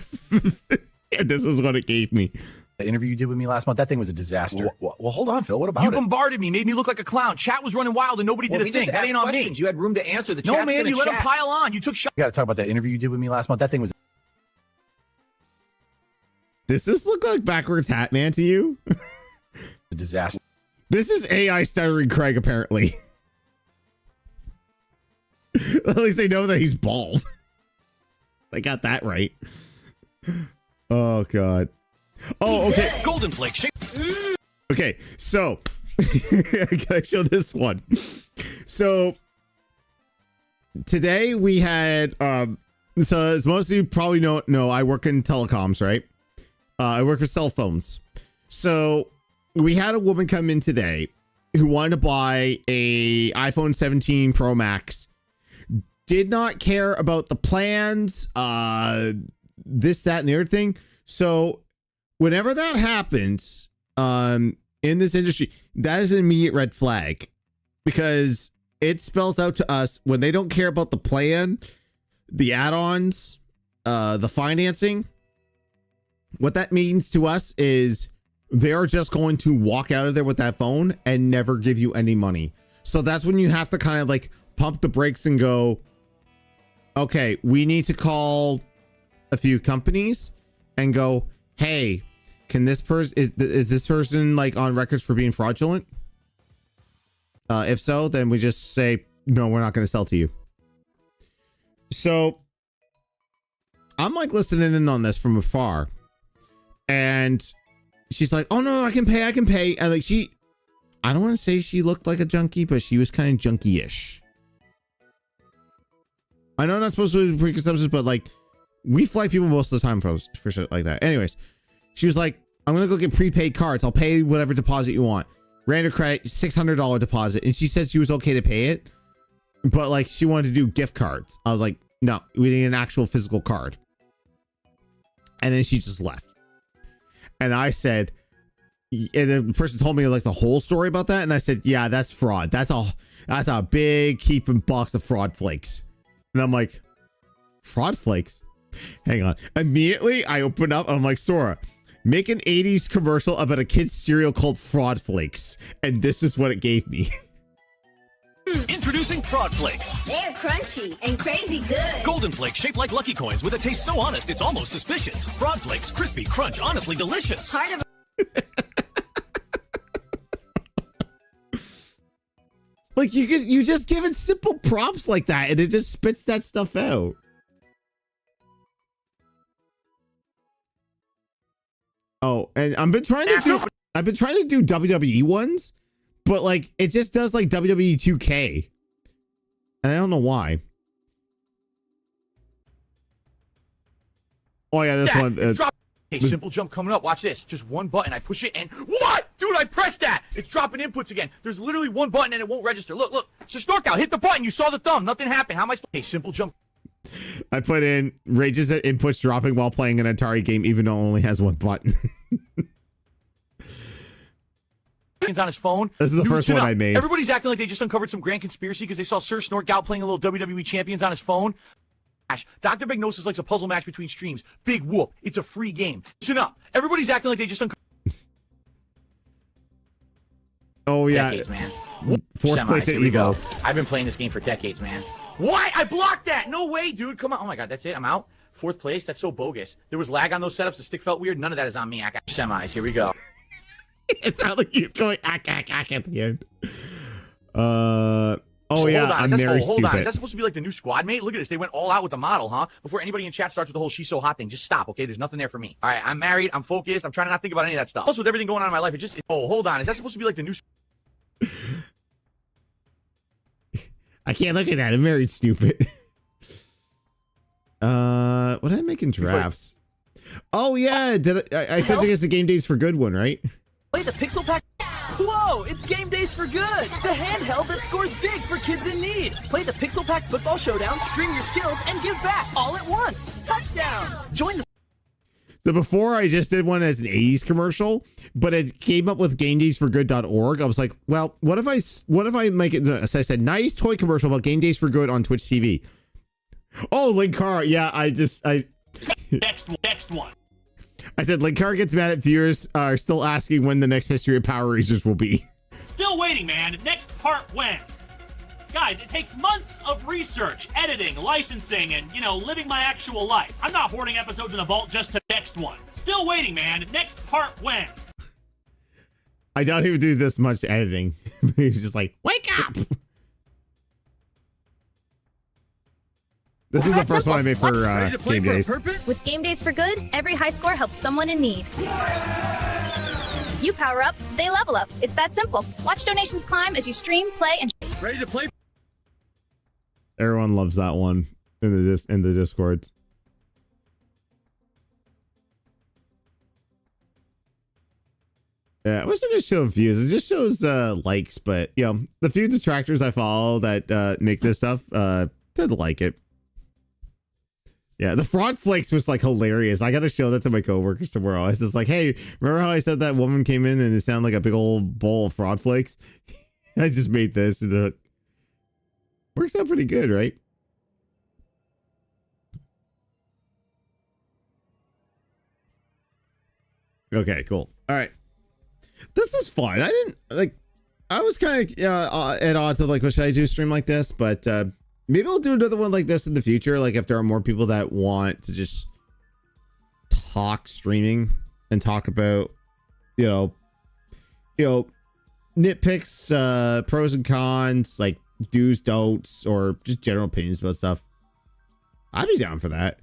And this is what it gave me. The interview you did with me last month, that thing was a disaster. Well, hold on, Phil. What about it? You bombarded me, made me look like a clown. Chat was running wild and nobody did a thing. That ain't on me. You had room to answer. The chat's man, you let him pile on. You took shots. You gotta talk about that interview you did with me last month. That thing was. Does this look like backwards hat man to you? A disaster. This is AI Stuttering Craig, apparently. At least they know that he's bald. They got that right. Oh, God. Oh, okay. Golden Flake. Okay, so I gotta show this one. So today we had so as most of you probably know, I work in telecoms, right? I work for cell phones. So we had a woman come in today who wanted to buy a iPhone 17 Pro Max. Did not care about the plans, this, that, and the other thing. So whenever that happens, in this industry, that is an immediate red flag, because it spells out to us when they don't care about the plan, the add-ons, the financing. What that means to us is they're just going to walk out of there with that phone and never give you any money. So that's when you have to kind of like pump the brakes and go, okay, we need to call a few companies and go, hey, can this person, is this person like on records for being fraudulent? If so, then we just say, no, we're not going to sell to you. So I'm like listening in on this from afar, and she's like, oh no, I can pay. And like, I don't want to say she looked like a junkie, but she was kind of junkie-ish. I know I'm not supposed to do preconceptions, but like we flag people most of the time for shit like that. Anyways, she was like, I'm gonna go get prepaid cards. I'll pay whatever deposit you want. Ran her credit, $600 deposit, and she said she was okay to pay it, but like she wanted to do gift cards. I was like, no, we need an actual physical card. And then she just left. And I said, and the person told me like the whole story about that, and I said, yeah, that's fraud. That's a big keeping box of fraud flakes. And I'm like, fraud flakes? Hang on. Immediately I open up, I'm like, Sora, make an 80s commercial about a kid's cereal called Fraud Flakes. And this is what it gave me. Introducing Fraud Flakes. They're crunchy and crazy good. Golden Flakes shaped like Lucky Coins with a taste so honest it's almost suspicious. Fraud Flakes, crispy, crunch, honestly delicious. Part of Like you just give it simple prompts like that and it just spits that stuff out. Oh, and I've been trying to do WWE ones, but like it just does like WWE 2K. And I don't know why. Oh yeah, this one. Hey, simple jump coming up. Watch this. Just one button. I push it and what? Dude, I pressed that. It's dropping inputs again. There's literally one button and it won't register. Look. It's a Snork out. Hit the button. You saw the thumb. Nothing happened. How am I supposed? Hey, simple jump. I put in rages at inputs dropping while playing an Atari game, even though it only has one button. On his phone. This is the first one I made. Everybody's acting like they just uncovered some grand conspiracy because they saw Sir Snork out playing a little WWE Champions on his phone. Dr. Magnosis likes a puzzle match between streams. Big whoop. It's a free game. Listen up. Everybody's acting like they just uncovered. Oh, yeah. Decades, man. Fourth place at Evo. I've been playing this game for decades, man. What? I blocked that. No way, dude. Come on. Oh, my God. That's it. I'm out. Fourth place. That's so bogus. There was lag on those setups. The stick felt weird. None of that is on me. I got semis. Here we go. It's not like he's going at the end. Oh, So yeah, hold on. I'm very hold on. stupid. Is that supposed to be like the new squad mate? Look at this. They went all out with the model, huh? Before anybody in chat starts with the whole she's so hot thing, just stop, okay? There's nothing there for me. All right, I'm married. I'm focused. I'm trying to not think about any of that stuff. Plus, with everything going on in my life, hold on. Is that supposed to be like the new... I can't look at that. I'm very stupid. What did I make in drafts? Oh, yeah. I said against the Game Days for Good one, right? Play the Pixel Pack. Whoa, it's Game Days for Good, the handheld that scores big for kids in need. Play the Pixel Pack Football Showdown, stream your skills, and give back all at once. Touchdown! Join the... So before I just did one as an 80s commercial, but it came up with GameDaysForGood.org. I was like, well, what if I make it? So I said, nice toy commercial about Game Days for Good on Twitch TV. Oh, Linkar. Yeah, Next one. I said, Linkar gets mad at viewers are still asking when the next History of Power Rangers will be. Still waiting, man. Next part when? Guys, it takes months of research, editing, licensing, and, living my actual life. I'm not hoarding episodes in a vault just to next one. Still waiting, man. Next part when? I doubt he would do this much editing. He was just like, wake up! This is the first one I made for Game Days. With Game Days for Good, every high score helps someone in need. You power up, they level up. It's that simple. Watch donations climb as you stream, play, and... Ready to play? Everyone loves that one in the Discords. Yeah, I wish I could show views. It just shows likes, but the few detractors I follow that make this stuff tend to like it. Yeah, the Fraud Flakes was like hilarious. I gotta show that to my coworkers tomorrow. I was just like, hey, remember how I said that woman came in and it sounded like a big old bowl of Fraud Flakes? I just made this and it works out pretty good, right? Okay, cool. All right. This is fun. I was kind of at odds of like, what should I do a stream like this? But maybe I'll do another one like this in the future. Like if there are more people that want to just talk streaming and talk about, nitpicks, pros and cons, like do's, don'ts, or just general opinions about stuff. I'd be down for that.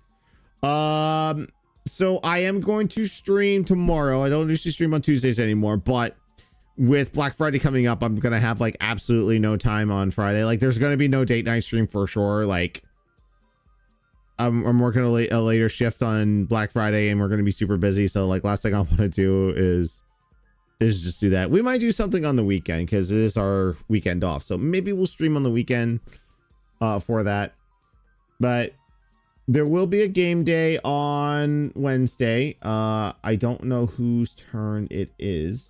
So I am going to stream tomorrow. I don't usually stream on Tuesdays anymore, but with Black Friday coming up, I'm going to have like absolutely no time on Friday. Like there's going to be no date night stream for sure. Like I'm working a later shift on Black Friday, and we're gonna be super busy. So like, last thing I want to do is just do that. We might do something on the weekend because it is our weekend off. So maybe we'll stream on the weekend for that. But there will be a game day on Wednesday. I don't know whose turn it is.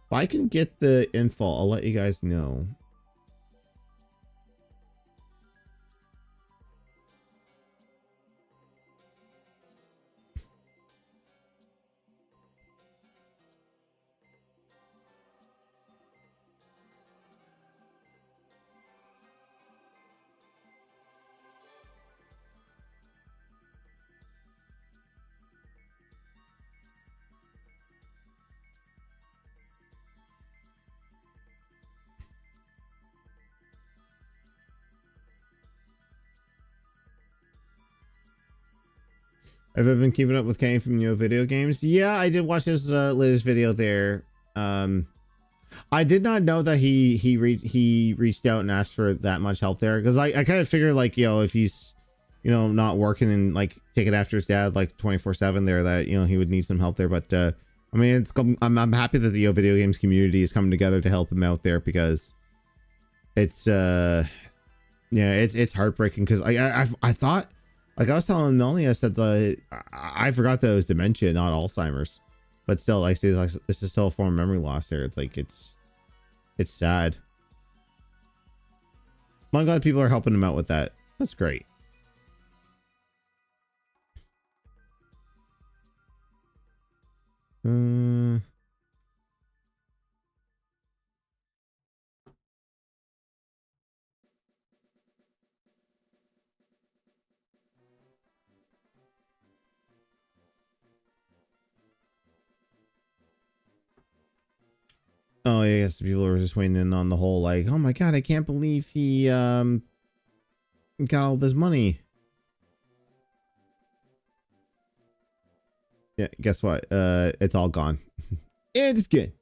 If I can get the info, I'll let you guys know. Have I been keeping up with Kane from Neo Video Games? Yeah, I did watch his latest video there. I did not know that he reached out and asked for that much help there, because I kind of figured, like, you know, if he's, you know, not working and like taking after his dad like 24/7 there, that, you know, he would need some help there. But I mean, I'm happy that the Neo Video Games community is coming together to help him out there, because it's yeah, it's heartbreaking, because I thought, like I was telling Melanie, I said I forgot that it was dementia, not Alzheimer's. But still, like, this is still a form of memory loss there. It's like, it's sad. I'm glad people are helping him out with that. That's great. Oh, yeah, yes, people are just waiting in on the whole, like, oh my god, I can't believe he got all this money. Yeah, guess what? It's all gone. It's good.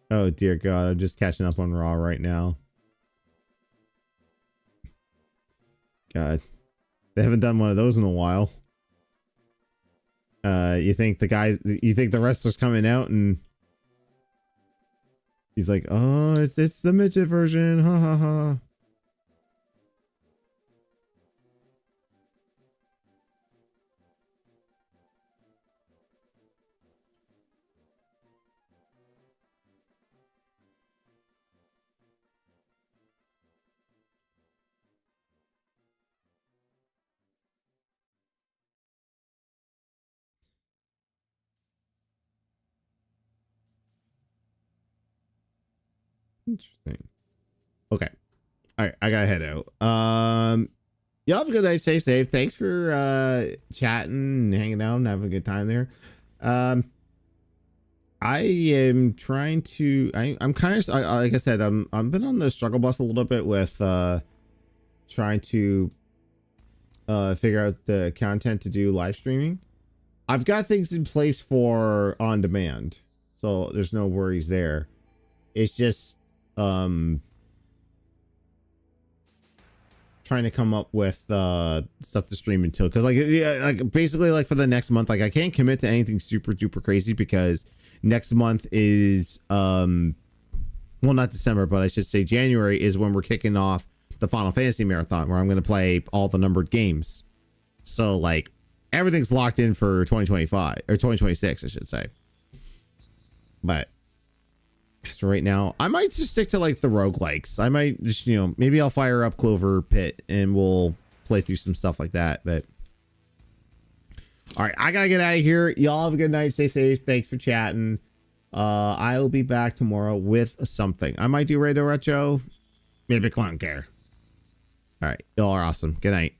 Oh dear god, I'm just catching up on Raw right now. God, they haven't done one of those in a while. You think the wrestler's coming out and he's like, oh, it's the midget version, ha ha ha. Interesting. Okay. All right, I gotta head out. Y'all have a good night. Stay safe. Thanks for chatting and hanging out and having a good time there. I am trying to. I'm kind of like I said. I've been on the struggle bus a little bit with trying to figure out the content to do live streaming. I've got things in place for on demand, so there's no worries there. It's just trying to come up with stuff to stream until, because like, yeah, like basically like for the next month, like I can't commit to anything super duper crazy, because next month is well, not December, but I should say January is when we're kicking off the Final Fantasy Marathon, where I'm going to play all the numbered games. So like everything's locked in for 2025 or 2026, I should say. But so right now, I might just stick to like the roguelikes. I might just, you know, maybe I'll fire up Clover Pit and we'll play through some stuff like that. But all right, I gotta get out of here. Y'all have a good night. Stay safe. Thanks for chatting. I will be back tomorrow with something. I might do Radio Retro. Maybe Clown Care. All right, y'all are awesome. Good night.